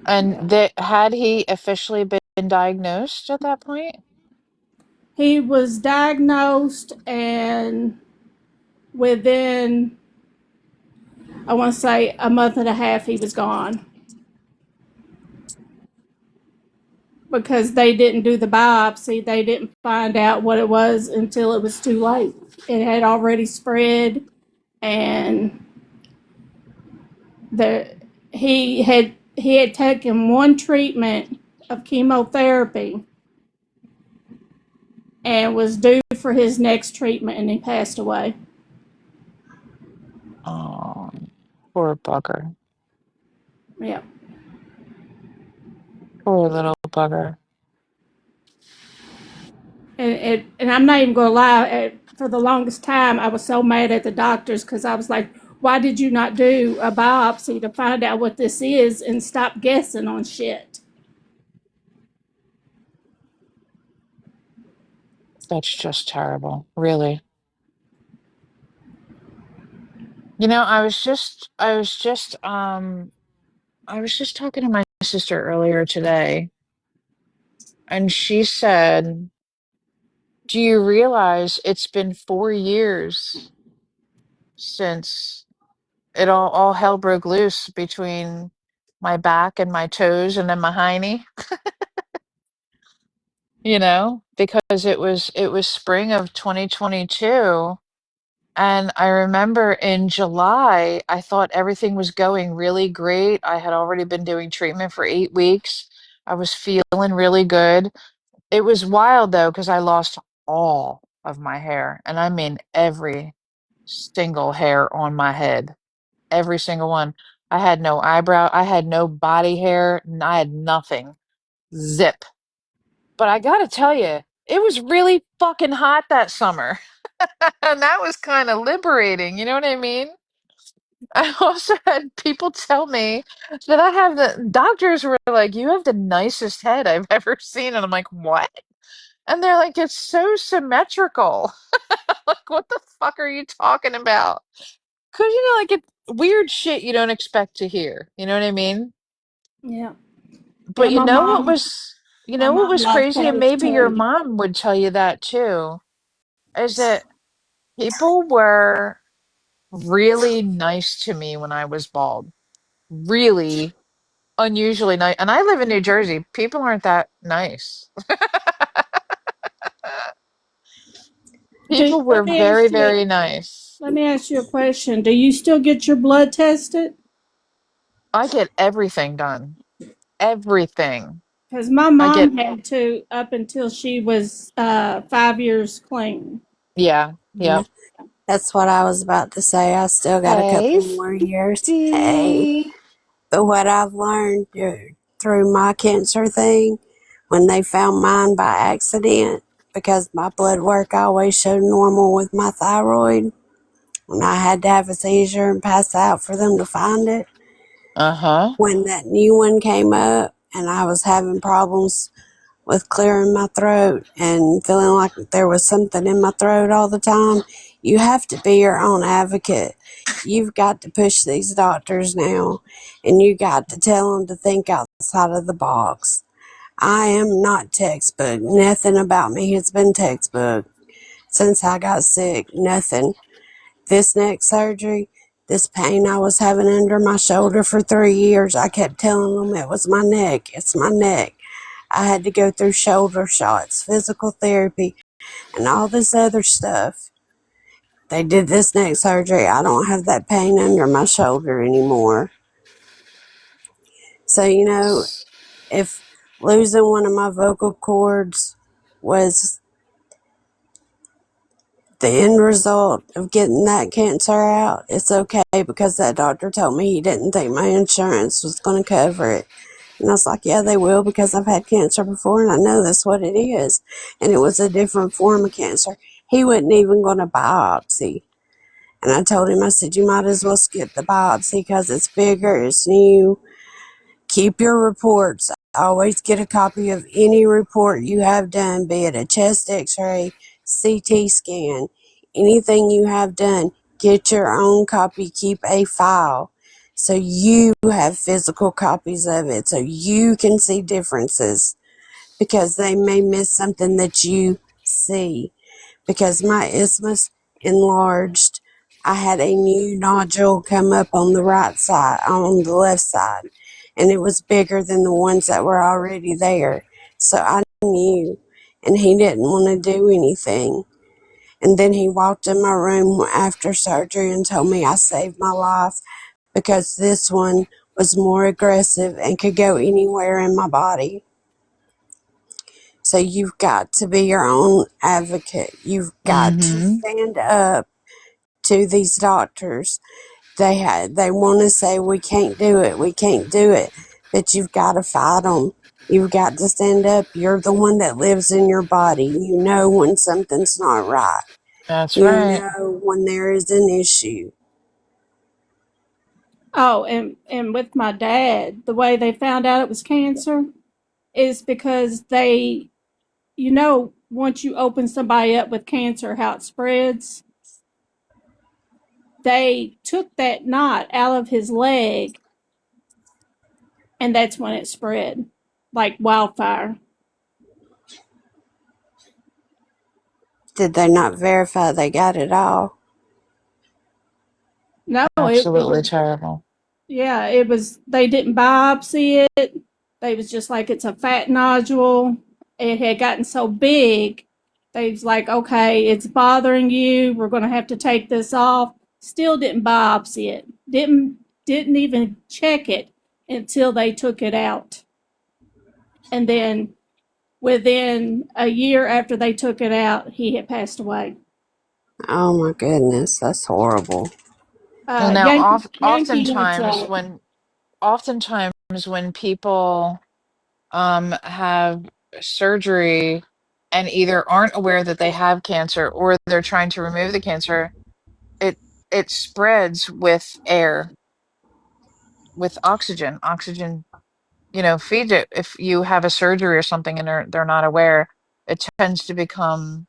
And Yeah. that had he officially been diagnosed at that point? He was diagnosed, and within I want to say a month and a half he was gone because they didn't do the biopsy. They didn't find out what it was until it was too late. It had already spread, and the he had taken one treatment of chemotherapy and was due for his next treatment, and he passed away. Oh, poor bugger. Yeah. Poor little bugger. And I'm not even gonna lie. For the longest time, I was so mad at the doctors because I was like, "Why did you not do a biopsy to find out what this is and stop guessing on shit?" That's just terrible, really. I was just talking to my sister earlier today, and she said, "Do you realize it's been 4 years since all hell broke loose between my back and my toes and then my hiney?" Because it was spring of 2022. And I remember in July, I thought everything was going really great. I had already been doing treatment for 8 weeks. I was feeling really good. It was wild though, because I lost all of my hair. And I mean every single hair on my head, every single one. I had no eyebrow, I had no body hair, I had nothing. Zip. But I gotta tell you, it was really fucking hot that summer. And that was kind of liberating, you know what I mean? I also had people tell me that I have the doctors were like, "You have the nicest head I've ever seen." And I'm like, "What?" And they're like, "It's so symmetrical." Like, what the fuck are you talking about? Because, like it's weird shit you don't expect to hear. You know what I mean? Yeah. Yeah. But you My know what mom was loved crazy, and hers maybe your too. mom would tell you that too, is that people were really nice to me when I was bald. Really unusually nice. And I live in New Jersey. People aren't that nice. Do, People were let me very, ask you. very nice. Let me ask you a question. Do you still get your blood tested? I get everything done. Everything. Because my I get, mom had to up until she was 5 years clean. yeah, Yeah, yep. that's what I was about to say. I still got a Hey, couple more years. Hey, Steve. but what I've learned through my cancer thing, when they found mine by accident, because my blood work always showed normal with my thyroid, when I had to have a seizure and pass out for them to find it, Uh-huh. when that new one came up and I was having problems with clearing my throat and feeling like there was something in my throat all the time. You have to be your own advocate. You've got to push these doctors now, and you got to tell them to think outside of the box. I am not textbook. Nothing about me has been textbook since I got sick. Nothing. This neck surgery, this pain I was having under my shoulder for 3 years, I kept telling them it was my neck. It's my neck. I had to go through shoulder shots, physical therapy, and all this other stuff. They did this neck surgery. I don't have that pain under my shoulder anymore. So, if losing one of my vocal cords was the end result of getting that cancer out, it's okay because that doctor told me he didn't think my insurance was going to cover it. And I was like, yeah, they will because I've had cancer before and I know that's what it is. And it was a different form of cancer. He wasn't even going to biopsy. And I told him, I said, you might as well skip the biopsy because it's bigger, it's new. Keep your reports. Always get a copy of any report you have done, be it a chest x-ray, CT scan, anything you have done. Get your own copy. Keep a file so you have physical copies of it so you can see differences because they may miss something that you see because my isthmus enlarged I had a new nodule come up on the right side, on the left side, and it was bigger than the ones that were already there. So I knew, and he didn't want to do anything. And then he walked in my room after surgery and told me I saved my life because this one was more aggressive and could go anywhere in my body. So you've got to be your own advocate. You've got to Mm-hmm. stand up to these doctors. They want to say we can't do it, but you've got to fight them. You've got to stand up. You're the one that lives in your body. You know when something's not right. That's You right. know when there is an issue. Oh, and with my dad, the way they found out it was cancer is because once you open somebody up with cancer, how it spreads. They took that knot out of his leg, and that's when it spread like wildfire. Did they not verify they got it all? No, it Absolutely was terrible. yeah, it was. They didn't biopsy it. They was just like it's a fat nodule. It had gotten so big. They was like, okay, it's bothering you. We're going to have to take this off. Still didn't biopsy it. Didn't even check it until they took it out. And then within a year after they took it out, he had passed away. Oh my goodness, that's horrible. Well, now, Yankee was oftentimes when people have surgery and either aren't aware that they have cancer or they're trying to remove the cancer, it it spreads with air, with oxygen. Oxygen, feeds it. If you have a surgery or something and they're not aware, it tends to become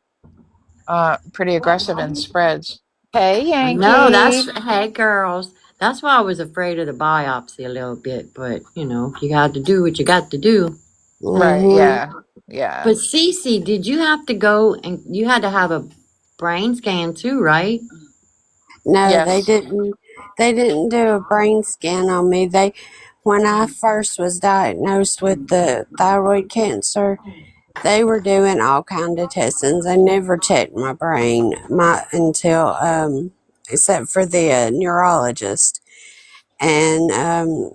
pretty aggressive and spreads. Hey, No, Yankee. that's hey girls. That's why I was afraid of the biopsy a little bit, but you got to do what you got to do. Right, Mm-hmm. yeah. Yeah. But Cece, did you have to go and you had to have a brain scan too, right? No, they Yes. didn't. They didn't do a brain scan on me. When I first was diagnosed with the thyroid cancer, they were doing all kind of testings. They never checked my brain, until except for the neurologist, and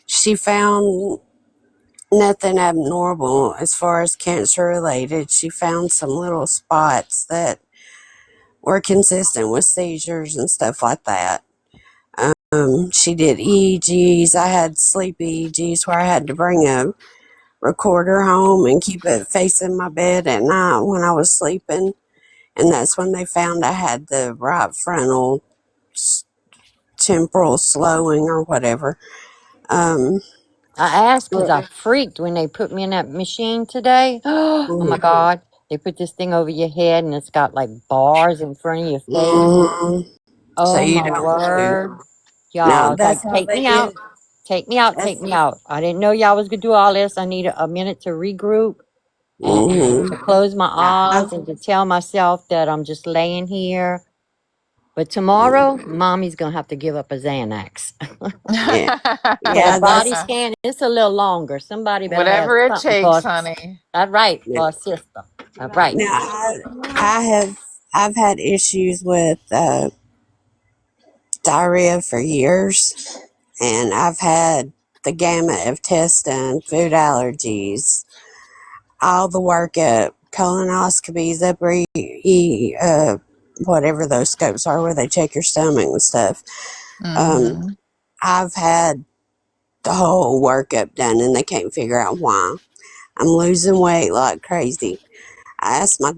she found nothing abnormal as far as cancer related. She found some little spots that were consistent with seizures and stuff like that. She did EEGs. I had sleep EEGs where I had to bring a recorder home and keep it facing my bed at night when I was sleeping. And that's when they found I had the right frontal temporal slowing or whatever. Um, I asked because I freaked when they put me in that machine today. Oh my mm, God. They put this thing over your head and it's got like bars in front of your face. mm, so Oh you my don't know. word. No, Y'all, it's like, that's how take they me did. out. Take me out. Take That's me out. I didn't know y'all was going to do all this. I need a minute to regroup and to mm-hmm. close my I've, eyes and to tell myself that I'm just laying here. But tomorrow, mommy's going to have to give up a Xanax. yeah, For the yeah, body that's scan, it's a little longer. Somebody better have Whatever it something takes, for honey. that's right, yeah. for a sister. That's right. Now I've had issues with diarrhea for years, and I've had the gamut of tests done, food allergies, all the workup, colonoscopies, upper whatever those scopes are where they check your stomach and stuff. Um, Hmm. I've had the whole workup done, and they can't figure out why. I'm losing weight like crazy. I asked my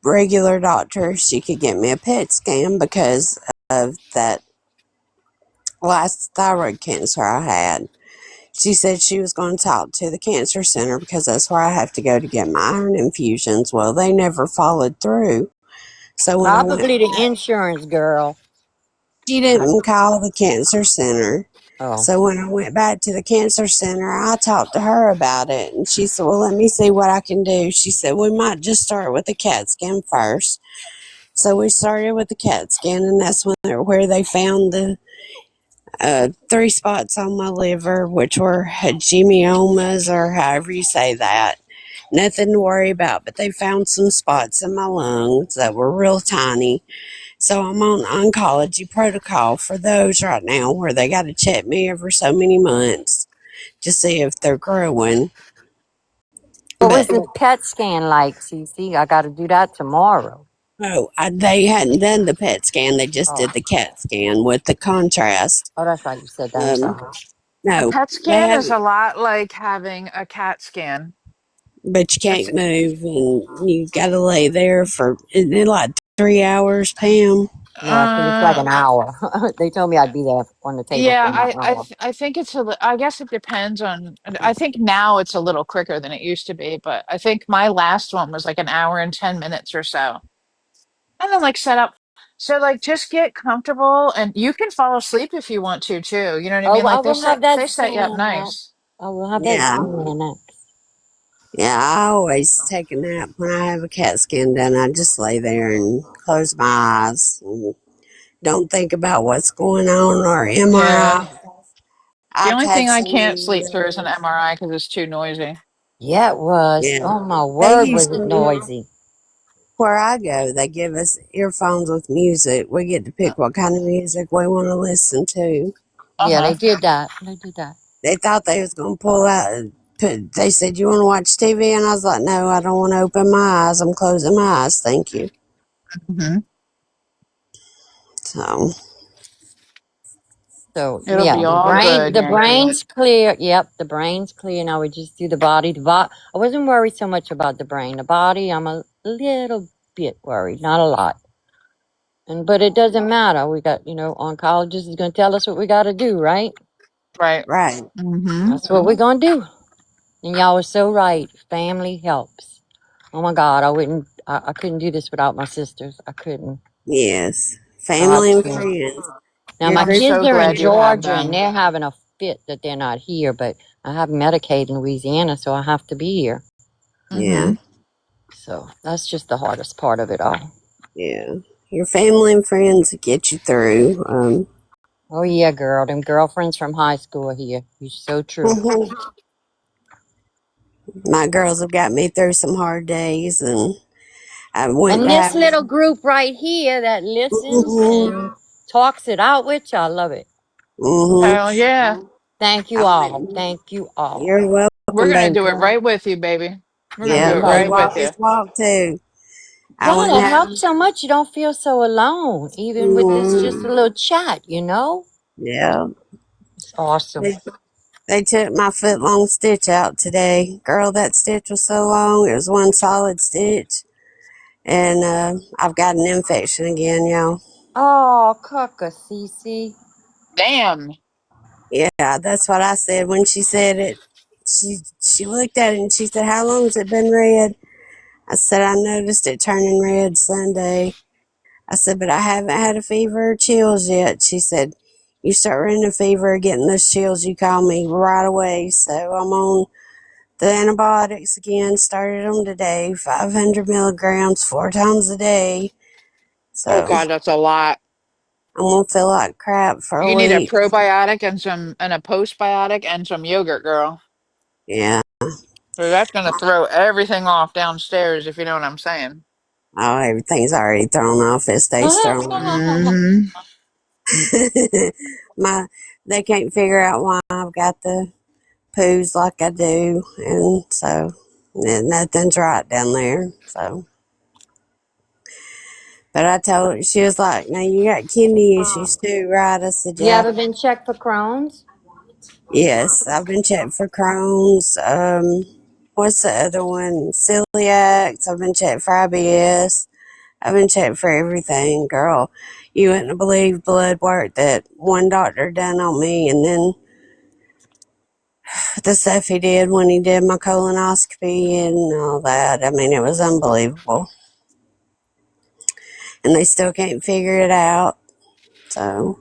regular doctor if she could get me a PET scan because of that last thyroid cancer I had. She said she was going to talk to the cancer center because that's where I have to go to get my iron infusions. Well, they never followed through. So when I went Probably the back, insurance girl. she I, didn't call the cancer center. oh, So when I went back to the cancer center, I talked to her about it. And she said, well, let me see what I can do. She said, we might just start with the CAT scan first. So we started with the CAT scan, and that's where they found the 3 spots on my liver, which were hemangiomas, or however you say that. Nothing to worry about, but they found some spots in my lungs that were real tiny. So I'm on oncology protocol for those right now, where they got to check me every so many months to see if they're growing. What was But the PET scan like, Cece? I got to do that tomorrow. they hadn't done the PET scan. They just Oh, did the CAT scan with the contrast. oh, that's right. You said that. I'm Um, sorry. A no, PET they scan is haven't. a lot like having a CAT scan. But you It's can't move, and you got to lay there for like 3 hours, Pam. No, I think it's like uh an hour. They told me I'd be there on the table for yeah, an hour. I think it's I guess it depends on. I think now it's a little quicker than it used to be, but I think my last one was like an hour and 10 minutes or so. And then like set up. So like just get comfortable, and you can fall asleep if you want to too. You know what I Oh, mean? I Like will have that they set you up scan up. nice. I will have that Yeah. scan up. Yeah, I always take a nap when I have a CAT scan done. I just lay there and close my eyes and don't think about what's going on or Yeah. MRI. The I've only thing had I some, can't sleep through is an MRI because it's too noisy. Yeah, it was. yeah. Oh, my They word, was it usually, noisy. where I go, they give us earphones with music. We get to pick what kind of music we want to listen to. Yeah, they Uh-huh. did that. They did that. They thought they was going to pull out, they said, you want to watch TV? And I was like, no, I don't want to open my eyes. I'm closing my eyes. Thank you. Hmm. So, So It'll yeah, be all good, the Yankee. brain's clear. Yep, the brain's clear. Now we just do the body. I wasn't worried so much about the brain. The body, I'm a little bit worried, not a lot. But it doesn't matter. We got, oncologist is going to tell us what we got to do, right? Right. right. Hmm. That's what we're going to do. And y'all were so right. Family helps. Oh my God, I couldn't do this without my sisters. I couldn't. Yes. I Family and can't. friends. Now Your my I'm group. kids so are in glad you have Georgia and them. they're having a fit that they're not here, but I have Medicaid in Louisiana, so I have to be here. Yeah. Hmm. So that's just the hardest part of it all. Yeah. Your family and friends get you through. Oh yeah, girl. Them girlfriends from high school are here. You're so true. My girls have got me through some hard days, and I went And to this have. little group right here that listens and talks it out with you, I love it. Mm-hmm. Hell yeah. Thank you all. Thank you all. You're We're welcome, gonna baby. do it right with you, baby. We're gonna I do Yeah, it we love right it. with walk you. this walk too. I went Yeah, and it had. helps so much. You don't feel so alone, even with this just a Mm, little chat. yeah. It's awesome. They, they took my foot long stitch out today. Girl, that stitch was so long. It was one solid stitch. And I've got an infection again, y'all. Oh, Cucka, Cece. Damn. Yeah, that's what I said when she said it. She looked at it and she said, "How long has it been red?" I said, "I noticed it turning red Sunday." I said, "But I haven't had a fever or chills yet." She said, "You start running a fever or getting those chills, you call me right away." So I'm on the antibiotics again. Started them today, 500 milligrams, 4 times a day. Oh So God, that's a lot. I'm gonna feel like crap for a You need a week. probiotic and a postbiotic and some yogurt, girl. Yeah. So that's gonna throw everything off downstairs, if you know what I'm saying. Oh, everything's already thrown off. It stays thrown off. Hmm. My they can't figure out why I've got the poos like I do, and so nothing's right down there. So, but I told her, she was like, "Now you got kidney issues too, right?" I said, You "Yeah." ever been checked for Crohn's? Yes, I've been checked for Crohn's. What's the other one? Celiac. I've been checked for IBS. I've been checked for everything, girl. You wouldn't believe blood work that one doctor done on me, and then the stuff he did when he did my colonoscopy and all that. I mean, it was unbelievable. And they still can't figure it out. So,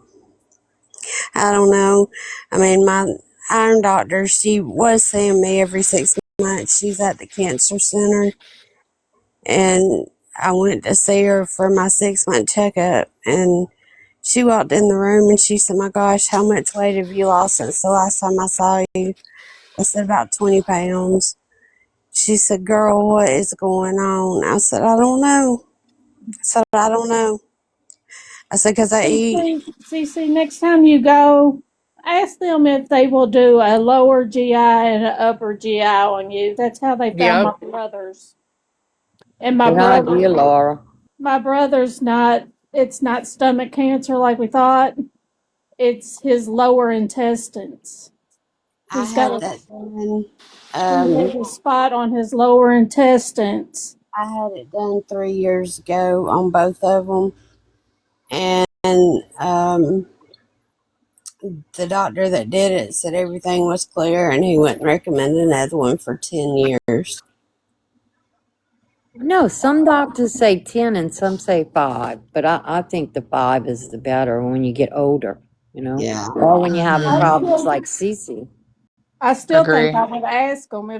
I don't know. I mean, my iron doctor, she was seeing me every 6 months. She's at the cancer center. And I went to see her for my 6-month checkup, and she walked in the room and she said, "My gosh, how much weight have you lost since the last time I saw you?" I said, "About 20 pounds." She said, "Girl, what is going on?" I said, "I don't know." I said, "I don't know." I said, "Because I eat." CC, next time you go, ask them if they will do a lower GI and an upper GI on you. That's how they found Yep. my brothers. And Good idea, Laura. my brother's not, it's not stomach cancer like we thought. It's his lower intestines. I He's got had that done. a spot on his lower intestines. I had it done 3 years ago on both of them, and the doctor that did it said everything was clear, and he wouldn't recommend another one for 10 years. No, some doctors say 10 and some say 5, but I think the 5 is the better when you get older, Yeah, or when you have Hmm. problems like Cece. I still think Agree. I would ask them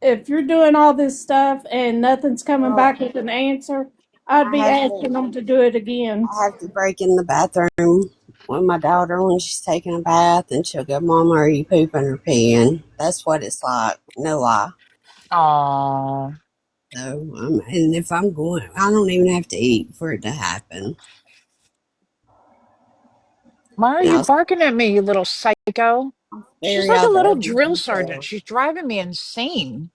if you're doing all this stuff and nothing's coming well, back with an answer, I'd I be have to asking them to do it again. I have to break in the bathroom with my daughter when she's taking a bath, and she'll go, "Mama, are you pooping or peeing?" That's what it's like, no lie. Oh, So, and if I'm going, I don't even have to eat for it to happen. why are And you I'll barking at me, you little psycho? She's bury like a out the little other drill sergeant. details. She's driving me insane.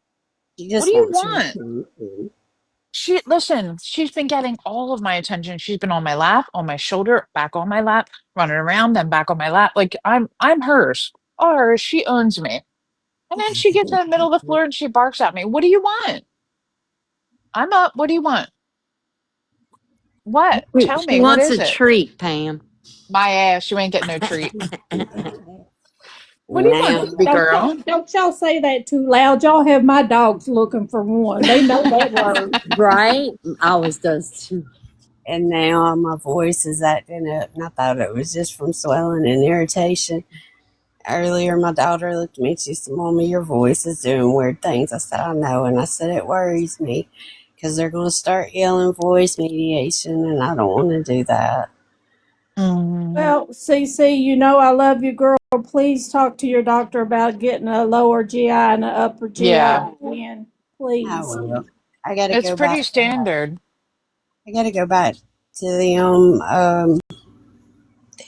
She What do just you wants your want? attention. Listen, she's been getting all of my attention. She's been on my lap, on my shoulder, back on my lap, running around, then back on my lap. Like I'm hers. Or she owns me. And then she gets in the middle of the floor and she barks at me. What do you want? I'm up. What do you want? What? Tell She me, what wants is a it? treat, Pam. My ass, you ain't getting no treat. What do you want, Now, baby girl? Don't y'all say that too loud. Y'all have my dogs looking for one. They know that word. Right? Ours does too. and now my voice is acting up, and I thought it was just from swelling and irritation. Earlier, my daughter looked at me and she said, "Mama, your voice is doing weird things." I said, "I know." And I said, "It worries me because they're going to start yelling voice mediation, and I don't want to do that." Mm, Well, CC, you know I love you, girl. Please talk to your doctor about getting a lower GI and an upper yeah, GI in, I please. will. I got to it's go pretty back. standard. I got to go back to the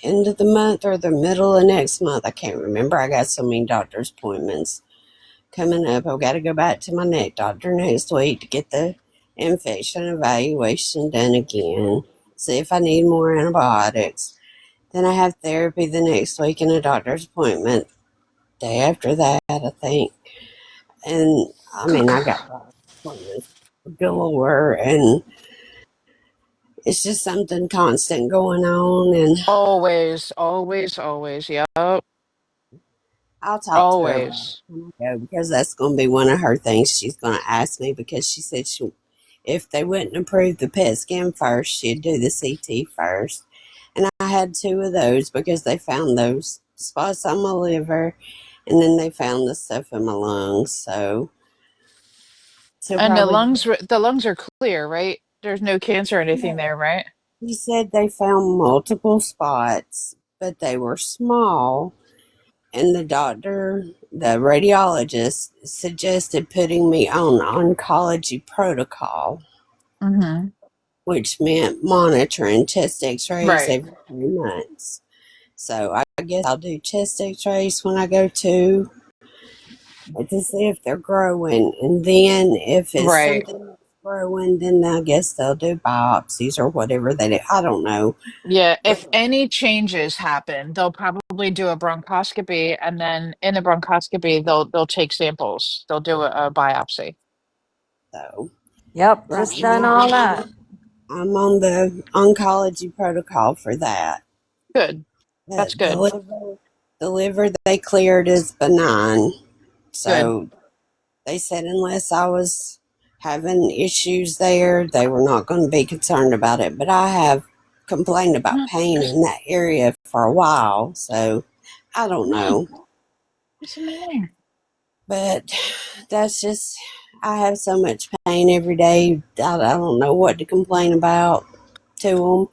end of the month or the middle of next month. I can't remember. I got so many doctor's appointments coming up. I've got to go back to my neck doctor next week to get the infection evaluation done again. See if I need more antibiotics. Then I have therapy the next week and a doctor's appointment day after that, I think. And I mean, I got appointments galore, and it's just something constant going on. And Always, always, always. Yep, I'll talk to her about it always. when I go, because that's going to be one of her things she's going to ask me, because she said if they wouldn't approve the PET scan first, she'd do the CT first. And I had two of those because they found those spots on my liver, and then they found the stuff in my lungs. So she'll And probably, the lungs are clear, right? There's no cancer or anything there, right? he said they found multiple spots, but they were small. And the radiologist, suggested putting me on oncology protocol, Mm-hmm. which meant monitoring chest x-rays Right. every 3 months. So I guess I'll do chest x-rays when I go to see if they're growing. And then if it's Right. something that's growing, then I guess they'll do biopsies or whatever they do. I don't know. Yeah, if But any changes happen, they'll probably do a bronchoscopy, and then in the bronchoscopy, they'll take samples. They'll do a biopsy. so Yep, right just done now all that. I'm on the oncology protocol for that. Good. The, That's the good. liver, the liver they cleared is benign. Good. So they said unless I was having issues there, they were not going to be concerned about it. But I have complained about Mm, pain in that area for a while. So I don't mm. know. What's the matter? But that's just, I have so much pain every day. I don't know what to complain about to them.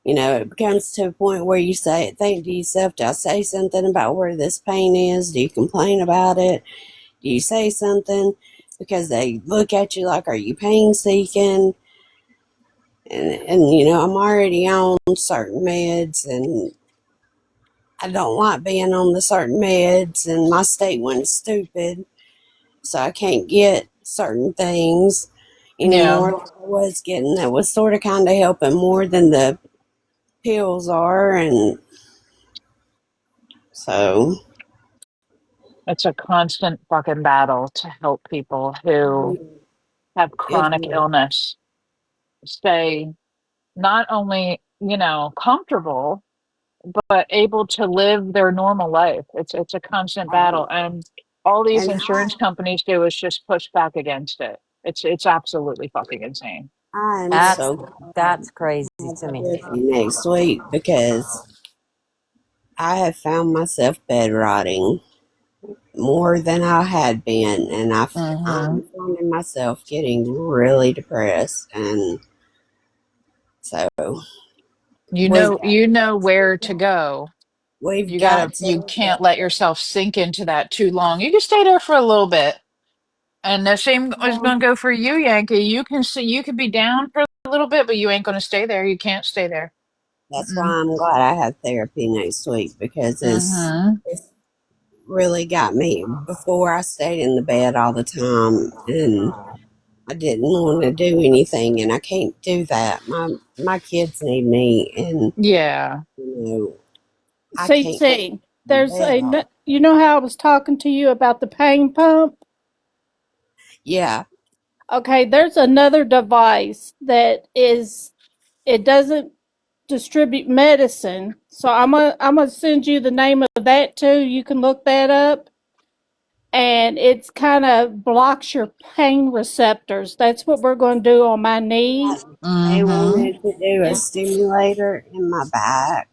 You know, it becomes to a point where you think to yourself, do I say something about where this pain is? Do you complain about it? Do you say something? Because they look at you like, are you pain seeking? And you know, I'm already on certain meds, and I don't like being on the certain meds, and my state went stupid, so I can't get certain things Yeah, anymore like I was getting. That was sort of kind of helping more than the pills are, and so it's a constant fucking battle to help people who have it, chronic illness stay not only, comfortable, but able to live their normal life. It's a constant battle, and all these and insurance companies do is just push back against it. It's absolutely fucking insane. I am That's so glad that's crazy I have to a me. therapy next week because I have found myself bedrotting more than I had been, and Hmm. I'm finding myself getting really depressed, and so You we've know, you know where to go. we've You gotta, got you to. can't let yourself sink into that too long. You can stay there for a little bit. And the same is going to go for you, Yankee. You can see, you could be down for a little bit, but you ain't going to stay there. You can't stay there. That's why Mm-mm. I'm glad I have therapy next week because Mm-hmm. it's really got me. Before I stayed in the bed all the time, and I didn't want to do anything, and I can't do that. My kids need me, and Yeah. you know I can't get CC, in the there's bed. you know how I was talking to you about the pain pump? Yeah, Okay, there's another device that it doesn't distribute medicine. So I'm gonna send you the name of that too. You can look that up. And it's kind of blocks your pain receptors. That's what we're going to do on my knee. they Mm-hmm. wanted to do a And stimulator in my back,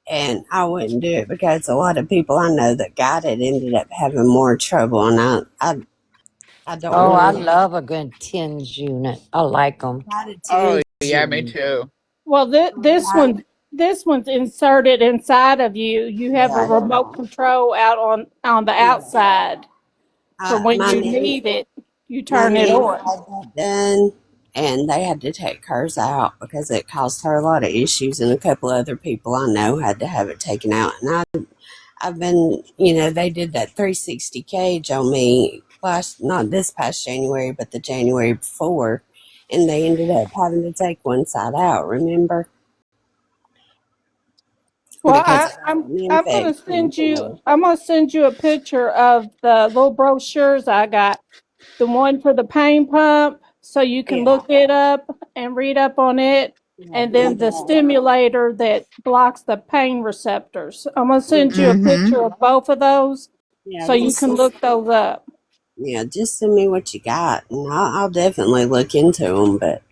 and I wouldn't do it because a lot of people I know that got it ended up having more trouble, and I don't Oh, I want to. love a good TINS unit. I like them. Got a Oh, 10 yeah, me unit. too. well, Got, this one's inserted inside of you. You have a yeah, remote control out on the yeah. outside for when My you niece, need it. You my turn it niece on. had that done, and they had to take hers out because it caused her a lot of issues, and a couple other people I know had to have it taken out. And I've been, they did that 360 cage on me last, not this past January, but the January before, and they ended up having to take one side out. Remember, Well, because I got an infection. So I'm gonna send you a picture of the little brochures I got. The one for the pain pump, so you can yeah, look it up and read up on it, yeah, and do then the that. stimulator that blocks the pain receptors. I'm gonna Yeah, send you a Mm-hmm. picture of both of those yeah, so you can look those up. just send me what you got, and I'll definitely look into them. But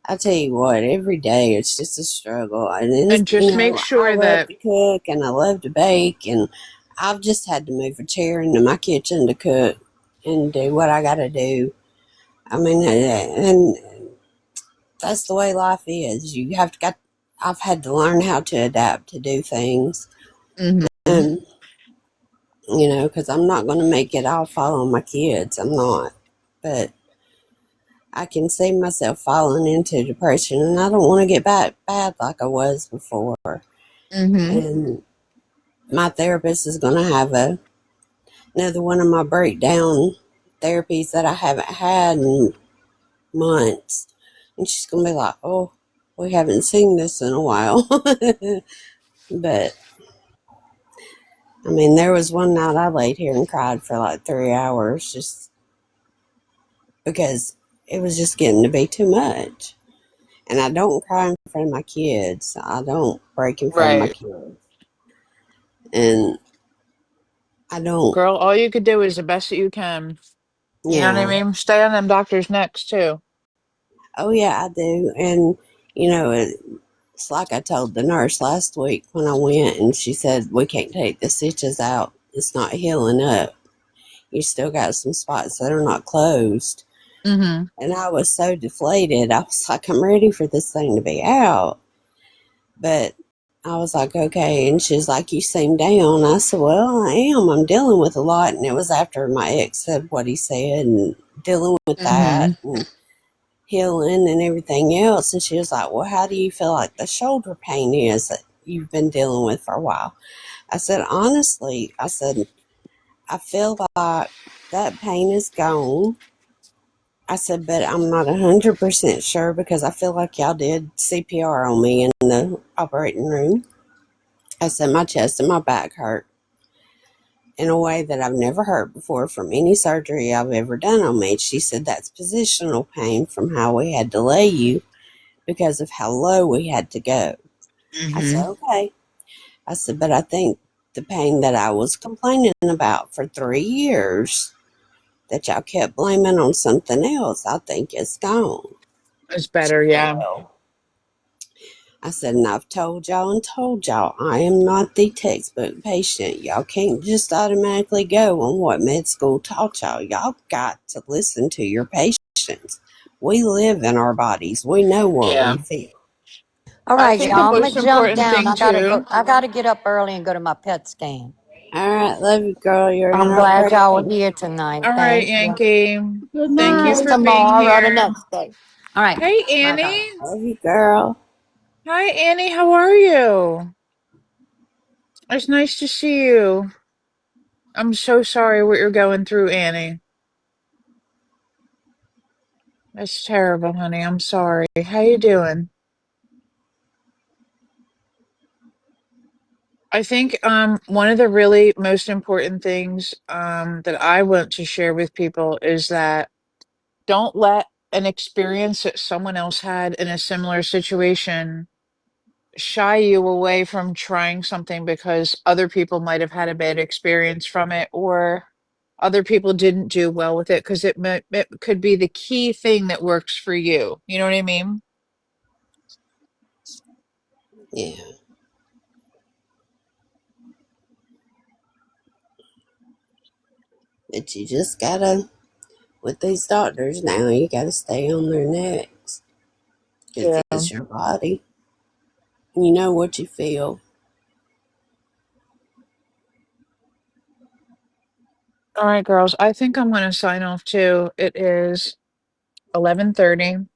I tell you what, every day it's just a struggle, and And just make I sure love that, to cook and I love to bake, and I've just had to move a chair into my kitchen to cook and do what I got to do. I mean, and that's the way life is. You have to got. I've had to learn how to adapt to do things, mm-hmm. and because I'm not going to make it all fall on my kids. I'm not, but I can see myself falling into depression, and I don't want to get back bad like I was before. Mm-hmm. And my therapist is going to have another one of my breakdown therapies that I haven't had in months, and she's going to be like, "Oh, we haven't seen this in a while." But I mean, there was one night I laid here and cried for like 3 hours just because it was just getting to be too much. And I don't cry in front of my kids. I don't break in front of my Right. kids. And I don't, Girl, all you could do is the best that you can. You know what I yeah. mean? Stay on them doctors' necks too. Oh, yeah, I do. And, it's like I told the nurse last week when I went, and she said, we can't take the stitches out. It's not healing up. You still got some spots that are not closed. Mm-hmm. And I was so deflated. I was like, I'm ready for this thing to be out. But I was like, okay. And she's like, you seem down. I said, well, I am. I'm dealing with a lot. And it was after my ex said what he said and dealing with Mm-hmm. that and healing and everything else. And she was like, well, how do you feel like the shoulder pain is that you've been dealing with for a while? I said, honestly, I said, I feel like that pain is gone. I said, but I'm not 100% sure because I feel like y'all did CPR on me in the operating room. I said, my chest and my back hurt in a way that I've never hurt before from any surgery I've ever done on me. She said, that's positional pain from how we had to lay you because of how low we had to go. I said, Mm-hmm. okay. I said, but I think the pain that I was complaining about for 3 years that y'all kept blaming on something else, I think it's gone. It's She better, said, yeah. well, I said, and I've told y'all and told y'all, I am not the textbook patient. Y'all can't just automatically go on what med school taught y'all. Y'all got to listen to your patients. We live in our bodies. We know what Yeah. we feel. All I right, think the y'all. I'm most gonna jump important down. thing I gotta go. too. I gotta get up early and go to my pet scan. All right, love you, girl. You're in I'm our glad y'all were prayers. here tonight. All right, Thank you. Yankee. Good See Thank you you night. for being tomorrow or the here. next day. All right. Hey, Bye bye. Annie. Love you, girl. Hi, Annie. How are you? It's nice to see you. I'm so sorry what you're going through, Annie. That's terrible, honey. I'm sorry. How you doing? I think one of the really most important things that I want to share with people is that don't let an experience that someone else had in a similar situation shy you away from trying something because other people might have had a bad experience from it or other people didn't do well with it because it could be the key thing that works for you. You know what I mean? Yeah, but you just gotta, with these doctors now, you gotta stay on their necks because Yeah. it's your body. You know what you feel. All right, girls. I think I'm going to sign off too. It is 11:30.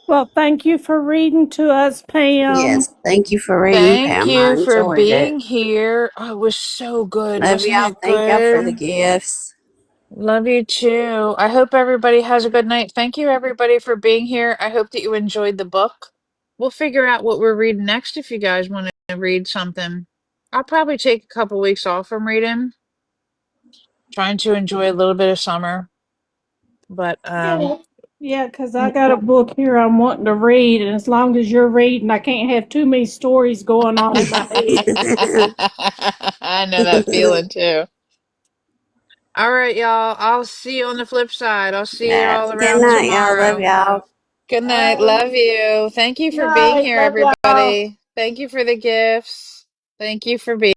Well, thank you for reading to us, Pam. Yes, thank you for reading, Thank Pam. I you for enjoyed it. being here. Oh, it was so good. Love Wasn't y'all. it Thank y'all for the good? gifts. Love you too. I hope everybody has a good night. Thank you, everybody, for being here. I hope that you enjoyed the book. We'll figure out what we're reading next if you guys want to read something. I'll probably take a couple weeks off from reading, trying to enjoy a little bit of summer. But Yeah. Yeah, because I got a book here I'm wanting to read, and as long as you're reading, I can't have too many stories going on in my head. I know that feeling too. All right, y'all. I'll see you on the flip side. I'll see you all Good around night, y'all. Love tomorrow. y'all. Good All night. right. Love you. Thank you for being Night. here, Love y'all. everybody. Thank you for the gifts. Thank you for being